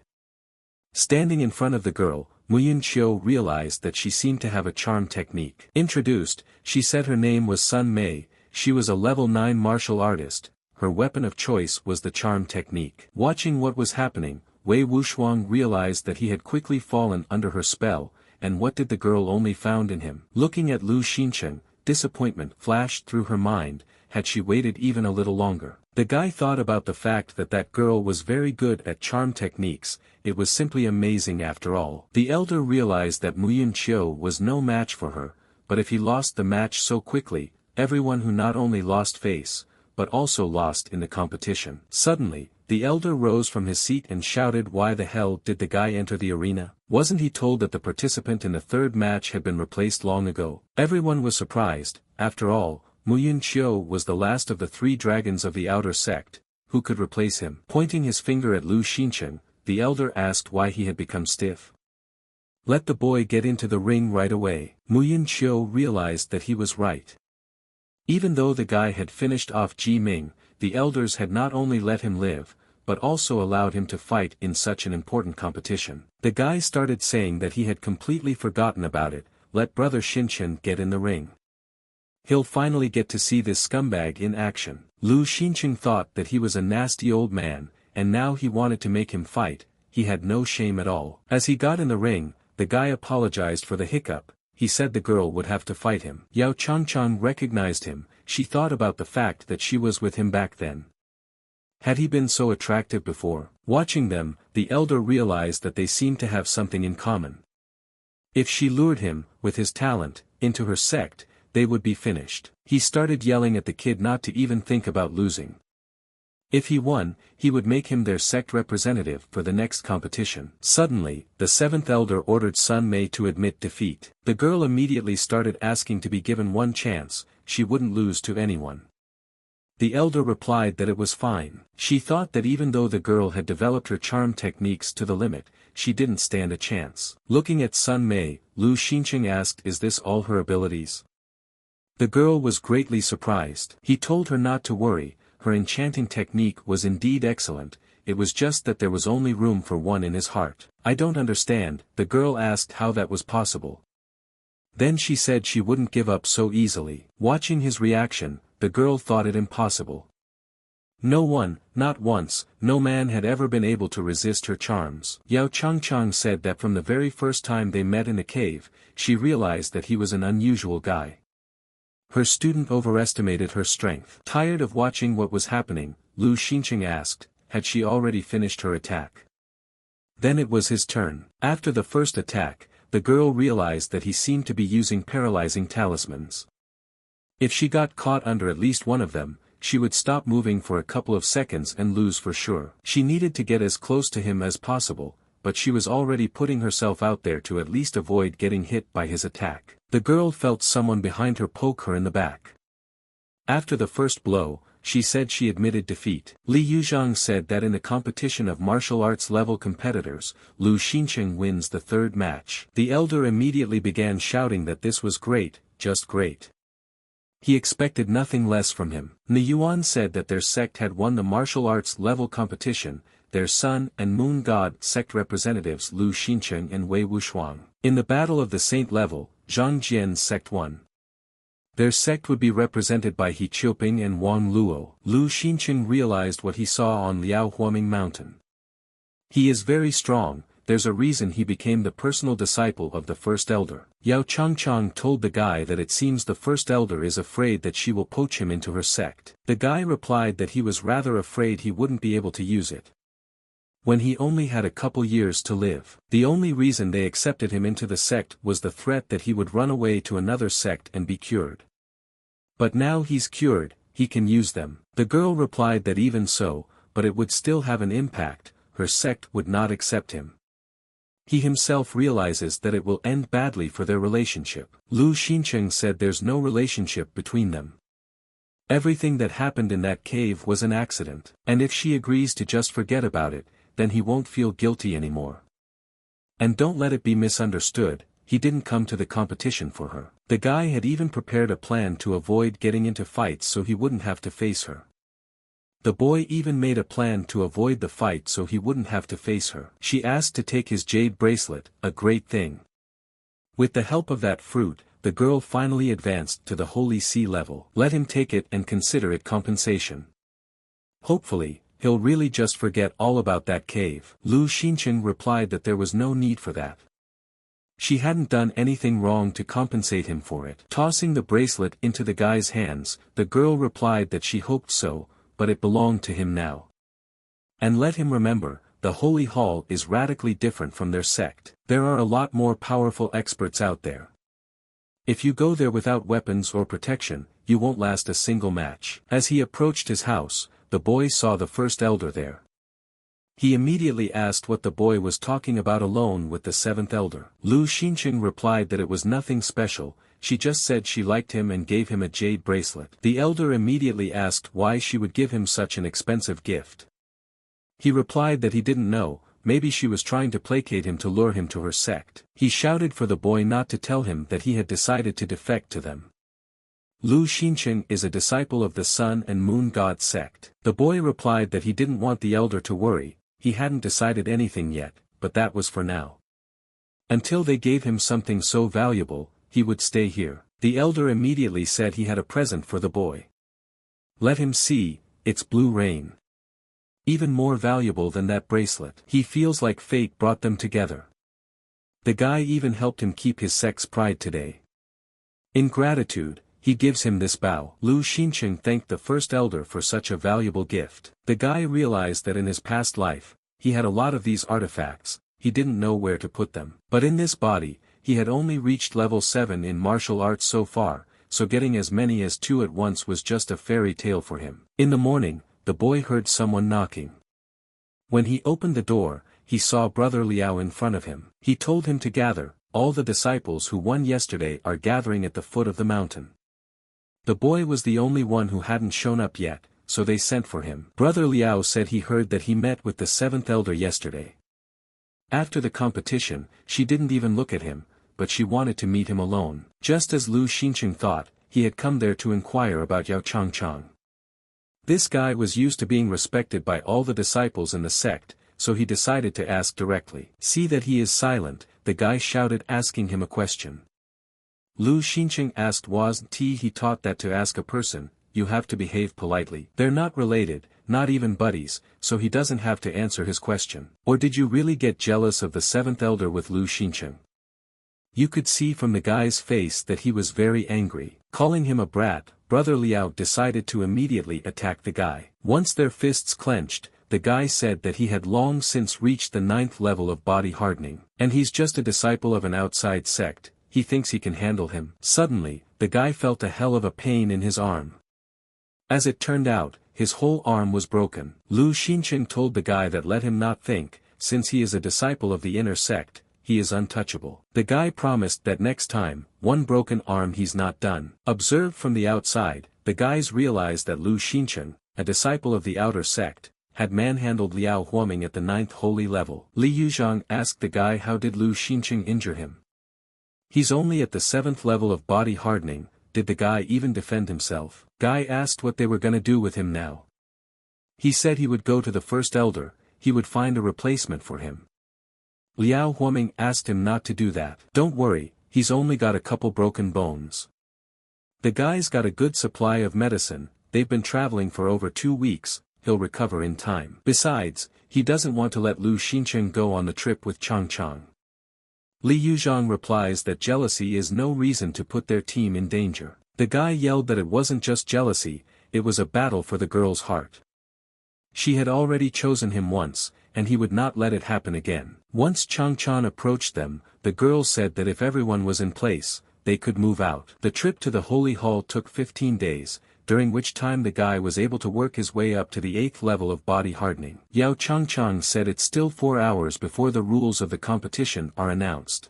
Standing in front of the girl, Muyun Qiu realized that she seemed to have a charm technique. Introduced, she said her name was Sun Mei, she was a level 9 martial artist, her weapon of choice was the charm technique. Watching what was happening, Wei Wuxuang realized that he had quickly fallen under her spell, and what did the girl only found in him? Looking at Lu Xincheng, disappointment flashed through her mind, had she waited even a little longer. The guy thought about the fact that that girl was very good at charm techniques, it was simply amazing after all. The elder realized that Muyun Qiu was no match for her, but if he lost the match so quickly, everyone who not only lost face, but also lost in the competition. Suddenly, the elder rose from his seat and shouted, why the hell did the guy enter the arena? Wasn't he told that the participant in the third match had been replaced long ago? Everyone was surprised. After all, Muyun Qiu was the last of the 3 dragons of the outer sect, who could replace him? Pointing his finger at Lu Xincheng, the elder asked why he had become stiff. Let the boy get into the ring right away. Muyun Qiu realized that he was right. Even though the guy had finished off Ji Ming, the elders had not only let him live, but also allowed him to fight in such an important competition. The guy started saying that he had completely forgotten about it, let brother Xinchen get in the ring. He'll finally get to see this scumbag in action. Lu Xincheng thought that he was a nasty old man, and now he wanted to make him fight, he had no shame at all. As he got in the ring, the guy apologized for the hiccup, he said the girl would have to fight him. Yao Changchang recognized him, she thought about the fact that she was with him back then. Had he been so attractive before? Watching them, the elder realized that they seemed to have something in common. If she lured him, with his talent, into her sect, they would be finished. He started yelling at the kid not to even think about losing. If he won, he would make him their sect representative for the next competition. Suddenly, the 7th elder ordered Sun Mei to admit defeat. The girl immediately started asking to be given one chance, she wouldn't lose to anyone. The elder replied that it was fine. She thought that even though the girl had developed her charm techniques to the limit, she didn't stand a chance. Looking at Sun Mei, Lu Xincheng asked, is this all her abilities? The girl was greatly surprised. He told her not to worry, her enchanting technique was indeed excellent, it was just that there was only room for one in his heart. I don't understand, the girl asked how that was possible. Then she said she wouldn't give up so easily. Watching his reaction, the girl thought it impossible. No one, not once, no man had ever been able to resist her charms. Yao Changchang said that from the very first time they met in the cave, she realized that he was an unusual guy. Her student overestimated her strength. Tired of watching what was happening, Lu Xincheng asked, had she already finished her attack? Then it was his turn. After the first attack, the girl realized that he seemed to be using paralyzing talismans. If she got caught under at least one of them, she would stop moving for a couple of seconds and lose for sure. She needed to get as close to him as possible, but she was already putting herself out there to at least avoid getting hit by his attack. The girl felt someone behind her poke her in the back. After the first blow, she said she admitted defeat. Li Yuzhang said that in the competition of martial arts level competitors, Lu Xincheng wins the third match. The elder immediately began shouting that this was great, just great. He expected nothing less from him. Ni Yuan said that their sect had won the martial arts level competition, their sun and moon god sect representatives Lu Xincheng and Wei Wushuang. In the battle of the saint level, Zhang Jian's sect won. Their sect would be represented by He Qiuping and Wang Luo. Lu Xincheng realized what he saw on Liao Huaming Mountain. He is very strong, there's a reason he became the personal disciple of the first elder. Yao Changchang told the guy that it seems the first elder is afraid that she will poach him into her sect. The guy replied that he was rather afraid he wouldn't be able to use it. When he only had a couple years to live. The only reason they accepted him into the sect was the threat that he would run away to another sect and be cured. But now he's cured, he can use them. The girl replied that even so, but it would still have an impact, her sect would not accept him. He himself realizes that it will end badly for their relationship. Lu Xincheng said there's no relationship between them. Everything that happened in that cave was an accident, and if she agrees to just forget about it, then he won't feel guilty anymore. And don't let it be misunderstood, he didn't come to the competition for her. The guy had even prepared a plan to avoid getting into fights so he wouldn't have to face her. The boy even made a plan to avoid the fight so he wouldn't have to face her. She asked to take his jade bracelet, a great thing. With the help of that fruit, the girl finally advanced to the Holy Sea level. Let him take it and consider it compensation. Hopefully, he'll really just forget all about that cave. Lu Xincheng replied that there was no need for that. She hadn't done anything wrong to compensate him for it. Tossing the bracelet into the guy's hands, the girl replied that she hoped so, but it belonged to him now. And let him remember, the Holy Hall is radically different from their sect. There are a lot more powerful experts out there. If you go there without weapons or protection, you won't last a single match. As he approached his house, the boy saw the first elder there. He immediately asked what the boy was talking about alone with the seventh elder. Lu Xincheng replied that it was nothing special, she just said she liked him and gave him a jade bracelet. The elder immediately asked why she would give him such an expensive gift. He replied that he didn't know, maybe she was trying to placate him to lure him to her sect. He shouted for the boy not to tell him that he had decided to defect to them. Lu Xincheng is a disciple of the Sun and Moon God sect. The boy replied that he didn't want the elder to worry, he hadn't decided anything yet, but that was for now. Until they gave him something so valuable, he would stay here. The elder immediately said he had a present for the boy. Let him see, it's blue rain. Even more valuable than that bracelet. He feels like fate brought them together. The guy even helped him keep his sect's pride today. In gratitude, he gives him this bow. Lu Xincheng thanked the first elder for such a valuable gift. The guy realized that in his past life, he had a lot of these artifacts, he didn't know where to put them. But in this body, he had only reached level 7 in martial arts so far, so getting as many as 2 at once was just a fairy tale for him. In the morning, the boy heard someone knocking. When he opened the door, he saw Brother Liao in front of him. He told him to gather, all the disciples who won yesterday are gathering at the foot of the mountain. The boy was the only one who hadn't shown up yet, so they sent for him. Brother Liao said he heard that he met with the 7th elder yesterday. After the competition, she didn't even look at him, but she wanted to meet him alone. Just as Lu Xincheng thought, he had come there to inquire about Yao Changchang. This guy was used to being respected by all the disciples in the sect, so he decided to ask directly. See that he is silent, the guy shouted, asking him a question. Lu Xincheng asked, wasn't he taught that to ask a person, you have to behave politely? They're not related, not even buddies, so he doesn't have to answer his question. Or did you really get jealous of the seventh elder with Lu Xincheng? You could see from the guy's face that he was very angry. Calling him a brat, Brother Liao decided to immediately attack the guy. Once their fists clenched, the guy said that he had long since reached the 9th level of body hardening, and he's just a disciple of an outside sect, he thinks he can handle him. Suddenly, the guy felt a hell of a pain in his arm. As it turned out, his whole arm was broken. Lu Xincheng told the guy that let him not think, since he is a disciple of the inner sect, he is untouchable. The guy promised that next time, one broken arm he's not done. Observed from the outside, the guys realized that Lu Xincheng, a disciple of the outer sect, had manhandled Liao Huoming at the 9th holy level. Li Yuzhang asked the guy how did Lu Xincheng injure him. He's only at the 7th level of body hardening, did the guy even defend himself? Guy asked what they were gonna do with him now. He said he would go to the first elder, he would find a replacement for him. Liao Huoming asked him not to do that. Don't worry, he's only got a couple broken bones. The guy's got a good supply of medicine, they've been traveling for over 2 weeks, he'll recover in time. Besides, he doesn't want to let Lu Xincheng go on the trip with Chang Chang. Li Yuzhang replies that jealousy is no reason to put their team in danger. The guy yelled that it wasn't just jealousy, it was a battle for the girl's heart. She had already chosen him once, and he would not let it happen again. Once Chang Chan approached them, the girl said that if everyone was in place, they could move out. The trip to the Holy Hall took 15 days, during which time the guy was able to work his way up to the 8th level of body hardening. Yao Changchang said it's still 4 hours before the rules of the competition are announced.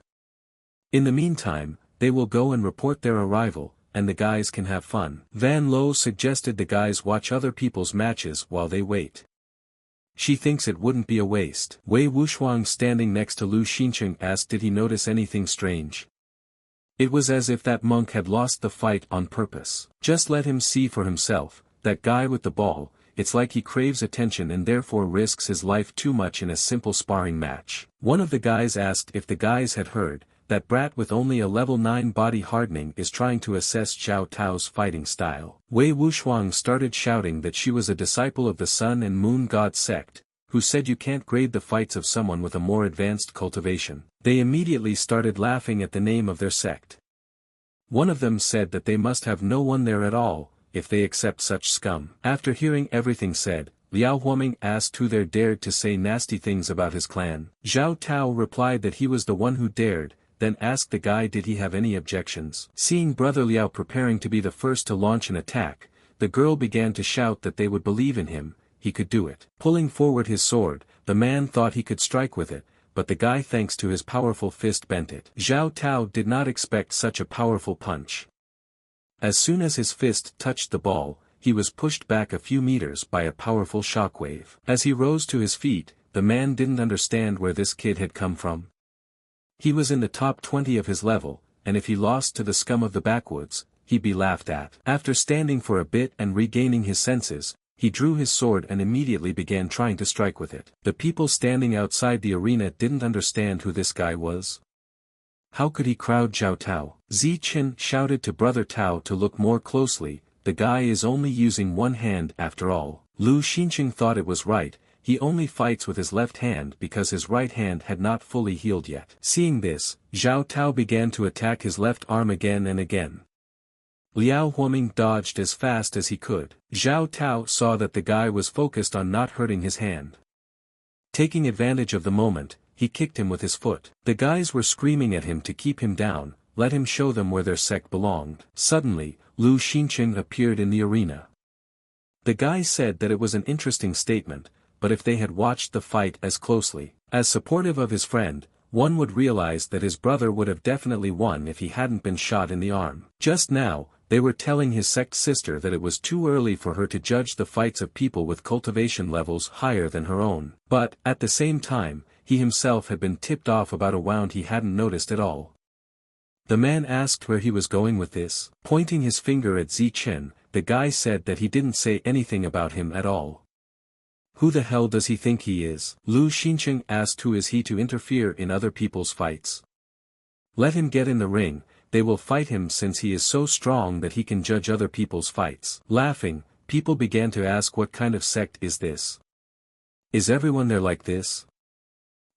In the meantime, they will go and report their arrival, and the guys can have fun. Van Lo suggested the guys watch other people's matches while they wait. She thinks it wouldn't be a waste. Wei Wuxuang standing next to Lu Xincheng asked did he notice anything strange. It was as if that monk had lost the fight on purpose. Just let him see for himself, that guy with the ball, it's like he craves attention and therefore risks his life too much in a simple sparring match. One of the guys asked if the guys had heard, that brat with only a level 9 body hardening is trying to assess Zhao Tao's fighting style. Wei Wuxuang started shouting that she was a disciple of the Sun and Moon God sect, who said you can't grade the fights of someone with a more advanced cultivation. They immediately started laughing at the name of their sect. One of them said that they must have no one there at all, if they accept such scum. After hearing everything said, Liao Huoming asked who there dared to say nasty things about his clan. Zhao Tao replied that he was the one who dared, then asked the guy did he have any objections. Seeing Brother Liao preparing to be the first to launch an attack, the girl began to shout that they would believe in him, he could do it. Pulling forward his sword, the man thought he could strike with it, but the guy thanks to his powerful fist bent it. Zhao Tao did not expect such a powerful punch. As soon as his fist touched the ball, he was pushed back a few meters by a powerful shockwave. As he rose to his feet, the man didn't understand where this kid had come from. He was in the top 20 of his level, and if he lost to the scum of the backwoods, he'd be laughed at. After standing for a bit and regaining his senses, he drew his sword and immediately began trying to strike with it. The people standing outside the arena didn't understand who this guy was. How could he crowd Zhao Tao? Zi Qin shouted to Brother Tao to look more closely, the guy is only using one hand after all. Lu Xincheng thought it was right, he only fights with his left hand because his right hand had not fully healed yet. Seeing this, Zhao Tao began to attack his left arm again and again. Liao Huoming dodged as fast as he could. Zhao Tao saw that the guy was focused on not hurting his hand. Taking advantage of the moment, he kicked him with his foot. The guys were screaming at him to keep him down, let him show them where their sect belonged. Suddenly, Lu Xincheng appeared in the arena. The guy said that it was an interesting statement, but if they had watched the fight as closely, as supportive of his friend, one would realize that his brother would have definitely won if he hadn't been shot in the arm. Just now, they were telling his sect sister that it was too early for her to judge the fights of people with cultivation levels higher than her own. But, at the same time, he himself had been tipped off about a wound he hadn't noticed at all. The man asked where he was going with this. Pointing his finger at Zichen, the guy said that he didn't say anything about him at all. Who the hell does he think he is? Lu Xincheng asked who is he to interfere in other people's fights. Let him get in the ring, they will fight him since he is so strong that he can judge other people's fights. Laughing, people began to ask what kind of sect is this? Is everyone there like this?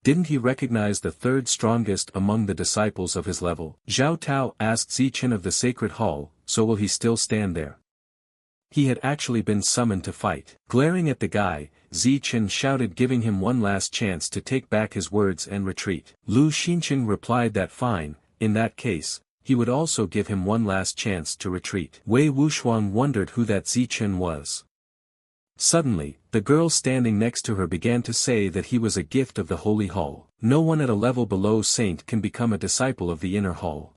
Didn't he recognize the third strongest among the disciples of his level? Zhao Tao asked Zichen of the Sacred Hall, so will he still stand there? He had actually been summoned to fight. Glaring at the guy, Zichen shouted, giving him one last chance to take back his words and retreat. Lu Xincheng replied that fine, in that case, he would also give him one last chance to retreat. Wei Wuxuang wondered who that Zichen was. Suddenly, the girl standing next to her began to say that he was a gift of the Holy Hall. No one at a level below Saint can become a disciple of the Inner Hall.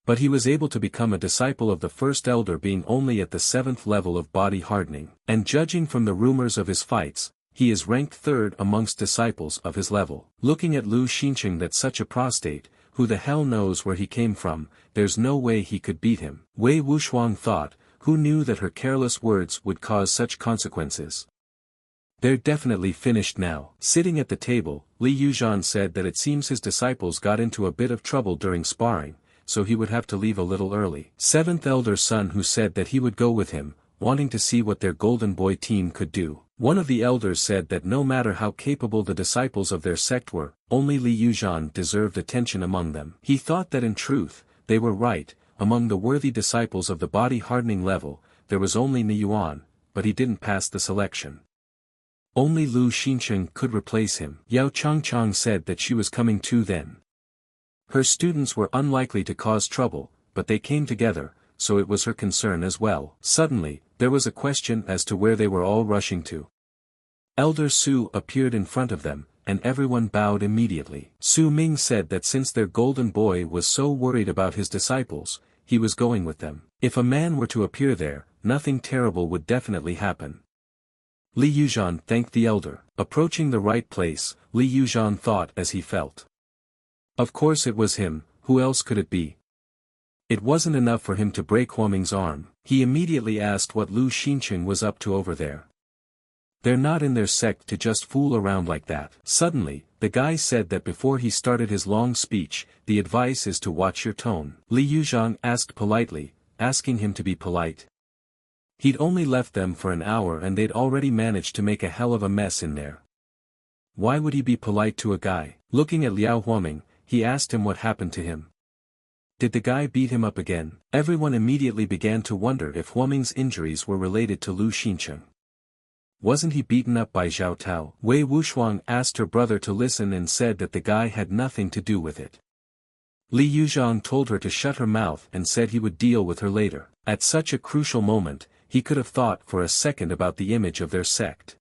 But he was able to become a disciple of the First Elder, being only at the 7th level of body hardening. And judging from the rumors of his fights, he is ranked 3rd amongst disciples of his level. Looking at Lu Xincheng, that such a prostate, who the hell knows where he came from, there's no way he could beat him. Wei Wuxuang thought, who knew that her careless words would cause such consequences? They're definitely finished now. Sitting at the table, Li Yuzhan said that it seems his disciples got into a bit of trouble during sparring, so he would have to leave a little early. 7th Elder's son who said that he would go with him, wanting to see what their Golden Boy team could do. One of the elders said that no matter how capable the disciples of their sect were, only Li Yuzhan deserved attention among them. He thought that in truth, they were right. Among the worthy disciples of the body hardening level, there was only Ni Yuan, but he didn't pass the selection. Only Lu Xincheng could replace him. Yao Changchang said that she was coming too then. Her students were unlikely to cause trouble, but they came together, so it was her concern as well. Suddenly, there was a question as to where they were all rushing to. Elder Su appeared in front of them, and everyone bowed immediately. Su Ming said that since their Golden Boy was so worried about his disciples, he was going with them. If a man were to appear there, nothing terrible would definitely happen. Li Yuzhan thanked the elder. Approaching the right place, Li Yuzhan thought as he felt. Of course it was him, who else could it be? It wasn't enough for him to break Huoming's arm. He immediately asked what Lu Xincheng was up to over there. They're not in their sect to just fool around like that. Suddenly, the guy said that before he started his long speech, the advice is to watch your tone. Li Yuzhang asked politely, asking him to be polite. He'd only left them for an hour and they'd already managed to make a hell of a mess in there. Why would he be polite to a guy? Looking at Liao Huoming, he asked him what happened to him. Did the guy beat him up again? Everyone immediately began to wonder if Huoming's injuries were related to Lu Xincheng. Wasn't he beaten up by Zhao Tao? Wei Wuxuang asked her brother to listen and said that the guy had nothing to do with it. Li Yuzhang told her to shut her mouth and said he would deal with her later. At such a crucial moment, he could have thought for a second about the image of their sect.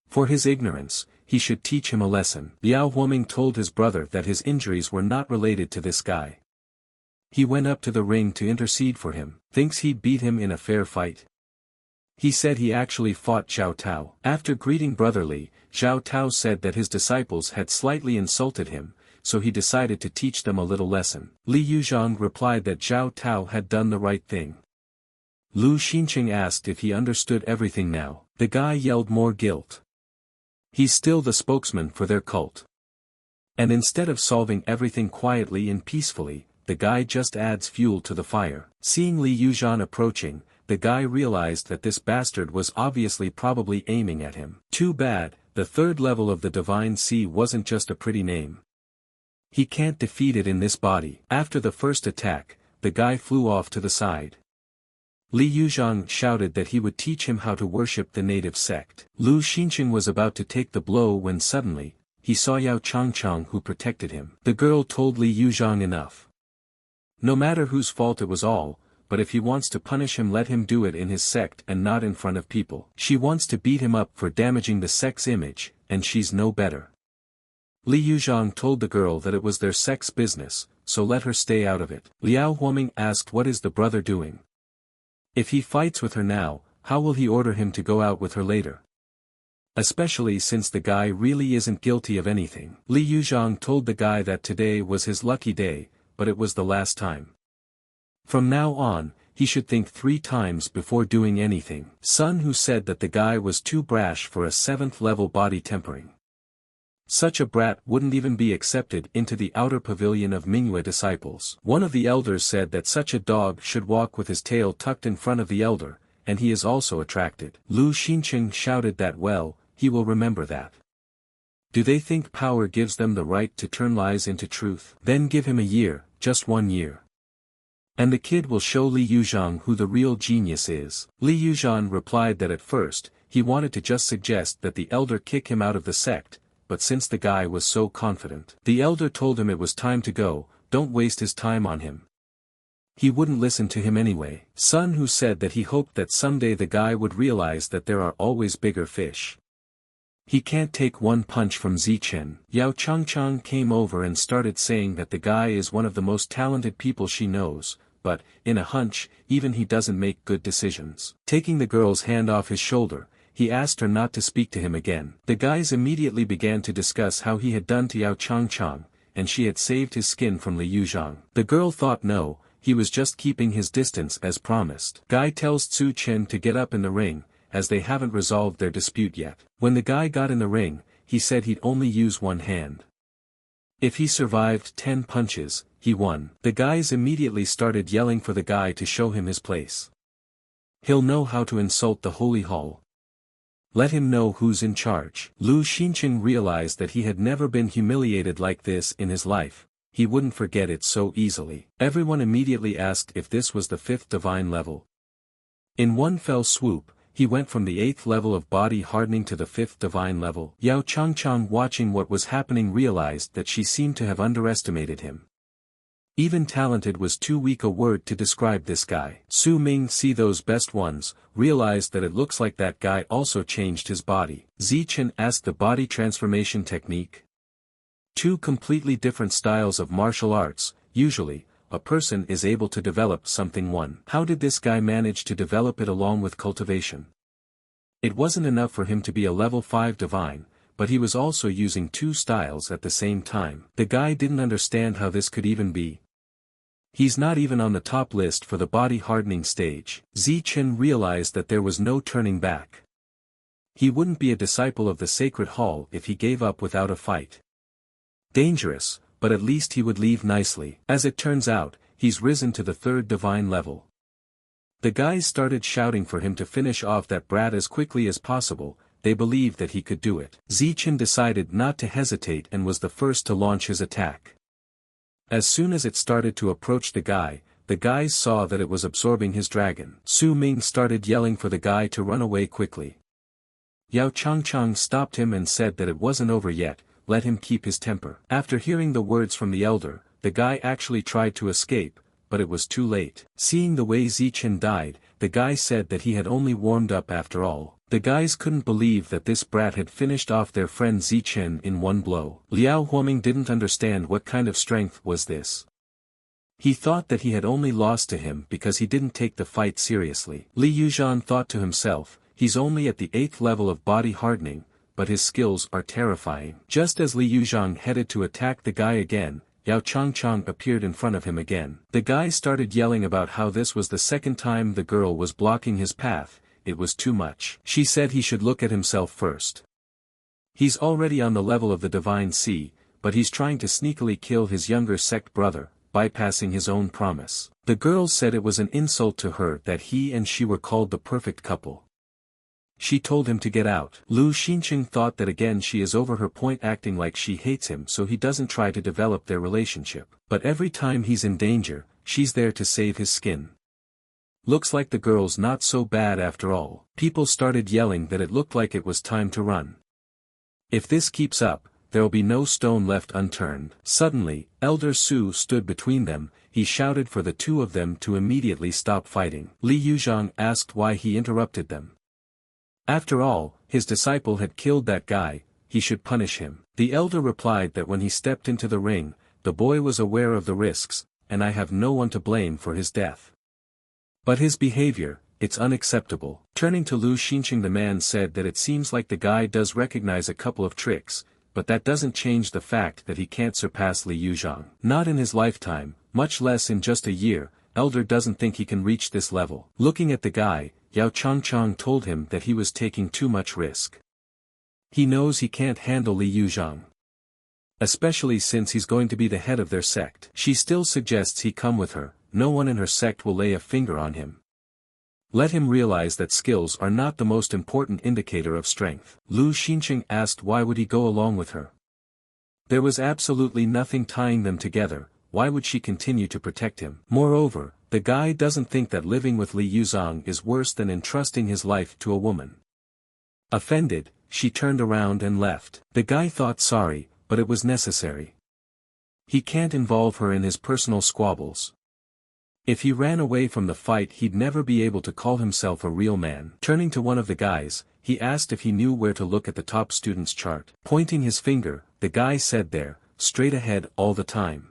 For his ignorance, he should teach him a lesson. Liao Huoming told his brother that his injuries were not related to this guy. He went up to the ring to intercede for him. Thinks he'd beat him in a fair fight? He said he actually fought Zhao Tao. After greeting brotherly, Zhao Tao said that his disciples had slightly insulted him, so he decided to teach them a little lesson. Li Yuzhang replied that Zhao Tao had done the right thing. Lu Xincheng asked if he understood everything now. The guy yelled more guilt. He's still the spokesman for their cult. And instead of solving everything quietly and peacefully, the guy just adds fuel to the fire. Seeing Li Yuzhan approaching, the guy realized that this bastard was obviously probably aiming at him. Too bad, the 3rd level of the Divine Sea wasn't just a pretty name. He can't defeat it in this body. After the first attack, the guy flew off to the side. Li Yuzhang shouted that he would teach him how to worship the native sect. Lu Xincheng was about to take the blow when suddenly, he saw Yao Changchang who protected him. The girl told Li Yuzhang enough. No matter whose fault it was all, but if he wants to punish him, let him do it in his sect and not in front of people. She wants to beat him up for damaging the sect's image, and she's no better. Li Yuzhang told the girl that it was their sect's business, so let her stay out of it. Liao Huoming asked what is the brother doing. If he fights with her now, how will he order him to go out with her later? Especially since the guy really isn't guilty of anything. Li Yuzhang told the guy that today was his lucky day, but it was the last time. From now on, he should think 3 times before doing anything. Sun who said that the guy was too brash for a 7th level body tempering. Such a brat wouldn't even be accepted into the outer pavilion of Manhwa disciples. One of the elders said that such a dog should walk with his tail tucked in front of the elder, and he is also attracted. Lu Xincheng shouted that well, he will remember that. Do they think power gives them the right to turn lies into truth? Then give him a year, just 1 year. And the kid will show Li Yuzhang who the real genius is. Li Yuzhang replied that at first, he wanted to just suggest that the elder kick him out of the sect, but since the guy was so confident, the elder told him it was time to go, don't waste his time on him. He wouldn't listen to him anyway. Sun who said that he hoped that someday the guy would realize that there are always bigger fish. He can't take one punch from Zichen. Yao Changchang came over and started saying that the guy is one of the most talented people she knows, but, in a hunch, even he doesn't make good decisions. Taking the girl's hand off his shoulder, he asked her not to speak to him again. The guys immediately began to discuss how he had done to Yao Changchang, and she had saved his skin from Li Yuzhang. The girl thought no, he was just keeping his distance as promised. Guy tells Tzu Chen to get up in the ring, as they haven't resolved their dispute yet. When the guy got in the ring, he said he'd only use one hand. If he survived 10 punches, he won. The guys immediately started yelling for the guy to show him his place. He'll know how to insult the holy hall. Let him know who's in charge. Lu Xincheng realized that he had never been humiliated like this in his life. He wouldn't forget it so easily. Everyone immediately asked if this was the 5th divine level. In one fell swoop, he went from the 8th level of body hardening to the 5th divine level. Yao Changchang watching what was happening realized that she seemed to have underestimated him. Even talented was too weak a word to describe this guy. Su Ming see those best ones, realized that it looks like that guy also changed his body. Zichen asked the body transformation technique. 2 completely different styles of martial arts, usually, a person is able to develop something one. How did this guy manage to develop it along with cultivation? It wasn't enough for him to be a level 5 divine, but he was also using 2 styles at the same time. The guy didn't understand how this could even be. He's not even on the top list for the body hardening stage. Zichen realized that there was no turning back. He wouldn't be a disciple of the sacred hall if he gave up without a fight. Dangerous, but at least he would leave nicely. As it turns out, he's risen to the 3rd divine level. The guys started shouting for him to finish off that brat as quickly as possible, they believed that he could do it. Zichen decided not to hesitate and was the first to launch his attack. As soon as it started to approach the guys saw that it was absorbing his dragon. Su Ming started yelling for the guy to run away quickly. Yao Changchang stopped him and said that it wasn't over yet, let him keep his temper. After hearing the words from the elder, the guy actually tried to escape, but it was too late. Seeing the way Zichen died, the guy said that he had only warmed up after all. The guys couldn't believe that this brat had finished off their friend Zichen in one blow. Liao Huoming didn't understand what kind of strength was this. He thought that he had only lost to him because he didn't take the fight seriously. Li Yuzhan thought to himself, he's only at the 8th level of body hardening, but his skills are terrifying. Just as Li Yuzhang headed to attack the guy again, Yao Changchang appeared in front of him again. The guy started yelling about how this was the 2nd time the girl was blocking his path, it was too much. She said he should look at himself first. He's already on the level of the Divine Sea, but he's trying to sneakily kill his younger sect brother, bypassing his own promise. The girl said it was an insult to her that he and she were called the perfect couple. She told him to get out. Lu Xincheng thought that again she is over her point acting like she hates him so he doesn't try to develop their relationship. But every time he's in danger, she's there to save his skin. Looks like the girl's not so bad after all. People started yelling that it looked like it was time to run. If this keeps up, there'll be no stone left unturned. Suddenly, Elder Su stood between them, he shouted for the 2 of them to immediately stop fighting. Li Yuzhang asked why he interrupted them. After all, his disciple had killed that guy, he should punish him. The elder replied that when he stepped into the ring, the boy was aware of the risks, and I have no one to blame for his death. But his behavior, it's unacceptable. Turning to Lu Xincheng, the man said that it seems like the guy does recognize a couple of tricks, but that doesn't change the fact that he can't surpass Li Yuzhang. Not in his lifetime, much less in just a year. Elder doesn't think he can reach this level. Looking at the guy, Yao Changchang told him that he was taking too much risk. He knows he can't handle Li Yuzhang. Especially since he's going to be the head of their sect. She still suggests he come with her. No one in her sect will lay a finger on him. Let him realize that skills are not the most important indicator of strength. Lu Xincheng asked why would he go along with her. There was absolutely nothing tying them together. Why would she continue to protect him? Moreover, the guy doesn't think that living with Li Yuzhang is worse than entrusting his life to a woman. Offended, she turned around and left. The guy thought sorry, but it was necessary. He can't involve her in his personal squabbles. If he ran away from the fight he'd never be able to call himself a real man. Turning to one of the guys, he asked if he knew where to look at the top student's chart. Pointing his finger, the guy said there, straight ahead all the time.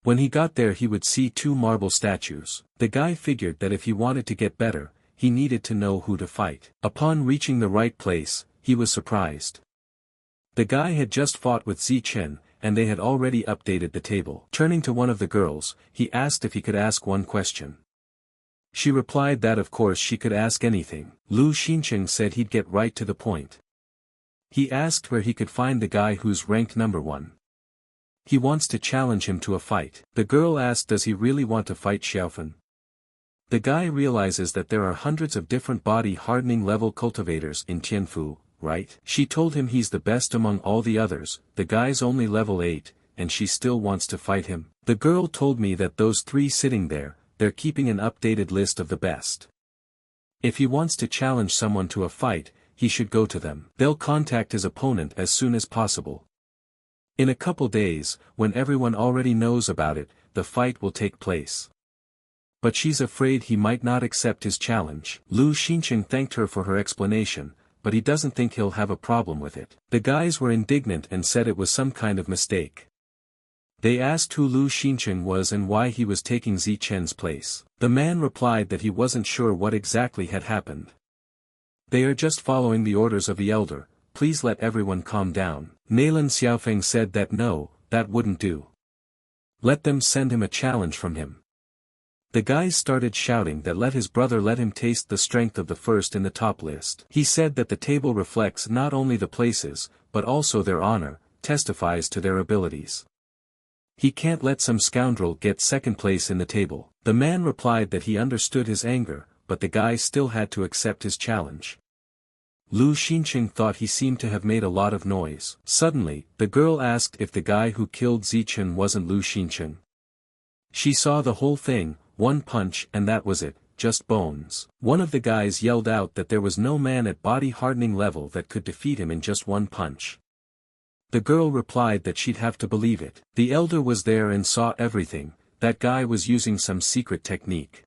When he got there he would see 2 marble statues. The guy figured that if he wanted to get better, he needed to know who to fight. Upon reaching the right place, he was surprised. The guy had just fought with Zichen, and they had already updated the table. Turning to one of the girls, he asked if he could ask one question. She replied that of course she could ask anything. Lu Xincheng said he'd get right to the point. He asked where he could find the guy who's ranked number 1. He wants to challenge him to a fight. The girl asked does he really want to fight Xiaofan. The guy realizes that there are hundreds of different body hardening level cultivators in Tianfu, right? She told him he's the best among all the others. The guy's only level 8, and she still wants to fight him. The girl told me that those 3 sitting there, they're keeping an updated list of the best. If he wants to challenge someone to a fight, he should go to them. They'll contact his opponent as soon as possible. In a couple days, when everyone already knows about it, the fight will take place. But she's afraid he might not accept his challenge. Lu Xincheng thanked her for her explanation, but he doesn't think he'll have a problem with it. The guys were indignant and said it was some kind of mistake. They asked who Lu Xincheng was and why he was taking Zichen's place. The man replied that he wasn't sure what exactly had happened. They are just following the orders of the elder. Please let everyone calm down. Nailan Xiaofeng said that no, that wouldn't do. Let them send him a challenge from him. The guys started shouting that let his brother let him taste the strength of the first in the top list. He said that the table reflects not only the places, but also their honor, testifies to their abilities. He can't let some scoundrel get second place in the table. The man replied that he understood his anger, but the guy still had to accept his challenge. Lu Xincheng thought he seemed to have made a lot of noise. Suddenly, the girl asked if the guy who killed Zichen wasn't Lu Xincheng. She saw the whole thing, 1 punch and that was it, just bones. One of the guys yelled out that there was no man at body hardening level that could defeat him in just 1 punch. The girl replied that she'd have to believe it. The elder was there and saw everything. That guy was using some secret technique.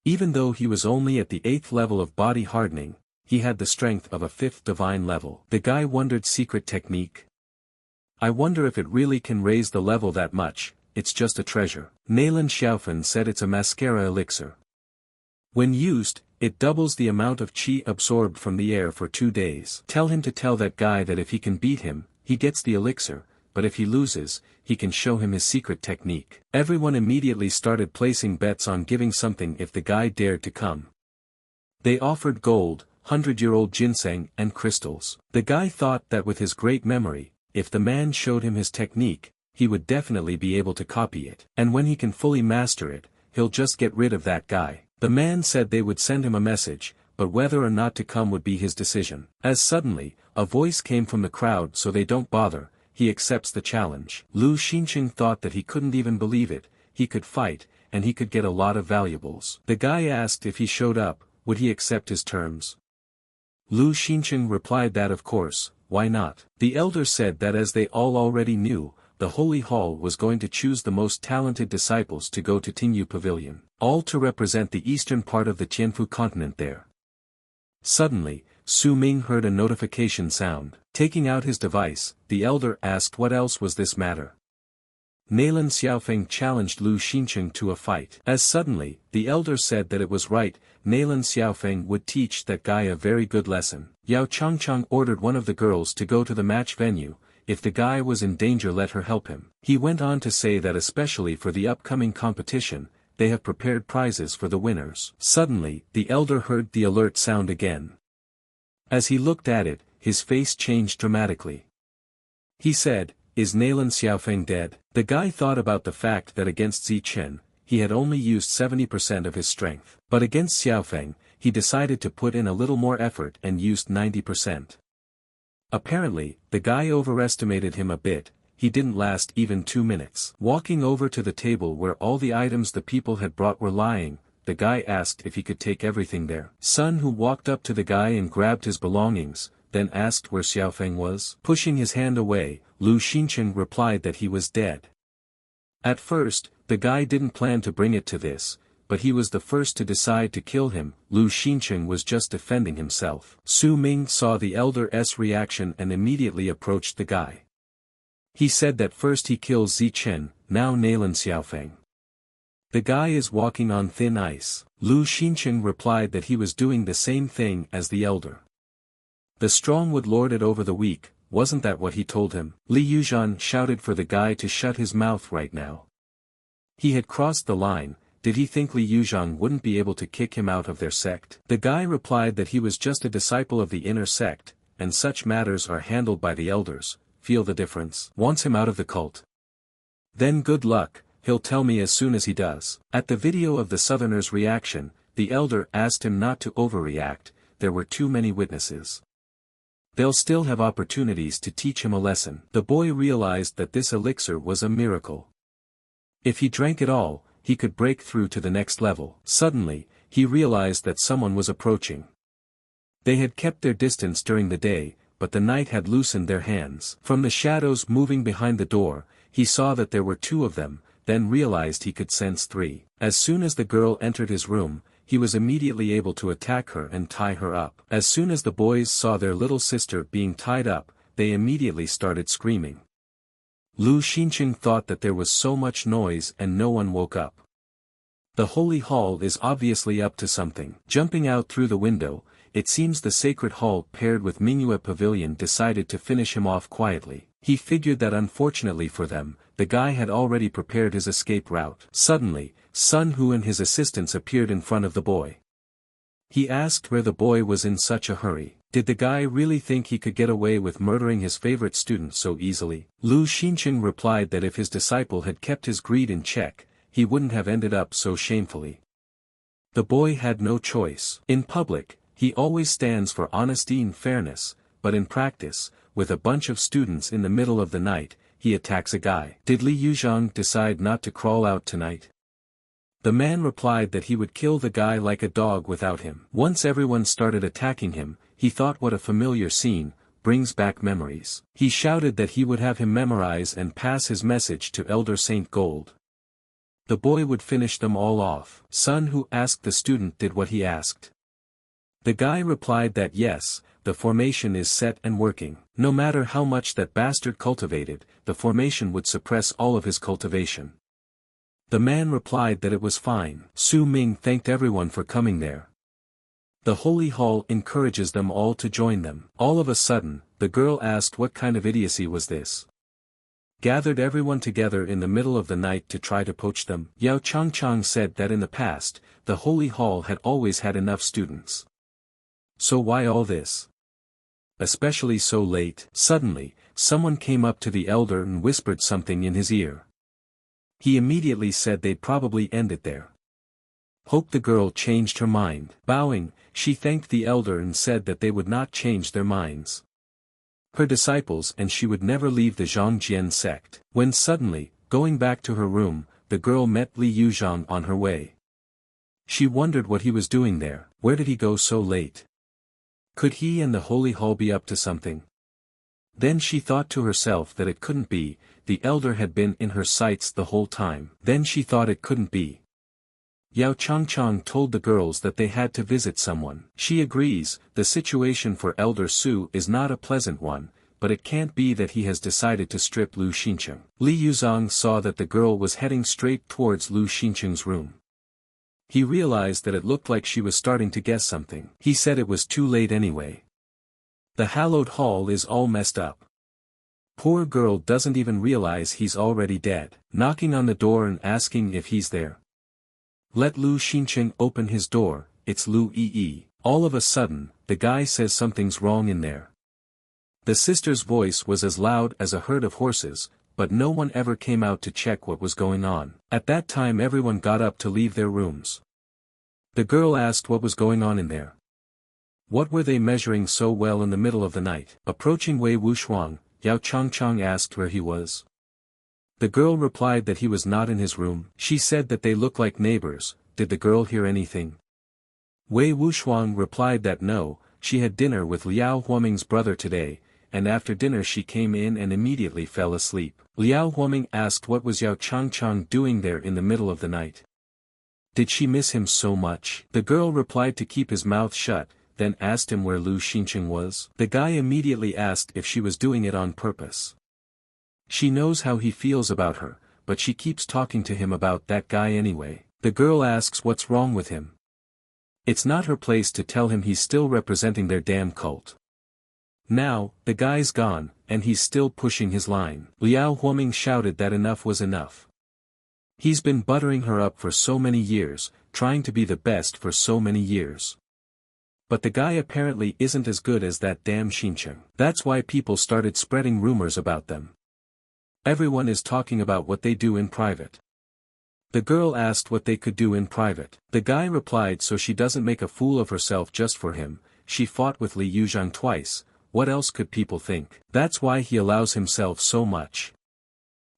Even though he was only at the 8th level of body hardening, he had the strength of a 5th divine level. The guy wondered secret technique. I wonder if it really can raise the level that much. It's just a treasure. Nailan Xiaofan said it's a mascara elixir. When used, it doubles the amount of qi absorbed from the air for 2 days. Tell him to tell that guy that if he can beat him, he gets the elixir, but if he loses, he can show him his secret technique. Everyone immediately started placing bets on giving something if the guy dared to come. They offered gold, 100-year-old ginseng and crystals. The guy thought that with his great memory, if the man showed him his technique, he would definitely be able to copy it. And when he can fully master it, he'll just get rid of that guy. The man said they would send him a message, but whether or not to come would be his decision. As suddenly, a voice came from the crowd so they don't bother, he accepts the challenge. Lu Xincheng thought that he couldn't even believe it, he could fight, and he could get a lot of valuables. The guy asked if he showed up, would he accept his terms? Lu Xincheng replied that of course, why not? The elder said that as they all already knew, the Holy Hall was going to choose the most talented disciples to go to Tingyu Pavilion, all to represent the eastern part of the Tianfu continent there. Suddenly, Su Ming heard a notification sound. Taking out his device, the elder asked what else was this matter. Nailan Xiaofeng challenged Lu Xincheng to a fight. As suddenly, the elder said that it was right, Nailan Xiaofeng would teach that guy a very good lesson. Yao Changchang ordered one of the girls to go to the match venue. if the guy was in danger let her help him. He went on to say that especially for the upcoming competition, they have prepared prizes for the winners. Suddenly, the elder heard the alert sound again. As he looked at it, his face changed dramatically. He said, "Is Nalan Xiaofeng dead?" The guy thought about the fact that against Zichen, he had only used 70% of his strength. But against Xiaofeng, he decided to put in a little more effort and used 90%. Apparently, the guy overestimated him a bit. He didn't last even 2 minutes. Walking over to the table where all the items the people had brought were lying, the guy asked if he could take everything there. Sun Hu walked up to the guy and grabbed his belongings, then asked where Xiaofeng was. Pushing his hand away, Lu Xincheng replied that he was dead. At first, the guy didn't plan to bring it to this, but he was the first to decide to kill him. Lu Xincheng was just defending himself. Su Ming saw the elder's reaction and immediately approached the guy. He said that first he kills Zichen, now Nalan Xiaofeng. The guy is walking on thin ice. Lu Xincheng replied that he was doing the same thing as the elder. The strong would lord it over the weak, wasn't that what he told him? Li Yuzhan shouted for the guy to shut his mouth right now. He had crossed the line. Did he think Li Yuzhan wouldn't be able to kick him out of their sect? The guy replied that he was just a disciple of the inner sect, and such matters are handled by the elders. Feel the difference? Wants him out of the cult. Then good luck, he'll tell me as soon as he does. At the video of the southerner's reaction, the elder asked him not to overreact. There were too many witnesses. They'll still have opportunities to teach him a lesson. The boy realized that this elixir was a miracle. If he drank it all, he could break through to the next level. Suddenly, he realized that someone was approaching. They had kept their distance during the day, but the night had loosened their hands. From the shadows moving behind the door, he saw that there were 2 of them, then realized he could sense 3. As soon as the girl entered his room, he was immediately able to attack her and tie her up. As soon as the boys saw their little sister being tied up, they immediately started screaming. Lu Xincheng thought that there was so much noise and no one woke up. The holy hall is obviously up to something. Jumping out through the window, it seems the sacred hall paired with Manhwa Pavilion decided to finish him off quietly. He figured that unfortunately for them, the guy had already prepared his escape route. Suddenly, Sun Hu and his assistants appeared in front of the boy. He asked where the boy was in such a hurry. Did the guy really think he could get away with murdering his favorite student so easily? Lu Xincheng replied that if his disciple had kept his greed in check, he wouldn't have ended up so shamefully. The boy had no choice. In public, he always stands for honesty and fairness, but in practice, with a bunch of students in the middle of the night, he attacks a guy. Did Li Yuzhang decide not to crawl out tonight? The man replied that he would kill the guy like a dog without him. Once everyone started attacking him, he thought what a familiar scene, brings back memories. He shouted that he would have him memorize and pass his message to Elder Saint Gold. The boy would finish them all off. Sun Hu asked the student did what he asked. The guy replied that yes, the formation is set and working. No matter how much that bastard cultivated, the formation would suppress all of his cultivation. The man replied that it was fine. Su Ming thanked everyone for coming there. The holy hall encourages them all to join them. All of a sudden, the girl asked what kind of idiocy was this. Gathered everyone together in the middle of the night to try to poach them. Yao Changchang said that in the past, the holy hall had always had enough students. So why all this? Especially so late. Suddenly, someone came up to the elder and whispered something in his ear. He immediately said they'd probably end it there. Hope the girl changed her mind. Bowing, she thanked the elder and said that they would not change their minds. Her disciples and she would never leave the Zhangjian sect. When suddenly, going back to her room, the girl met Li Yuzhang on her way. She wondered what he was doing there. Where did he go so late? Could he and the holy hall be up to something? Then she thought to herself that it couldn't be, the elder had been in her sights the whole time. Then she thought it couldn't be. Yao Changchang told the girls that they had to visit someone. She agrees, the situation for Elder Su is not a pleasant one, but it can't be that he has decided to strip Lu Xincheng. Li Yuzhang saw that the girl was heading straight towards Lu Xincheng's room. He realized that it looked like she was starting to guess something. He said it was too late anyway. The hallowed hall is all messed up. Poor girl doesn't even realize he's already dead. Knocking on the door and asking if he's there. Let Lu Xincheng open his door, it's Lu Yi. All of a sudden, the guy says something's wrong in there. The sister's voice was as loud as a herd of horses, but no one ever came out to check what was going on. At that time everyone got up to leave their rooms. The girl asked what was going on in there. What were they measuring so well in the middle of the night? Approaching Wei Wuxuang, Yao Changchang asked where he was. The girl replied that he was not in his room. She said that they look like neighbors. Did the girl hear anything? Wei Wuxuang replied that no, she had dinner with Liao Huaming's brother today, and after dinner she came in and immediately fell asleep. Liao Huaming asked what was Yao Changchang doing there in the middle of the night. Did she miss him so much? The girl replied to keep his mouth shut, then asked him where Lu Xincheng was. The guy immediately asked if she was doing it on purpose. She knows how he feels about her, but she keeps talking to him about that guy anyway. The girl asks what's wrong with him. It's not her place to tell him he's still representing their damn cult. Now, the guy's gone, and he's still pushing his line. Liao Huaming shouted that enough was enough. He's been buttering her up for so many years, trying to be the best for so many years. But the guy apparently isn't as good as that damn Xincheng. That's why people started spreading rumors about them. Everyone is talking about what they do in private. The girl asked what they could do in private. The guy replied so she doesn't make a fool of herself just for him, she fought with Li Yuzhang twice, what else could people think? That's why he allows himself so much.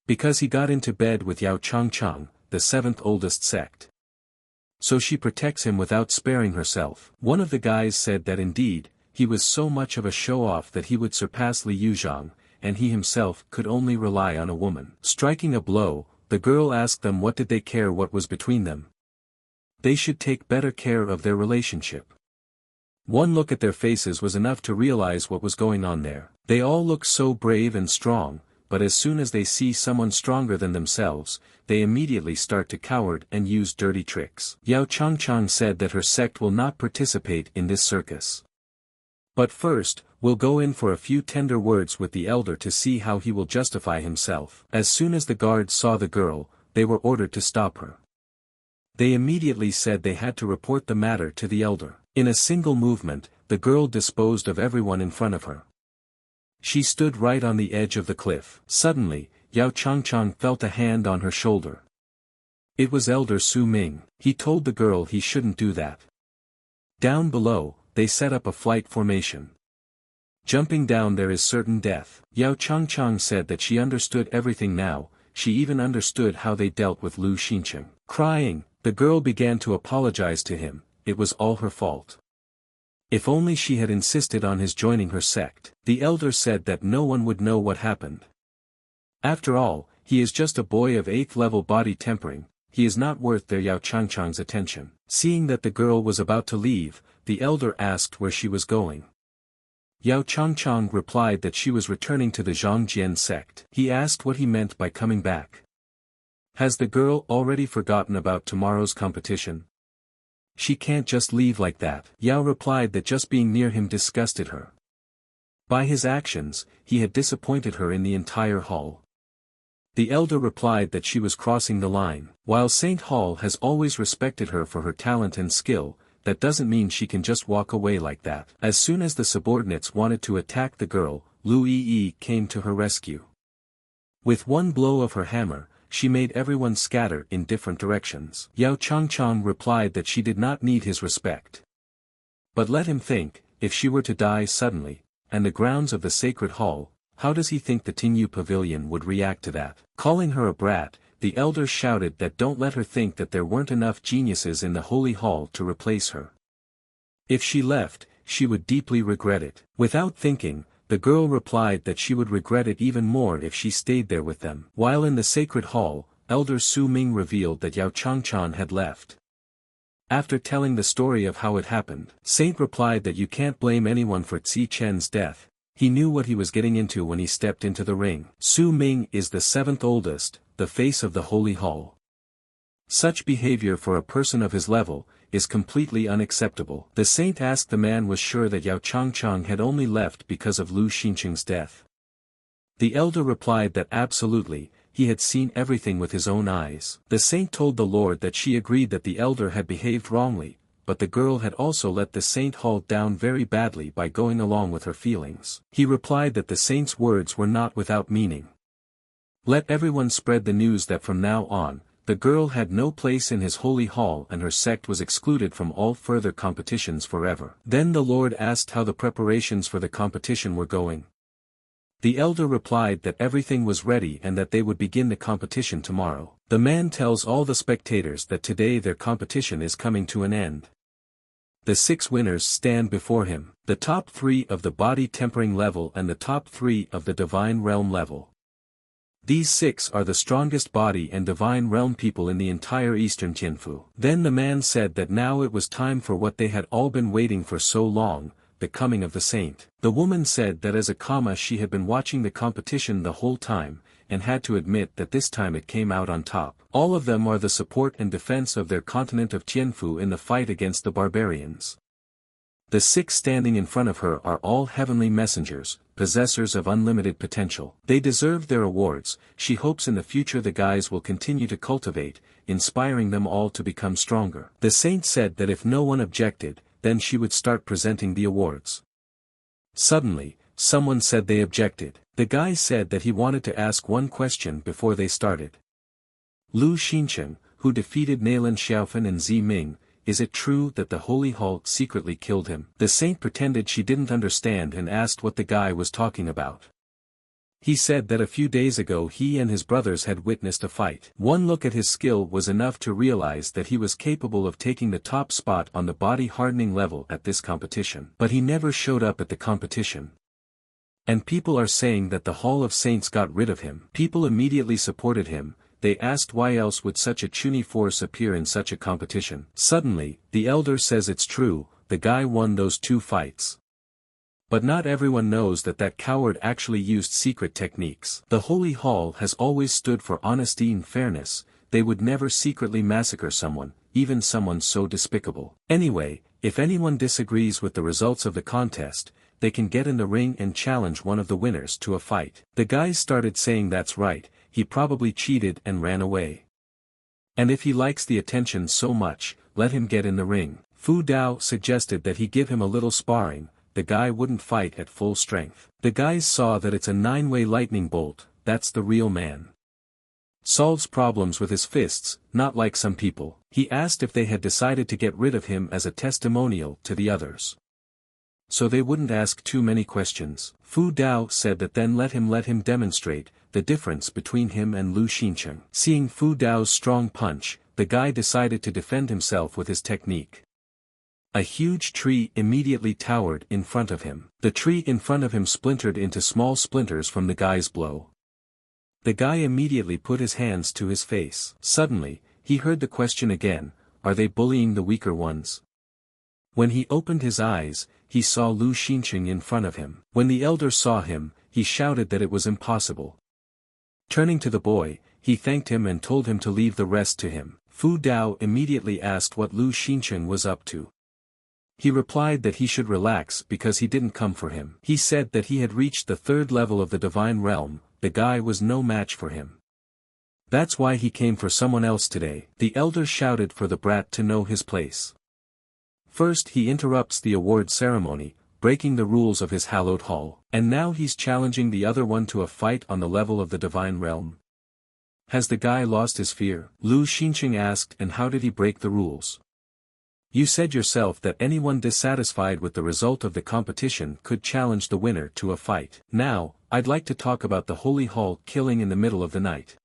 Because he got into bed with Yao Changchang, the 7th oldest sect. So she protects him without sparing herself. One of the guys said that indeed, he was so much of a show-off that he would surpass Li Yuzhang, and he himself could only rely on a woman. Striking a blow, the girl asked them what did they care what was between them. They should take better care of their relationship. One look at their faces was enough to realize what was going on there. They all look so brave and strong, but as soon as they see someone stronger than themselves, they immediately start to coward and use dirty tricks. Yao Changchang said that her sect will not participate in this circus. But first, we'll go in for a few tender words with the elder to see how he will justify himself. As soon as the guards saw the girl, they were ordered to stop her. They immediately said they had to report the matter to the elder. In a single movement, the girl disposed of everyone in front of her. She stood right on the edge of the cliff. Suddenly, Yao Changchang felt a hand on her shoulder. It was Elder Su Ming. He told the girl he shouldn't do that. Down below, they set up a flight formation. Jumping down there is certain death. Yao Changchang said that she understood everything now, she even understood how they dealt with Lu Xincheng. Crying, the girl began to apologize to him, it was all her fault. If only she had insisted on his joining her sect. The elder said that no one would know what happened. After all, he is just a boy of 8th level body tempering, he is not worth their Yao Changchang's attention. Seeing that the girl was about to leave, the elder asked where she was going. Yao Changchang replied that she was returning to the Zhangjian sect. He asked what he meant by coming back. Has the girl already forgotten about tomorrow's competition? She can't just leave like that. Yao replied that just being near him disgusted her. By his actions, he had disappointed her in the entire hall. The elder replied that she was crossing the line. While Saint Hall has always respected her for her talent and skill, that doesn't mean she can just walk away like that. As soon as the subordinates wanted to attack the girl, Lu Yi came to her rescue. With one blow of her hammer, she made everyone scatter in different directions. Yao Changchang replied that she did not need his respect. But let him think, if she were to die suddenly, and the grounds of the sacred hall, how does he think the Tingyu Pavilion would react to that? Calling her a brat, the elders shouted that don't let her think that there weren't enough geniuses in the holy hall to replace her. If she left, she would deeply regret it. Without thinking, the girl replied that she would regret it even more if she stayed there with them. While in the sacred hall, Elder Su Ming revealed that Yao Changchang had left. After telling the story of how it happened, Saint replied that you can't blame anyone for Zi Chen's death. He knew what he was getting into when he stepped into the ring. Su Ming is the 7th oldest, the face of the holy hall. Such behavior for a person of his level is completely unacceptable. The saint asked the man was sure that Yao Changchang had only left because of Lu Xincheng's death. The elder replied that absolutely, he had seen everything with his own eyes. The saint told the Lord that she agreed that the elder had behaved wrongly, but the girl had also let the saint haul down very badly by going along with her feelings. He replied that the saint's words were not without meaning. Let everyone spread the news that from now on, the girl had no place in his holy hall and her sect was excluded from all further competitions forever. Then the Lord asked how the preparations for the competition were going. The elder replied that everything was ready and that they would begin the competition tomorrow. The man tells all the spectators that today their competition is coming to an end. The 6 winners stand before him, the top 3 of the body tempering level and the top 3 of the divine realm level. These 6 are the strongest body and divine realm people in the entire Eastern Tianfu. Then the man said that now it was time for what they had all been waiting for so long, the coming of the saint. The woman said that as a comma she had been watching the competition the whole time, and had to admit that this time it came out on top. All of them are the support and defense of their continent of Tianfu in the fight against the barbarians. The 6 standing in front of her are all heavenly messengers, possessors of unlimited potential. They deserve their awards. She hopes in the future the guys will continue to cultivate, inspiring them all to become stronger. The saint said that if no one objected, then she would start presenting the awards. Suddenly, someone said they objected. The guy said that he wanted to ask one question before they started. Lu Xincheng, who defeated Nailan Xiaofan and Zi Ming, is it true that the Holy Hall secretly killed him? The saint pretended she didn't understand and asked what the guy was talking about. He said that a few days ago he and his brothers had witnessed a fight. One look at his skill was enough to realize that he was capable of taking the top spot on the body hardening level at this competition. But he never showed up at the competition. And people are saying that the Hall of Saints got rid of him. People immediately supported him. They asked why else would such a puny force appear in such a competition. Suddenly, the elder says it's true, the guy won those 2 fights. But not everyone knows that that coward actually used secret techniques. The Holy Hall has always stood for honesty and fairness. They would never secretly massacre someone, even someone so despicable. Anyway, if anyone disagrees with the results of the contest, they can get in the ring and challenge one of the winners to a fight. The guys started saying that's right, he probably cheated and ran away. And if he likes the attention so much, let him get in the ring. Fu Dao suggested that he give him a little sparring. The guy wouldn't fight at full strength. The guys saw that it's a 9-way lightning bolt, that's the real man. Solves problems with his fists, not like some people. He asked if they had decided to get rid of him as a testimonial to the others, so they wouldn't ask too many questions. Fu Dao said that then let him demonstrate the difference between him and Lu Xincheng. Seeing Fu Dao's strong punch, the guy decided to defend himself with his technique. A huge tree immediately towered in front of him. The tree in front of him splintered into small splinters from the guy's blow. The guy immediately put his hands to his face. Suddenly, he heard the question again, are they bullying the weaker ones? When he opened his eyes, he saw Lu Xincheng in front of him. When the elder saw him, he shouted that it was impossible. Turning to the boy, he thanked him and told him to leave the rest to him. Fu Dao immediately asked what Lu Xincheng was up to. He replied that he should relax because he didn't come for him. He said that he had reached the 3rd level of the divine realm, the guy was no match for him. That's why he came for someone else today. The elder shouted for the brat to know his place. First he interrupts the award ceremony, breaking the rules of his hallowed hall. And now he's challenging the other one to a fight on the level of the divine realm. Has the guy lost his fear? Lu Xincheng asked, and how did he break the rules? You said yourself that anyone dissatisfied with the result of the competition could challenge the winner to a fight. Now, I'd like to talk about the Holy Hall killing in the middle of the night.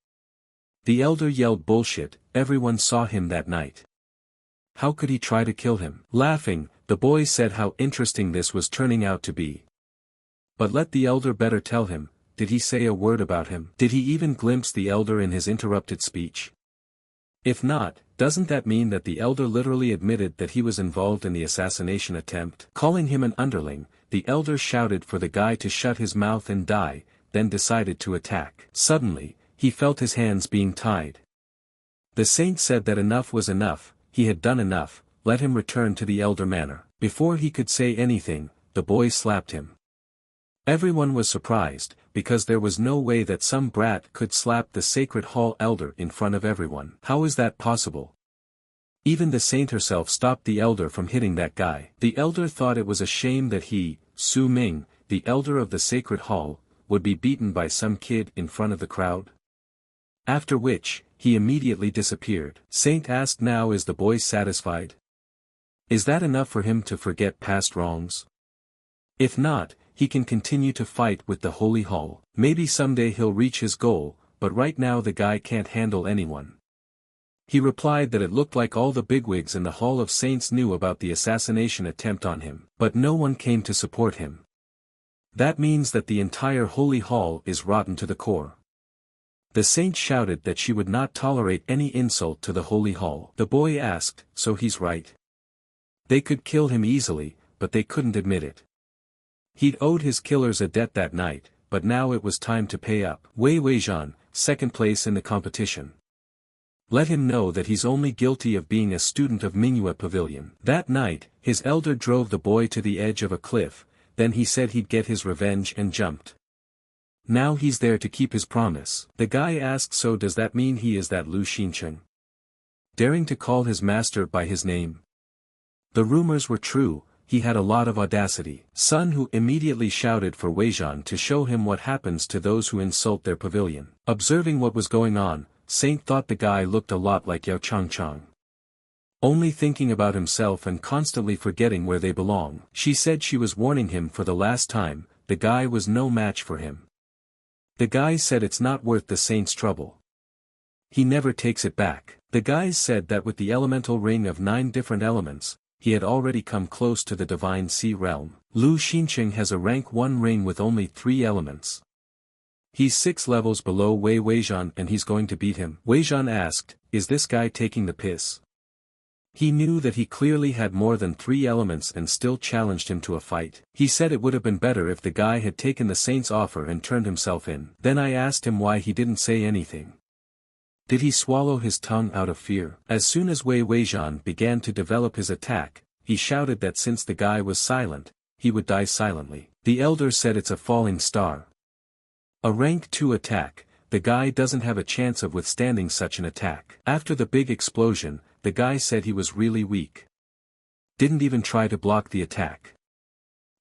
The elder yelled bullshit, everyone saw him that night. How could he try to kill him? Laughing, the boy said how interesting this was turning out to be. But let the elder better tell him, did he say a word about him? Did he even glimpse the elder in his interrupted speech? If not, doesn't that mean that the elder literally admitted that he was involved in the assassination attempt? Calling him an underling, the elder shouted for the guy to shut his mouth and die, then decided to attack. Suddenly, he felt his hands being tied. The saint said that enough was enough, he had done enough, let him return to the elder manor. Before he could say anything, the boy slapped him. Everyone was surprised, because there was no way that some brat could slap the Sacred Hall elder in front of everyone. How is that possible? Even the saint herself stopped the elder from hitting that guy. The elder thought it was a shame that he, Su Ming, the elder of the Sacred Hall, would be beaten by some kid in front of the crowd. After which, he immediately disappeared. Saint asked, now is the boy satisfied? Is that enough for him to forget past wrongs? If not, he can continue to fight with the Holy Hall. Maybe someday he'll reach his goal, but right now the guy can't handle anyone. He replied that it looked like all the bigwigs in the Hall of Saints knew about the assassination attempt on him, but no one came to support him. That means that the entire Holy Hall is rotten to the core. The saint shouted that she would not tolerate any insult to the Holy Hall. The boy asked, so he's right? They could kill him easily, but they couldn't admit it. He'd owed his killers a debt that night, but now it was time to pay up. Wei Weijian, second place in the competition. Let him know that he's only guilty of being a student of Manhwa Pavilion. That night, his elder drove the boy to the edge of a cliff, then he said he'd get his revenge and jumped. Now he's there to keep his promise. The guy asked, so does that mean he is that Lu Xincheng? Daring to call his master by his name. The rumors were true, he had a lot of audacity. Sun Hu immediately shouted for Weijian to show him what happens to those who insult their pavilion. Observing what was going on, Saint thought the guy looked a lot like Yao Changchang. Only thinking about himself and constantly forgetting where they belong. She said she was warning him for the last time, the guy was no match for him. The guy said it's not worth the saint's trouble. He never takes it back. The guys said that with the elemental ring of 9 different elements, he had already come close to the divine sea realm. Lu Xincheng has a rank 1 ring with only 3 elements. He's 6 levels below Wei Weijian and he's going to beat him. Weijian asked, is this guy taking the piss? He knew that he clearly had more than 3 elements and still challenged him to a fight. He said it would have been better if the guy had taken the saint's offer and turned himself in. Then I asked him why he didn't say anything. Did he swallow his tongue out of fear? As soon as Wei Weijian began to develop his attack, he shouted that since the guy was silent, he would die silently. The elder said it's a falling star. A rank 2 attack, the guy doesn't have a chance of withstanding such an attack. After the big explosion, the guy said he was really weak. Didn't even try to block the attack.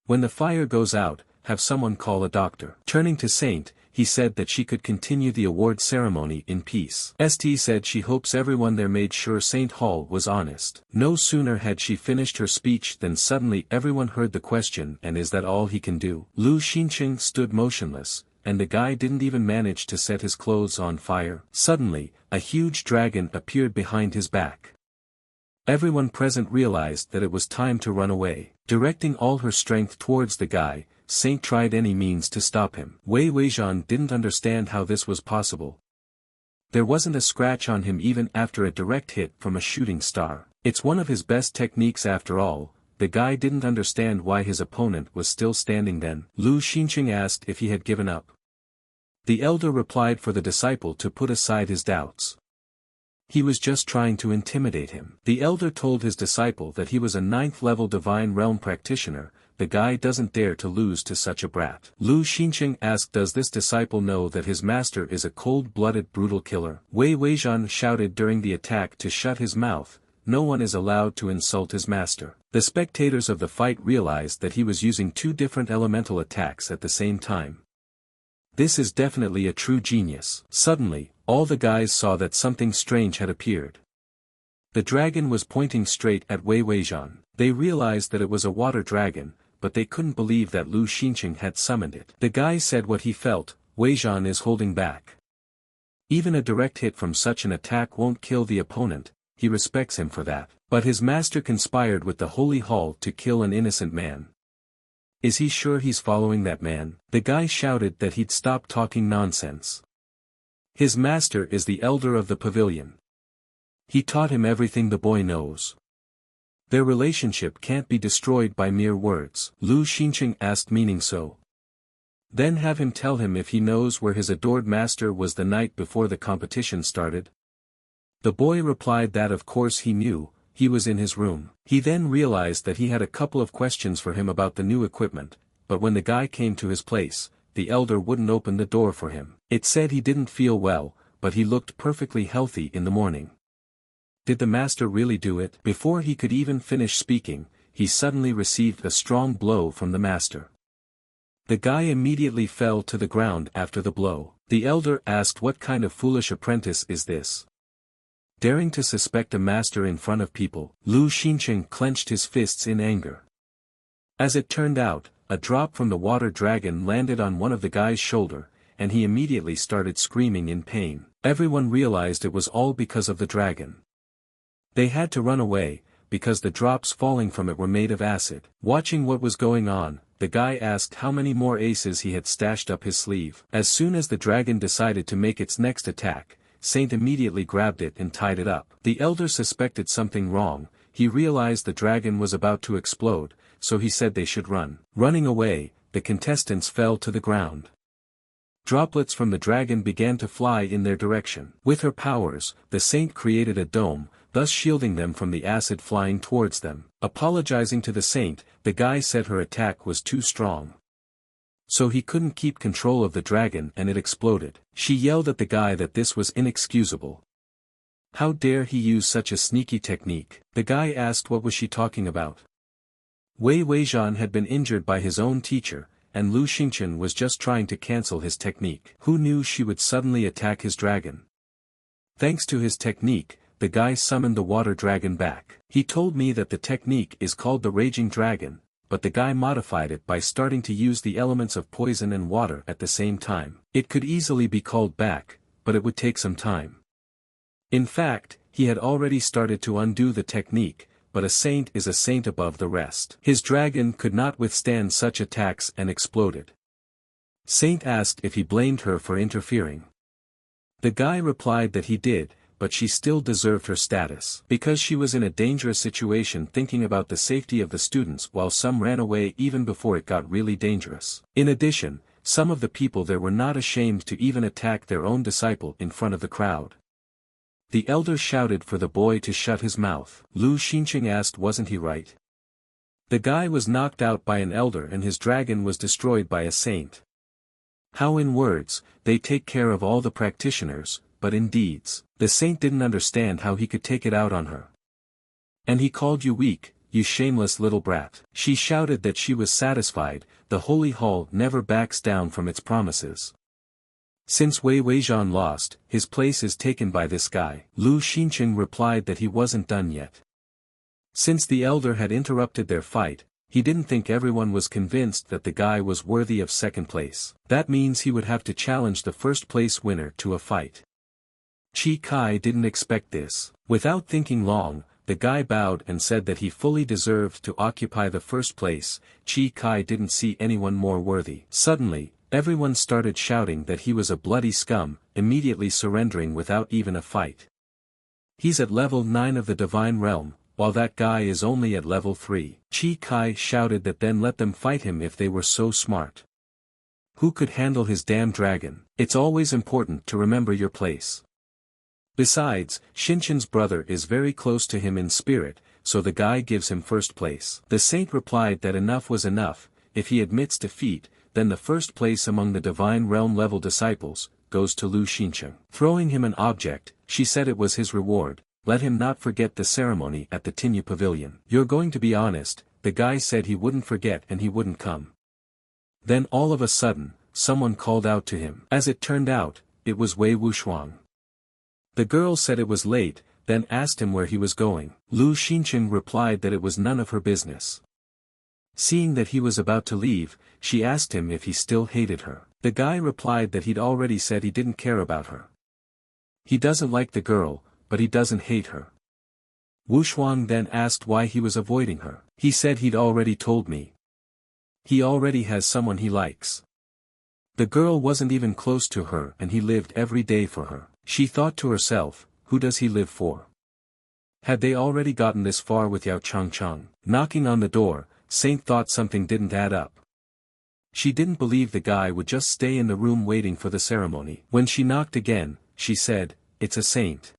When the fire goes out, have someone call a doctor. Turning to Saint, he said that she could continue the award ceremony in peace. St said she hopes everyone there made sure Saint Hall was honest. No sooner had she finished her speech than suddenly everyone heard the question, and is that all he can do? Lu Xincheng stood motionless, and the guy didn't even manage to set his clothes on fire. Suddenly, a huge dragon appeared behind his back. Everyone present realized that it was time to run away. Directing all her strength towards the guy, Saint tried any means to stop him. Wei Weijian didn't understand how this was possible. There wasn't a scratch on him even after a direct hit from a shooting star. It's one of his best techniques after all. The guy didn't understand why his opponent was still standing then. Lu Xincheng asked if he had given up. The elder replied for the disciple to put aside his doubts. He was just trying to intimidate him. The elder told his disciple that he was a 9th level divine realm practitioner. The guy doesn't dare to lose to such a brat. Lu Xincheng asked, does this disciple know that his master is a cold-blooded brutal killer? Wei Weijian shouted during the attack to shut his mouth. No one is allowed to insult his master. The spectators of the fight realized that he was using 2 different elemental attacks at the same time. This is definitely a true genius. Suddenly, all the guys saw that something strange had appeared. The dragon was pointing straight at Wei Weijian. They realized that it was a water dragon, but they couldn't believe that Lu Xincheng had summoned it. The guy said what he felt, Weijian is holding back. Even a direct hit from such an attack won't kill the opponent, he respects him for that. But his master conspired with the Holy Hall to kill an innocent man. Is he sure he's following that man? The guy shouted that he'd stop talking nonsense. His master is the elder of the pavilion. He taught him everything the boy knows. Their relationship can't be destroyed by mere words. Lu Xincheng asked, meaning so. Then have him tell him if he knows where his adored master was the night before the competition started. The boy replied that of course he knew, he was in his room. He then realized that he had a couple of questions for him about the new equipment, but when the guy came to his place, the elder wouldn't open the door for him. It said he didn't feel well, but he looked perfectly healthy in the morning. Did the master really do it? Before he could even finish speaking, he suddenly received a strong blow from the master. The guy immediately fell to the ground after the blow. The elder asked, what kind of foolish apprentice is this? Daring to suspect a master in front of people, Lu Xinchen clenched his fists in anger. As it turned out, a drop from the water dragon landed on one of the guy's shoulder, and he immediately started screaming in pain. Everyone realized it was all because of the dragon. They had to run away, because the drops falling from it were made of acid. Watching what was going on, the guy asked how many more aces he had stashed up his sleeve. As soon as the dragon decided to make its next attack, Saint immediately grabbed it and tied it up. The elder suspected something wrong. He realized the dragon was about to explode, so he said they should run. Running away, the contestants fell to the ground. Droplets from the dragon began to fly in their direction. With her powers, the saint created a dome, thus shielding them from the acid flying towards them. Apologizing to the saint, the guy said her attack was too strong. So he couldn't keep control of the dragon and it exploded. She yelled at the guy that this was inexcusable. How dare he use such a sneaky technique? The guy asked what was she talking about. Wei Weijian had been injured by his own teacher, and Lu Xingchen was just trying to cancel his technique. Who knew she would suddenly attack his dragon? Thanks to his technique, the guy summoned the water dragon back. He told me that the technique is called the raging dragon, but the guy modified it by starting to use the elements of poison and water at the same time. It could easily be called back, but it would take some time. In fact, he had already started to undo the technique, but a saint is a saint above the rest. His dragon could not withstand such attacks and exploded. Saint asked if he blamed her for interfering. The guy replied that he did, but she still deserved her status. Because she was in a dangerous situation thinking about the safety of the students while some ran away even before it got really dangerous. In addition, some of the people there were not ashamed to even attack their own disciple in front of the crowd. The elder shouted for the boy to shut his mouth. Lu Xincheng asked wasn't he right? The guy was knocked out by an elder and his dragon was destroyed by a saint. How in words, they take care of all the practitioners, but in deeds, the saint didn't understand how he could take it out on her. And he called you weak, you shameless little brat. She shouted that she was satisfied, the holy hall never backs down from its promises. Since Wei Weijian lost, his place is taken by this guy. Lu Xincheng replied that he wasn't done yet. Since the elder had interrupted their fight, he didn't think everyone was convinced that the guy was worthy of second place. That means he would have to challenge the first place winner to a fight. Chi Kai didn't expect this. Without thinking long, the guy bowed and said that he fully deserved to occupy the first place. Chi Kai didn't see anyone more worthy. Suddenly, everyone started shouting that he was a bloody scum, immediately surrendering without even a fight. He's at level 9 of the divine realm, while that guy is only at level 3. Chi Kai shouted that then let them fight him if they were so smart. Who could handle his damn dragon? It's always important to remember your place. Besides, Xinchen's brother is very close to him in spirit, so the guy gives him first place. The saint replied that enough was enough. If he admits defeat, then the first place among the divine realm level disciples goes to Lu Xincheng. Throwing him an object, she said it was his reward. Let him not forget the ceremony at the Tinyu Pavilion. You're going to be honest, the guy said he wouldn't forget and he wouldn't come. Then all of a sudden, someone called out to him. As it turned out, it was Wei Wuxuang. The girl said it was late, then asked him where he was going. Lu Xincheng replied that it was none of her business. Seeing that he was about to leave, she asked him if he still hated her. The guy replied that he'd already said he didn't care about her. He doesn't like the girl, but he doesn't hate her. Wuxuang then asked why he was avoiding her. He said he'd already told me. He already has someone he likes. The girl wasn't even close to her and he lived every day for her. She thought to herself, who does he live for? Had they already gotten this far with Yao Changchang? Knocking on the door, Saint thought something didn't add up. She didn't believe the guy would just stay in the room waiting for the ceremony. When she knocked again, she said, "It's a saint."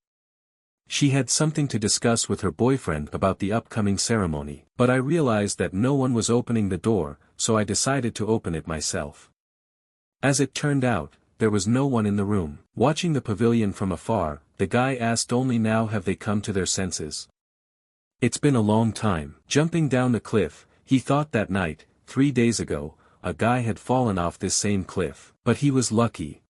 She had something to discuss with her boyfriend about the upcoming ceremony, but I realized that no one was opening the door, so I decided to open it myself. As it turned out, there was no one in the room. Watching the pavilion from afar, the guy asked only now have they come to their senses. It's been a long time. Jumping down the cliff, he thought that night, 3 days ago, a guy had fallen off this same cliff, but he was lucky.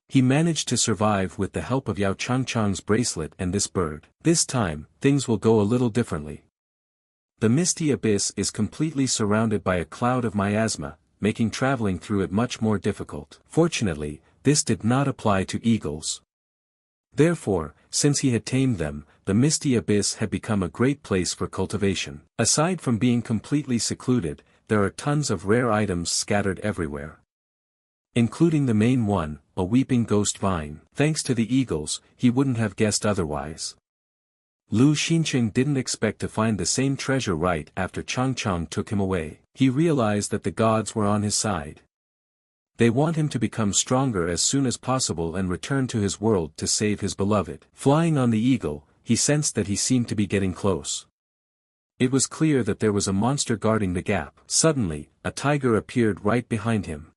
He managed to survive with the help of Yao Changchang's bracelet and this bird. This time, things will go a little differently. The misty abyss is completely surrounded by a cloud of miasma, making traveling through it much more difficult. Fortunately, this did not apply to eagles. Therefore, since he had tamed them, the misty abyss had become a great place for cultivation. Aside from being completely secluded, there are tons of rare items scattered everywhere, including the main one, a weeping ghost vine. Thanks to the eagles, he wouldn't have guessed otherwise. Lu Xincheng didn't expect to find the same treasure right after Changchang took him away. He realized that the gods were on his side. They want him to become stronger as soon as possible and return to his world to save his beloved. Flying on the eagle, he sensed that he seemed to be getting close. It was clear that there was a monster guarding the gap. Suddenly, a tiger appeared right behind him.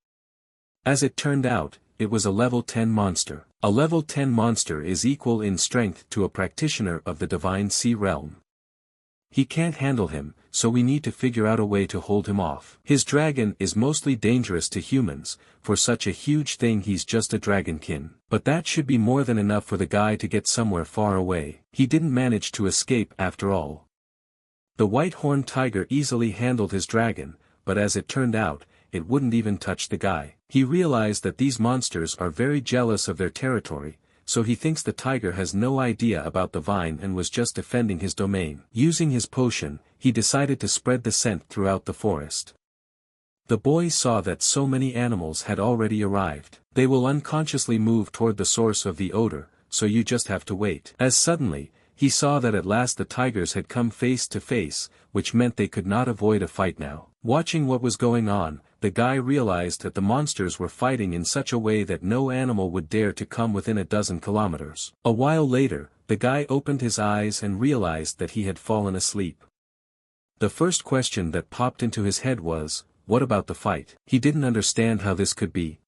As it turned out, it was a level 10 monster. A level 10 monster is equal in strength to a practitioner of the Divine Sea Realm. He can't handle him, so we need to figure out a way to hold him off. His dragon is mostly dangerous to humans, for such a huge thing he's just a dragonkin. But that should be more than enough for the guy to get somewhere far away. He didn't manage to escape after all. The white-horned tiger easily handled his dragon, but as it turned out, it wouldn't even touch the guy. He realized that these monsters are very jealous of their territory, so he thinks the tiger has no idea about the vine and was just defending his domain. Using his potion, he decided to spread the scent throughout the forest. The boy saw that so many animals had already arrived. They will unconsciously move toward the source of the odor, so you just have to wait. As suddenly, he saw that at last the tigers had come face to face, which meant they could not avoid a fight now. Watching what was going on, the guy realized that the monsters were fighting in such a way that no animal would dare to come within a dozen kilometers. A while later, the guy opened his eyes and realized that he had fallen asleep. The first question that popped into his head was, what about the fight? He didn't understand how this could be.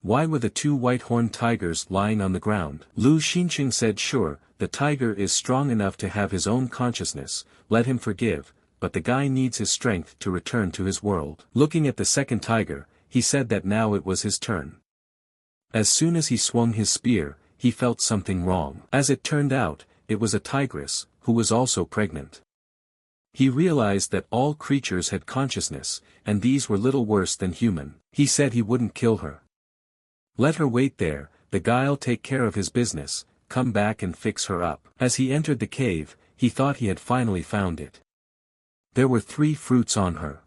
Why were the two white-horned tigers lying on the ground? Lu Xincheng said sure, the tiger is strong enough to have his own consciousness, let him forgive, but the guy needs his strength to return to his world. Looking at the second tiger, he said that now it was his turn. As soon as he swung his spear, he felt something wrong. As it turned out, it was a tigress, who was also pregnant. He realized that all creatures had consciousness, and these were little worse than human. He said he wouldn't kill her. Let her wait there, the guy'll take care of his business, come back and fix her up. As he entered the cave, he thought he had finally found it. There were 3 fruits on her.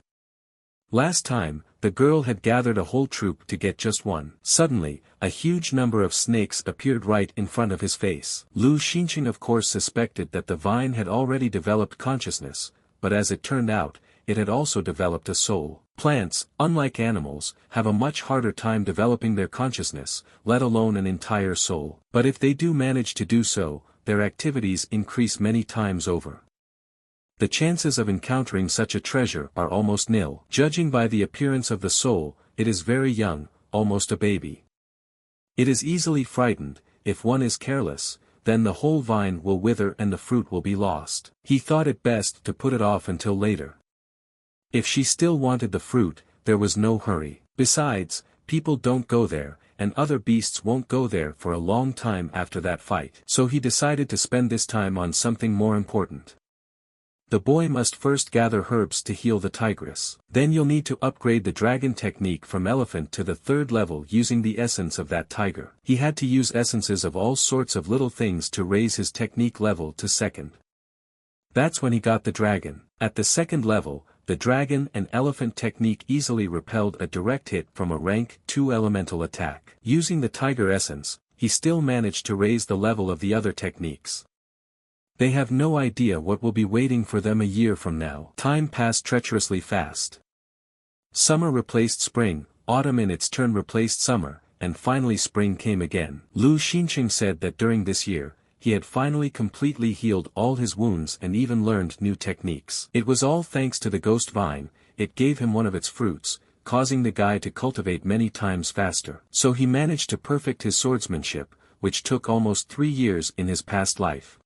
Last time, the girl had gathered a whole troop to get just one. Suddenly, a huge number of snakes appeared right in front of his face. Lu Xincheng of course suspected that the vine had already developed consciousness, but as it turned out, it had also developed a soul. Plants, unlike animals, have a much harder time developing their consciousness, let alone an entire soul. But if they do manage to do so, their activities increase many times over. The chances of encountering such a treasure are almost nil. Judging by the appearance of the soul, it is very young, almost a baby. It is easily frightened. If one is careless, then the whole vine will wither and the fruit will be lost. He thought it best to put it off until later. If she still wanted the fruit, there was no hurry. Besides, people don't go there, and other beasts won't go there for a long time after that fight. So he decided to spend this time on something more important. The boy must first gather herbs to heal the tigress. Then you'll need to upgrade the dragon technique from elephant to the 3rd level using the essence of that tiger. He had to use essences of all sorts of little things to raise his technique level to 2nd. That's when he got the dragon. At the 2nd level, the dragon and elephant technique easily repelled a direct hit from a rank 2 elemental attack. Using the tiger essence, he still managed to raise the level of the other techniques. They have no idea what will be waiting for them a year from now. Time passed treacherously fast. Summer replaced spring, autumn in its turn replaced summer, and finally spring came again. Lu Xincheng said that during this year, he had finally completely healed all his wounds and even learned new techniques. It was all thanks to the ghost vine. It gave him one of its fruits, causing the guy to cultivate many times faster. So he managed to perfect his swordsmanship, which took almost 3 years in his past life.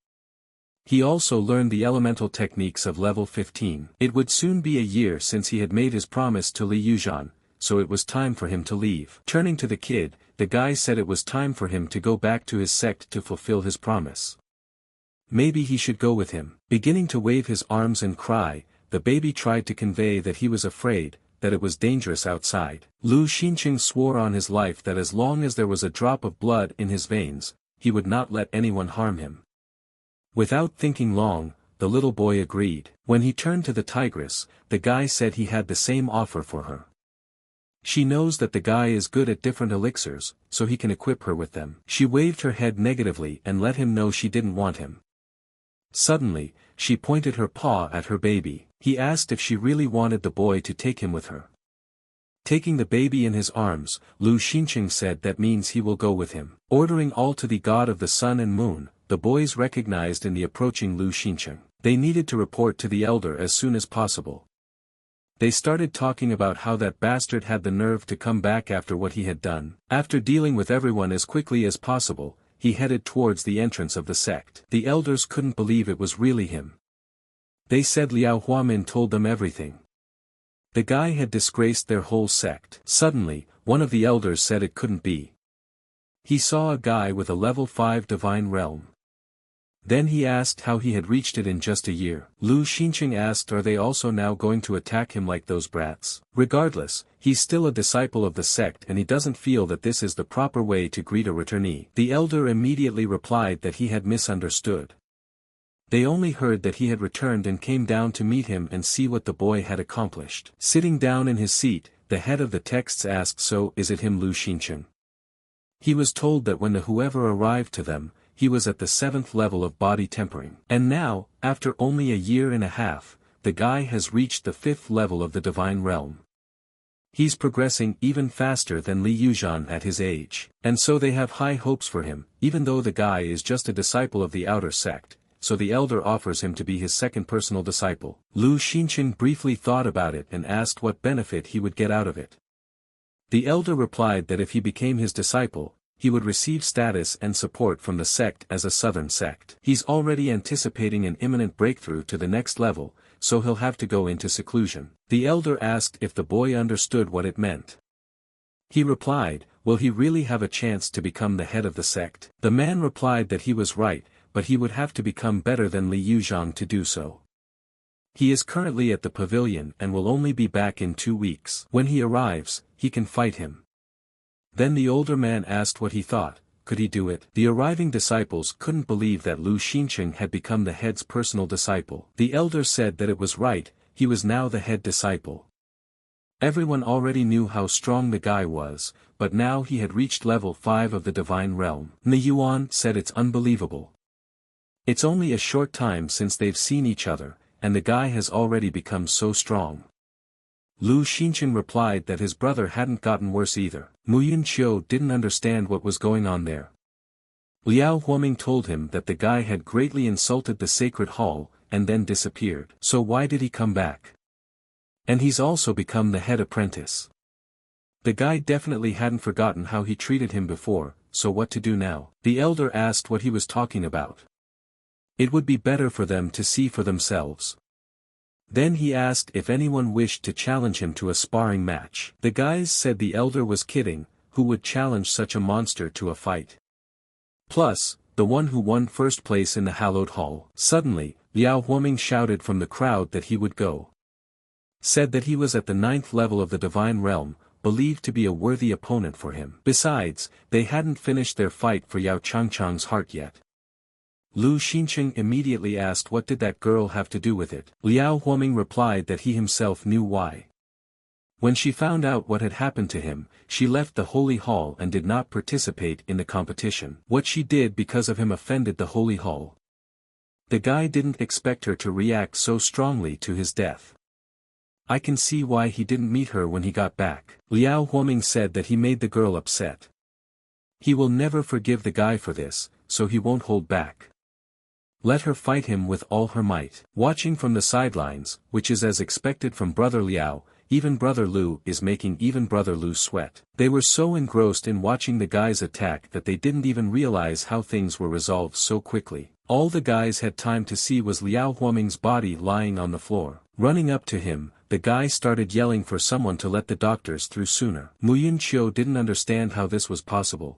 He also learned the elemental techniques of level 15. It would soon be a year since he had made his promise to Li Yuzhan, so it was time for him to leave. Turning to the kid, the guy said it was time for him to go back to his sect to fulfill his promise. Maybe he should go with him. Beginning to wave his arms and cry, the baby tried to convey that he was afraid, that it was dangerous outside. Lu Xinqing swore on his life that as long as there was a drop of blood in his veins, he would not let anyone harm him. Without thinking long, the little boy agreed. When he turned to the tigress, the guy said he had the same offer for her. She knows that the guy is good at different elixirs, so he can equip her with them. She waved her head negatively and let him know she didn't want him. Suddenly, she pointed her paw at her baby. He asked if she really wanted the boy to take him with her. Taking the baby in his arms, Lu Xinqing said that means he will go with him. Ordering all to the god of the sun and moon, the boys recognized in the approaching Lu Xinqing. They needed to report to the elder as soon as possible. They started talking about how that bastard had the nerve to come back after what he had done. After dealing with everyone as quickly as possible, he headed towards the entrance of the sect. The elders couldn't believe it was really him. They said Liao Huamin told them everything. The guy had disgraced their whole sect. Suddenly, one of the elders said it couldn't be. He saw a guy with a level 5 divine realm. Then he asked how he had reached it in just a year. Lu Xinqing asked, are they also now going to attack him like those brats? Regardless, he's still a disciple of the sect and he doesn't feel that this is the proper way to greet a returnee. The elder immediately replied that he had misunderstood. They only heard that he had returned and came down to meet him and see what the boy had accomplished. Sitting down in his seat, the head of the texts asked, so is it him Lu Xinqing? He was told that when the whoever arrived to them, he was at the 7th level of body tempering. And now, after only a year and a half, the guy has reached the 5th level of the divine realm. He's progressing even faster than Li Yuzhan at his age. And so they have high hopes for him, even though the guy is just a disciple of the outer sect, so the elder offers him to be his second personal disciple. Lu Xinqing briefly thought about it and asked what benefit he would get out of it. The elder replied that if he became his disciple, he would receive status and support from the sect as a southern sect. He's already anticipating an imminent breakthrough to the next level, so he'll have to go into seclusion. The elder asked if the boy understood what it meant. He replied, will he really have a chance to become the head of the sect? The man replied that he was right, but he would have to become better than Li Yuzhan to do so. He is currently at the pavilion and will only be back in 2 weeks. When he arrives, he can fight him. Then the older man asked what he thought, could he do it? The arriving disciples couldn't believe that Lu Xinqing had become the head's personal disciple. The elder said that it was right, he was now the head disciple. Everyone already knew how strong the guy was, but now he had reached level 5 of the divine realm. Ni Yuan said it's unbelievable. It's only a short time since they've seen each other, and the guy has already become so strong. Lu Xinqing replied that his brother hadn't gotten worse either. Mu Yunqiu didn't understand what was going on there. Liao Huaming told him that the guy had greatly insulted the sacred hall, and then disappeared. So why did he come back? And he's also become the head apprentice. The guy definitely hadn't forgotten how he treated him before, so what to do now? The elder asked what he was talking about. It would be better for them to see for themselves. Then he asked if anyone wished to challenge him to a sparring match. The guys said the elder was kidding, who would challenge such a monster to a fight? Plus, the one who won first place in the hallowed hall. Suddenly, Liao Huaming shouted from the crowd that he would go. Said that he was at the 9th level of the divine realm, believed to be a worthy opponent for him. Besides, they hadn't finished their fight for Yao Changchang's heart yet. Lu Xinqing immediately asked what did that girl have to do with it. Liao Huaming replied that he himself knew why. When she found out what had happened to him, she left the holy hall and did not participate in the competition. What she did because of him offended the holy hall. The guy didn't expect her to react so strongly to his death. I can see why he didn't meet her when he got back. Liao Huaming said that he made the girl upset. He will never forgive the guy for this, so he won't hold back. Let her fight him with all her might. Watching from the sidelines, which is as expected from Brother Liao, even Brother Lu is making even Brother Lu sweat. They were so engrossed in watching the guys attack that they didn't even realize how things were resolved so quickly. All the guys had time to see was Liao Huaming's body lying on the floor. Running up to him, the guy started yelling for someone to let the doctors through sooner. Mu Yunqiu didn't understand how this was possible.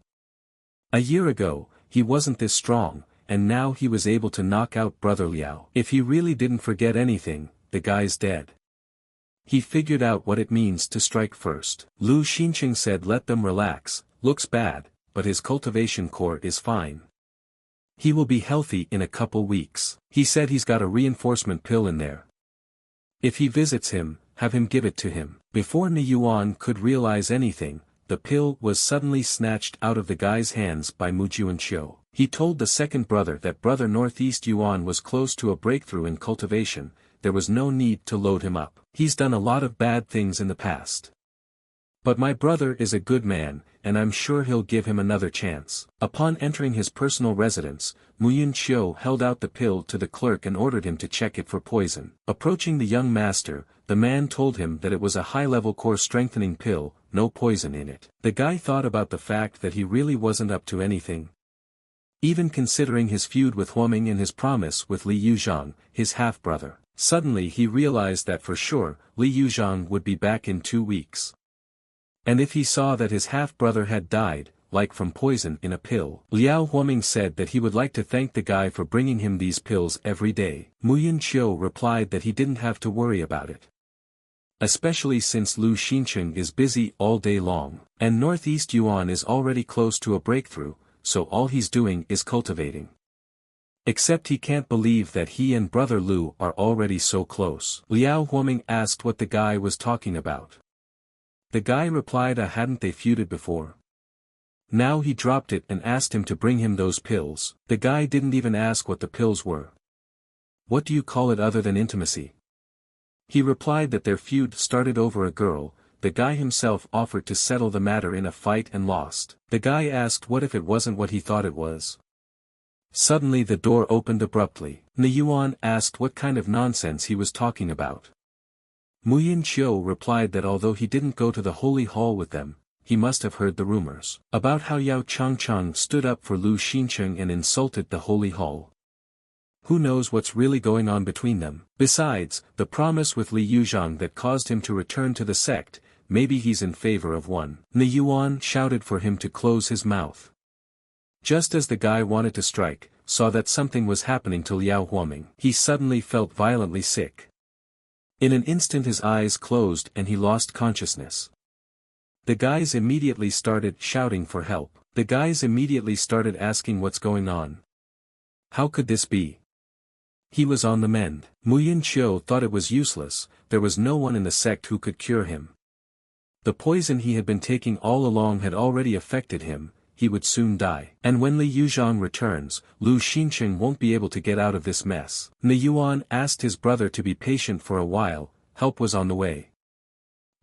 A year ago, he wasn't this strong, and now he was able to knock out Brother Liao. If he really didn't forget anything, the guy's dead. He figured out what it means to strike first. Lu Xincheng said let them relax, looks bad, but his cultivation core is fine. He will be healthy in a couple weeks. He said he's got a reinforcement pill in there. If he visits him, have him give it to him. Before Ni Yuan could realize anything, the pill was suddenly snatched out of the guy's hands by Mu Juanqiu. He told the second brother that Brother Northeast Yuan was close to a breakthrough in cultivation. There was no need to load him up. He's done a lot of bad things in the past. But my brother is a good man, and I'm sure he'll give him another chance. Upon entering his personal residence, Mu Yunqiu held out the pill to the clerk and ordered him to check it for poison. Approaching the young master, the man told him that it was a high-level core strengthening pill, no poison in it. The guy thought about the fact that he really wasn't up to anything. Even considering his feud with Huaming and his promise with Li Yuzhang, his half-brother. Suddenly he realized that for sure, Li Yuzhang would be back in 2 weeks. And if he saw that his half-brother had died, like from poison in a pill, Liao Huaming said that he would like to thank the guy for bringing him these pills every day. Mu Yunqiu replied that he didn't have to worry about it. Especially since Lu Xincheng is busy all day long, and Northeast Yuan is already close to a breakthrough, so all he's doing is cultivating. Except he can't believe that he and Brother Lu are already so close. Liao Huaming asked what the guy was talking about. The guy replied hadn't they feuded before? Now he dropped it and asked him to bring him those pills. The guy didn't even ask what the pills were. What do you call it other than intimacy? He replied that their feud started over a girl. The guy himself offered to settle the matter in a fight and lost. The guy asked what if it wasn't what he thought it was. Suddenly the door opened abruptly. Ni Yuan asked what kind of nonsense he was talking about. Mu Yunqiu replied that although he didn't go to the holy hall with them, he must have heard the rumors about how Yao Changchang stood up for Lu Xincheng and insulted the holy hall. Who knows what's really going on between them? Besides, the promise with Li Yuzhang that caused him to return to the sect, maybe he's in favor of one. Ni Yuan shouted for him to close his mouth. Just as the guy wanted to strike, saw that something was happening to Liao Huaming. He suddenly felt violently sick. In an instant his eyes closed and he lost consciousness. The guys immediately started shouting for help. The guys immediately started asking what's going on. How could this be? He was on the mend. Mu Yunqiu thought it was useless, there was no one in the sect who could cure him. The poison he had been taking all along had already affected him. He would soon die. And when Li Yuzhang returns, Lu Xincheng won't be able to get out of this mess. Ni Yuan asked his brother to be patient for a while, help was on the way.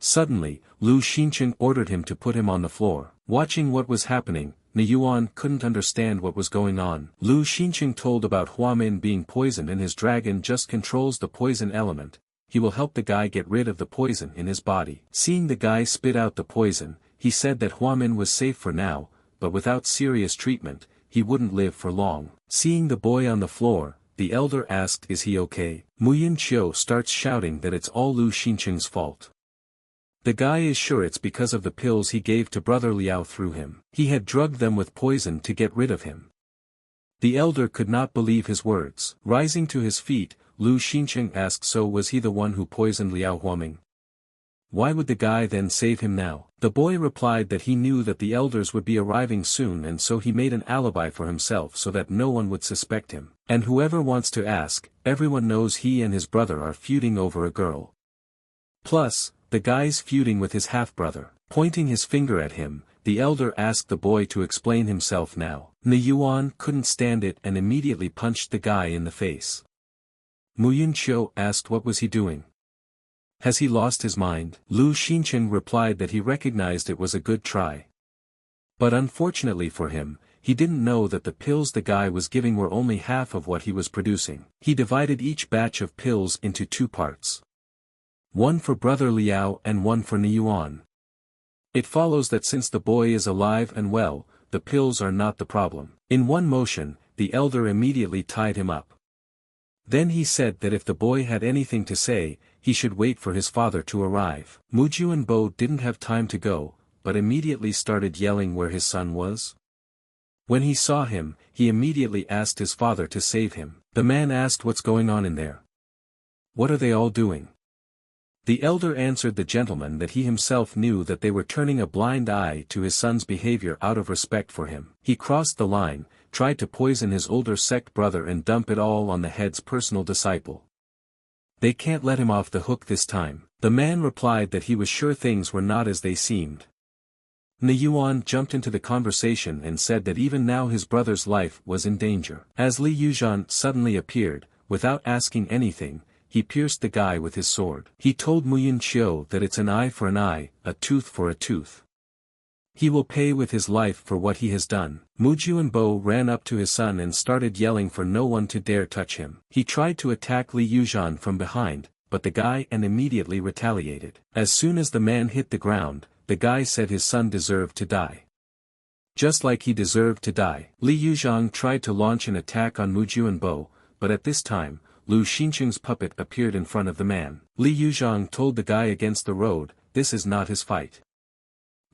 Suddenly, Lu Xincheng ordered him to put him on the floor. Watching what was happening, Ni Yuan couldn't understand what was going on. Lu Xincheng told about Huamin being poisoned and his dragon just controls the poison element. He will help the guy get rid of the poison in his body. Seeing the guy spit out the poison, he said that Huamin was safe for now, but without serious treatment, he wouldn't live for long. Seeing the boy on the floor, the elder asked is he okay? Mu Yunqiu starts shouting that it's all Lu Xincheng's fault. The guy is sure it's because of the pills he gave to Brother Liao through him. He had drugged them with poison to get rid of him. The elder could not believe his words. Rising to his feet, Lu Xincheng asked so was he the one who poisoned Liao Huaming? Why would the guy then save him now? The boy replied that he knew that the elders would be arriving soon and so he made an alibi for himself so that no one would suspect him. And whoever wants to ask, everyone knows he and his brother are feuding over a girl. Plus, the guy's feuding with his half-brother. Pointing his finger at him, the elder asked the boy to explain himself now. Ni Yuan couldn't stand it and immediately punched the guy in the face. Mu Yunqiu asked what was he doing. Has he lost his mind? Lu Xincheng replied that he recognized it was a good try. But unfortunately for him, he didn't know that the pills the guy was giving were only half of what he was producing. He divided each batch of pills into 2 parts. One for Brother Liao and one for Niyuan. It follows that since the boy is alive and well, the pills are not the problem. In one motion, the elder immediately tied him up. Then he said that if the boy had anything to say, he should wait for his father to arrive. Bo didn't have time to go, but immediately started yelling where his son was. When he saw him, he immediately asked his father to save him. The man asked what's going on in there. What are they all doing? The elder answered the gentleman that he himself knew that they were turning a blind eye to his son's behavior out of respect for him. He crossed the line, tried to poison his older sect brother and dump it all on the head's personal disciple. They can't let him off the hook this time. The man replied that he was sure things were not as they seemed. Niyuan jumped into the conversation and said that even now his brother's life was in danger. As Li Yuzhan suddenly appeared, without asking anything, he pierced the guy with his sword. He told Muyin Qiu that it's an eye for an eye, a tooth for a tooth. He will pay with his life for what he has done. Bo ran up to his son and started yelling for no one to dare touch him. He tried to attack Li Yuzhan from behind, but the guy immediately retaliated. As soon as the man hit the ground, the guy said his son deserved to die. Just like he deserved to die. Li Yuzhan tried to launch an attack on Bo, but at this time, Lu Xincheng's puppet appeared in front of the man. Li Yuzhan told the guy against the road, this is not his fight.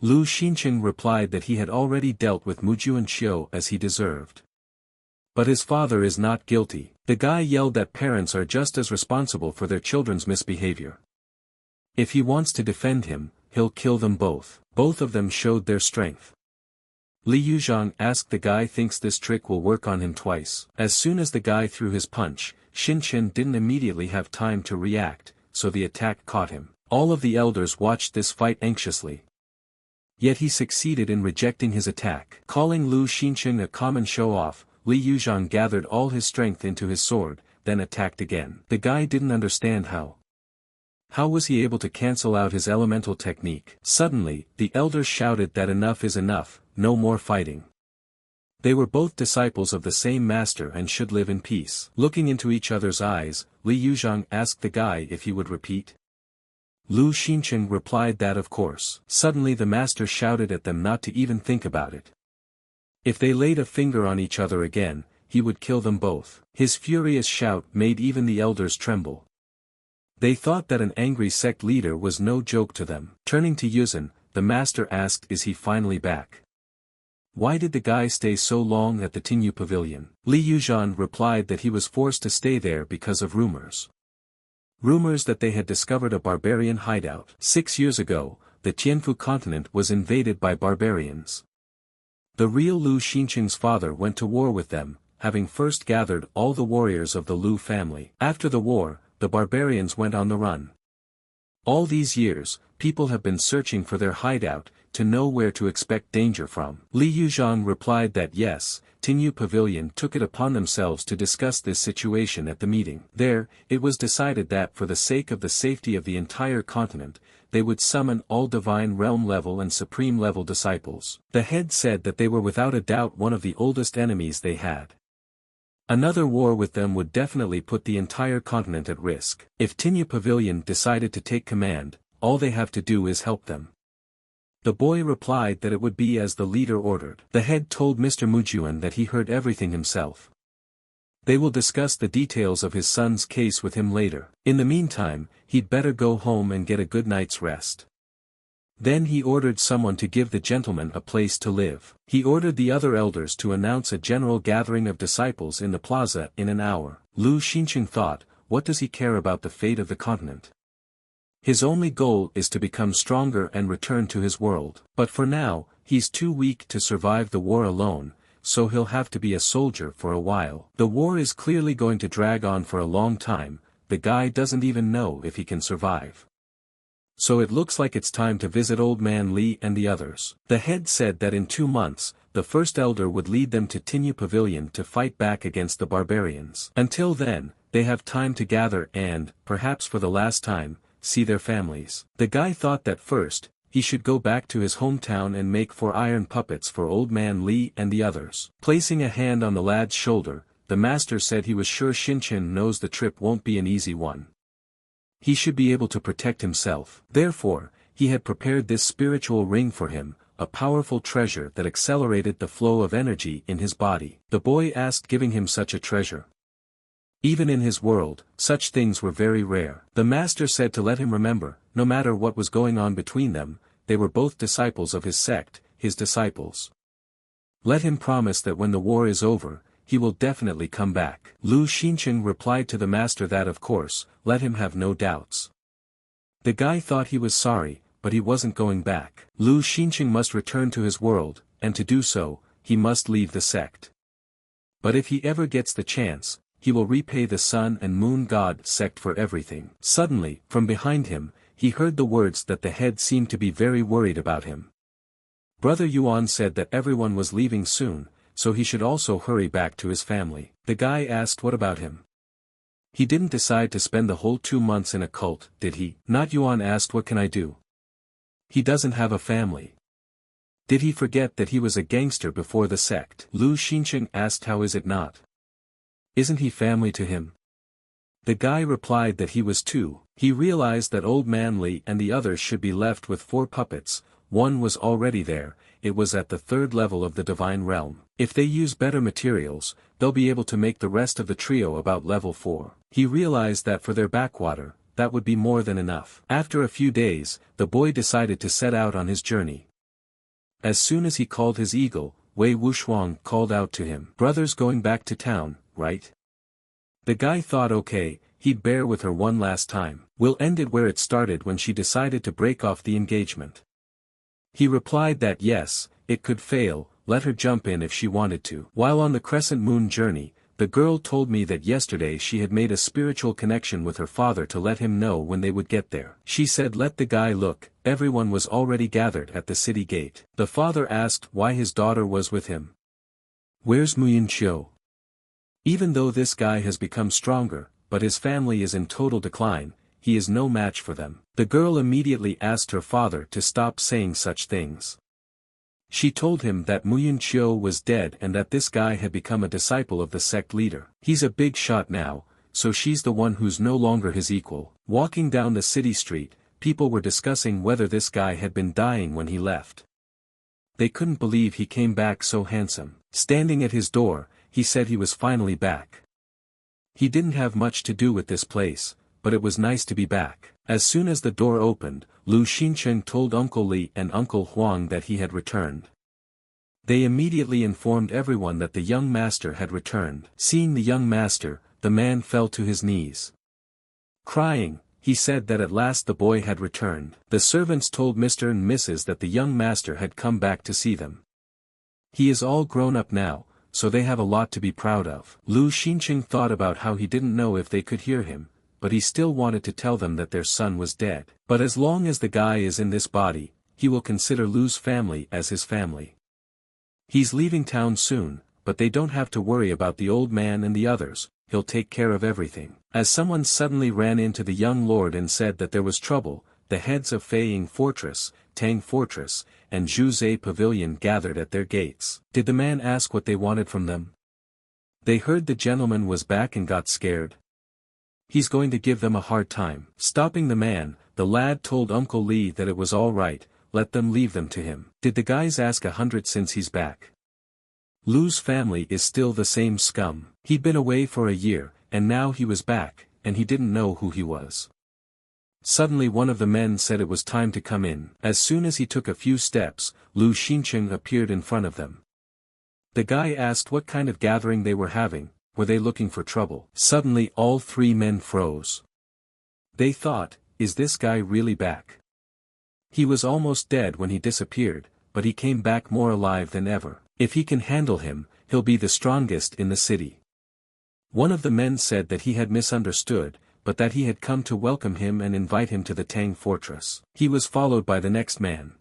Lu Xincheng replied that he had already dealt with Qiu as he deserved. But his father is not guilty. The guy yelled that parents are just as responsible for their children's misbehavior. If he wants to defend him, he'll kill them both. Both of them showed their strength. Li Yuzhan asked the guy thinks this trick will work on him twice. As soon as the guy threw his punch, Xinchen didn't immediately have time to react, so the attack caught him. All of the elders watched this fight anxiously. Yet he succeeded in rejecting his attack. Calling Lu Xinchen a common show-off, Li Yuzhan gathered all his strength into his sword, then attacked again. The guy didn't understand how. How was he able to cancel out his elemental technique? Suddenly, the elders shouted that enough is enough, no more fighting. They were both disciples of the same master and should live in peace. Looking into each other's eyes, Li Yuzhan asked the guy if he would repeat. Lu Xinchen replied that of course. Suddenly the master shouted at them not to even think about it. If they laid a finger on each other again, he would kill them both. His furious shout made even the elders tremble. They thought that an angry sect leader was no joke to them. Turning to Yuzhan, the master asked is he finally back? Why did the guy stay so long at the Tinyu Pavilion? Li Yuzhan replied that he was forced to stay there because of rumors. Rumors that they had discovered a barbarian hideout. 6 years ago, the Tianfu continent was invaded by barbarians. The real Lu Xincheng's father went to war with them, having first gathered all the warriors of the Lu family. After the war, the barbarians went on the run. All these years, people have been searching for their hideout, to know where to expect danger from. Li Yuzhan replied that yes, Tinyu Pavilion took it upon themselves to discuss this situation at the meeting. There, it was decided that for the sake of the safety of the entire continent, they would summon all divine realm level and supreme level disciples. The head said that they were without a doubt one of the oldest enemies they had. Another war with them would definitely put the entire continent at risk. If Tinyu Pavilion decided to take command, all they have to do is help them. The boy replied that it would be as the leader ordered. The head told Mr. Mujuan that he heard everything himself. They will discuss the details of his son's case with him later. In the meantime, he'd better go home and get a good night's rest. Then he ordered someone to give the gentleman a place to live. He ordered the other elders to announce a general gathering of disciples in the plaza in an hour. Lu Xincheng thought, what does he care about the fate of the continent? His only goal is to become stronger and return to his world. But for now, he's too weak to survive the war alone, so he'll have to be a soldier for a while. The war is clearly going to drag on for a long time, the guy doesn't even know if he can survive. So it looks like it's time to visit Old Man Li and the others. The head said that in 2 months, the first elder would lead them to Tinyu Pavilion to fight back against the barbarians. Until then, they have time to gather and, perhaps for the last time, see their families. The guy thought that first, he should go back to his hometown and make 4 iron puppets for Old Man Lee and the others. Placing a hand on the lad's shoulder, the master said he was sure Shinchin knows the trip won't be an easy one. He should be able to protect himself. Therefore, he had prepared this spiritual ring for him, a powerful treasure that accelerated the flow of energy in his body. The boy asked giving him such a treasure. Even in his world, such things were very rare. The master said to let him remember, no matter what was going on between them, they were both disciples of his sect, his disciples. Let him promise that when the war is over, he will definitely come back. Lu Xinchen replied to the master that of course, let him have no doubts. The guy thought he was sorry, but he wasn't going back. Lu Xinchen must return to his world, and to do so, he must leave the sect. But if he ever gets the chance, he will repay the sun and moon god sect for everything. Suddenly, from behind him, he heard the words that the head seemed to be very worried about him. Brother Yuan said that everyone was leaving soon, so he should also hurry back to his family. The guy asked what about him. He didn't decide to spend the whole 2 months in a cult, did he? Not Yuan asked what can I do? He doesn't have a family. Did he forget that he was a gangster before the sect? Lu Xinchen asked how is it not? Isn't he family to him? The guy replied that he was too. He realized that Old Man Li and the others should be left with 4 puppets, one was already there, it was at the 3rd level of the divine realm. If they use better materials, they'll be able to make the rest of the trio about level 4. He realized that for their backwater, that would be more than enough. After a few days, the boy decided to set out on his journey. As soon as he called his eagle, Wei Wuxuang called out to him. Brothers going back to town, right? The guy thought okay, he'd bear with her one last time. We'll end it where it started when she decided to break off the engagement. He replied that yes, it could fail, let her jump in if she wanted to. While on the crescent moon journey, the girl told me that yesterday she had made a spiritual connection with her father to let him know when they would get there. She said let the guy look, everyone was already gathered at the city gate. The father asked why his daughter was with him. Where's Muyin Qiu? Even though this guy has become stronger, but his family is in total decline, he is no match for them. The girl immediately asked her father to stop saying such things. She told him that Muyin Qiu was dead and that this guy had become a disciple of the sect leader. He's a big shot now, so she's the one who's no longer his equal. Walking down the city street, people were discussing whether this guy had been dying when he left. They couldn't believe he came back so handsome. Standing at his door, he said he was finally back. He didn't have much to do with this place, but it was nice to be back. As soon as the door opened, Lu Xinchen told Uncle Li and Uncle Huang that he had returned. They immediately informed everyone that the young master had returned. Seeing the young master, the man fell to his knees. Crying, he said that at last the boy had returned. The servants told Mr. and Mrs. that the young master had come back to see them. He is all grown up now, so they have a lot to be proud of. Lu Xinchen thought about how he didn't know if they could hear him, but he still wanted to tell them that their son was dead. But as long as the guy is in this body, he will consider Lu's family as his family. He's leaving town soon, but they don't have to worry about the old man and the others, he'll take care of everything. As someone suddenly ran into the young lord and said that there was trouble, the heads of Feiying Fortress, Tang Fortress, and Zhuzhe Pavilion gathered at their gates. Did the man ask what they wanted from them? They heard the gentleman was back and got scared. He's going to give them a hard time. Stopping the man, the lad told Uncle Li that it was all right, let them leave them to him. Did the guys ask 100 since he's back? Lu's family is still the same scum. He'd been away for a year, and now he was back, and he didn't know who he was. Suddenly one of the men said it was time to come in. As soon as he took a few steps, Lu Xinchen appeared in front of them. The guy asked what kind of gathering they were having, were they looking for trouble? Suddenly all 3 men froze. They thought, is this guy really back? He was almost dead when he disappeared, but he came back more alive than ever. If he can handle him, he'll be the strongest in the city. One of the men said that he had misunderstood, but that he had come to welcome him and invite him to the Tang Fortress. He was followed by the next man.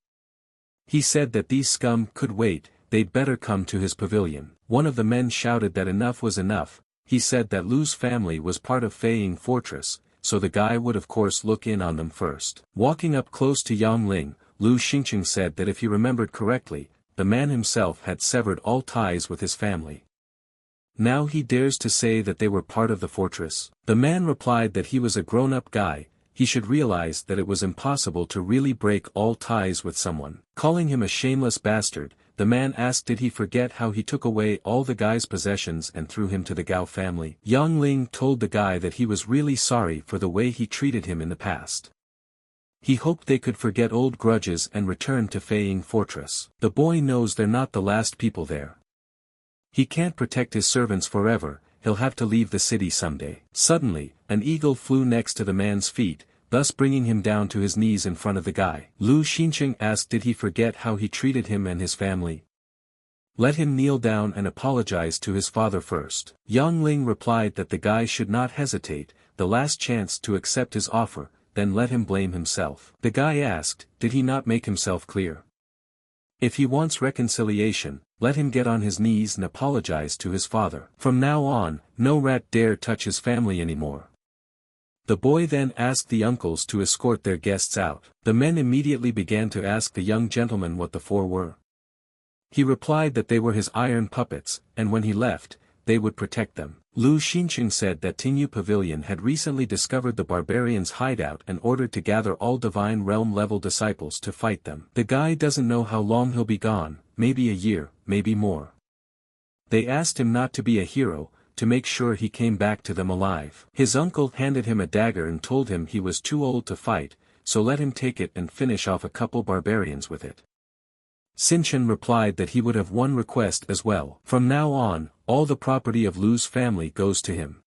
He said that these scum could wait, they'd better come to his pavilion. One of the men shouted that enough was enough. He said that Lu's family was part of Feiying Fortress, so the guy would of course look in on them first. Walking up close to Yang Ling, Lu Xingqing said that if he remembered correctly, the man himself had severed all ties with his family. Now he dares to say that they were part of the fortress. The man replied that he was a grown-up guy, he should realize that it was impossible to really break all ties with someone. Calling him a shameless bastard, the man asked did he forget how he took away all the guy's possessions and threw him to the Gao family. Yang Ling told the guy that he was really sorry for the way he treated him in the past. He hoped they could forget old grudges and return to Feiying Fortress. The boy knows they're not the last people there. He can't protect his servants forever, he'll have to leave the city someday. Suddenly, an eagle flew next to the man's feet, thus bringing him down to his knees in front of the guy. Lu Xingqing asked did he forget how he treated him and his family. Let him kneel down and apologize to his father first. Yang Ling replied that the guy should not hesitate, the last chance to accept his offer, then let him blame himself. The guy asked, did he not make himself clear? If he wants reconciliation, let him get on his knees and apologize to his father. From now on, no rat dare touch his family anymore. The boy then asked the uncles to escort their guests out. The men immediately began to ask the young gentleman what the four were. He replied that they were his iron puppets, and when he left, they would protect them. Lu Xingqing said that Tinyu Pavilion had recently discovered the barbarians' hideout and ordered to gather all Divine Realm level disciples to fight them. The guy doesn't know how long he'll be gone, maybe a year, maybe more. They asked him not to be a hero, to make sure he came back to them alive. His uncle handed him a dagger and told him he was too old to fight, so let him take it and finish off a couple barbarians with it. Sinchen replied that he would have one request as well. From now on, all the property of Lu's family goes to him.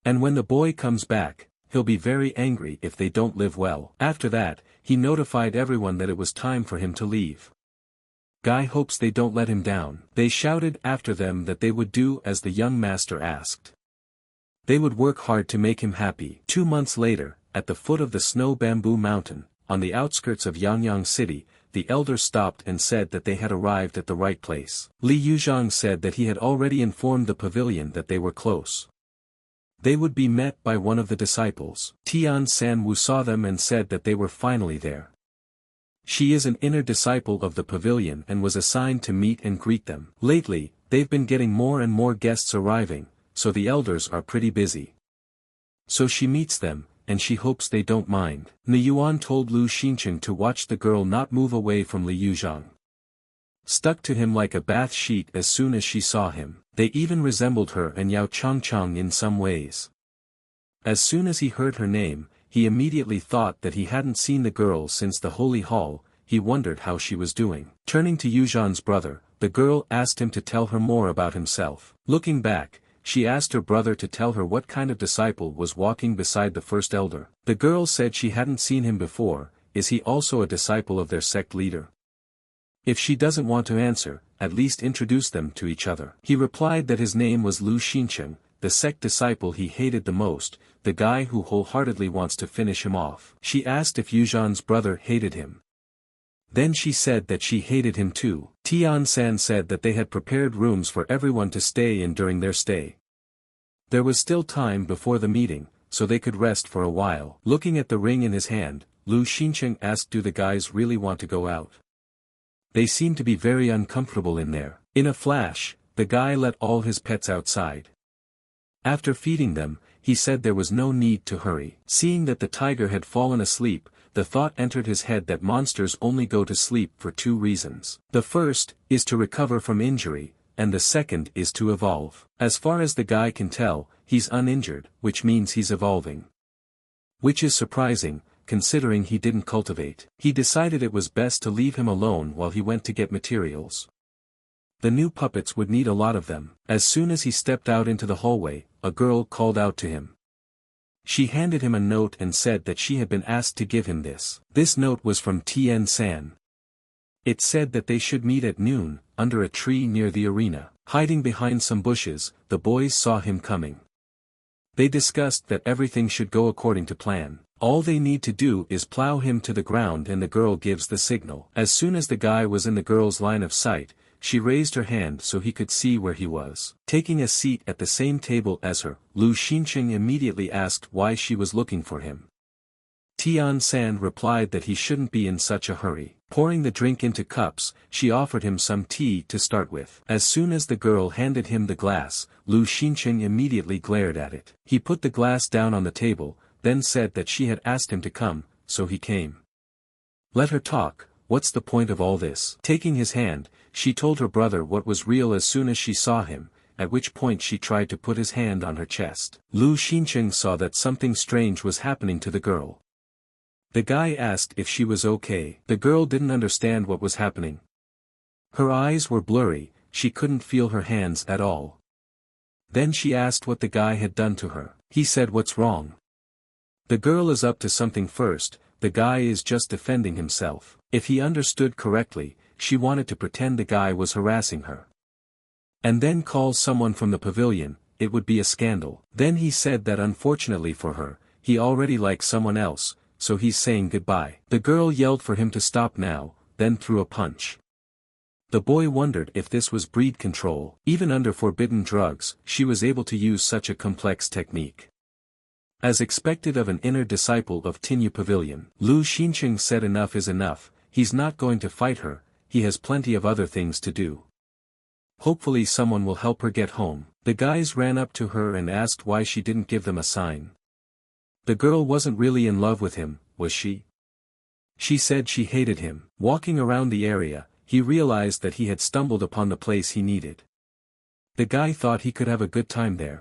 And when the boy comes back, he'll be very angry if they don't live well. After that, he notified everyone that it was time for him to leave. Guy hopes they don't let him down. They shouted after them that they would do as the young master asked. They would work hard to make him happy. 2 months later, at the foot of the Snow Bamboo Mountain, on the outskirts of Yangyang City, the elder stopped and said that they had arrived at the right place. Li Yuzhang said that he had already informed the pavilion that they were close. They would be met by one of the disciples. Tian Sanwu saw them and said that they were finally there. She is an inner disciple of the pavilion and was assigned to meet and greet them. Lately, they've been getting more and more guests arriving, so the elders are pretty busy. So she meets them, and she hopes they don't mind. Ni Yuan told Lu Xingqing to watch the girl not move away from Li Yuzhang. Stuck to him like a bath sheet as soon as she saw him. They even resembled her and Yao Changchang in some ways. As soon as he heard her name, he immediately thought that he hadn't seen the girl since the Holy Hall. He wondered how she was doing. Turning to Yuzhan's brother, the girl asked him to tell her more about himself. Looking back, she asked her brother to tell her what kind of disciple was walking beside the first elder. The girl said she hadn't seen him before. Is he also a disciple of their sect leader? If she doesn't want to answer, at least introduce them to each other. He replied that his name was Lu Xingqing, the sect disciple he hated the most, the guy who wholeheartedly wants to finish him off. She asked if Yuzhan's brother hated him. Then she said that she hated him too. Tian San said that they had prepared rooms for everyone to stay in during their stay. There was still time before the meeting, so they could rest for a while. Looking at the ring in his hand, Lu Xingqing asked, do the guys really want to go out? They seem to be very uncomfortable in there. In a flash, the guy let all his pets outside. After feeding them, he said there was no need to hurry. Seeing that the tiger had fallen asleep, the thought entered his head that monsters only go to sleep for 2 reasons. The first is to recover from injury, and the second is to evolve. As far as the guy can tell, he's uninjured, which means he's evolving. Which is surprising, considering he didn't cultivate. He decided it was best to leave him alone while he went to get materials. The new puppets would need a lot of them. As soon as he stepped out into the hallway, a girl called out to him. She handed him a note and said that she had been asked to give him this. This note was from Tian San. It said that they should meet at noon, under a tree near the arena. Hiding behind some bushes, the boys saw him coming. They discussed that everything should go according to plan. All they need to do is plow him to the ground and the girl gives the signal. As soon as the guy was in the girl's line of sight, she raised her hand so he could see where he was. Taking a seat at the same table as her, Lu Xingqing immediately asked why she was looking for him. Tian-san replied that he shouldn't be in such a hurry. Pouring the drink into cups, she offered him some tea to start with. As soon as the girl handed him the glass, Lu Xincheng immediately glared at it. He put the glass down on the table, then said that she had asked him to come, so he came. Let her talk, what's the point of all this? Taking his hand, she told her brother what was real as soon as she saw him, at which point she tried to put his hand on her chest. Lu Xincheng saw that something strange was happening to the girl. The guy asked if she was okay. The girl didn't understand what was happening. Her eyes were blurry, she couldn't feel her hands at all. Then she asked what the guy had done to her. He said what's wrong. The girl is up to something first, the guy is just defending himself. If he understood correctly, she wanted to pretend the guy was harassing her. And then call someone from the pavilion, it would be a scandal. Then he said that unfortunately for her, he already likes someone else, so he's saying goodbye. The girl yelled for him to stop now, then threw a punch. The boy wondered if this was breed control. Even under forbidden drugs, she was able to use such a complex technique. As expected of an inner disciple of Tinyu Pavilion, Lu Xincheng said enough is enough, he's not going to fight her, he has plenty of other things to do. Hopefully someone will help her get home. The guys ran up to her and asked why she didn't give them a sign. The girl wasn't really in love with him, was she? She said she hated him. Walking around the area, he realized that he had stumbled upon the place he needed. The guy thought he could have a good time there.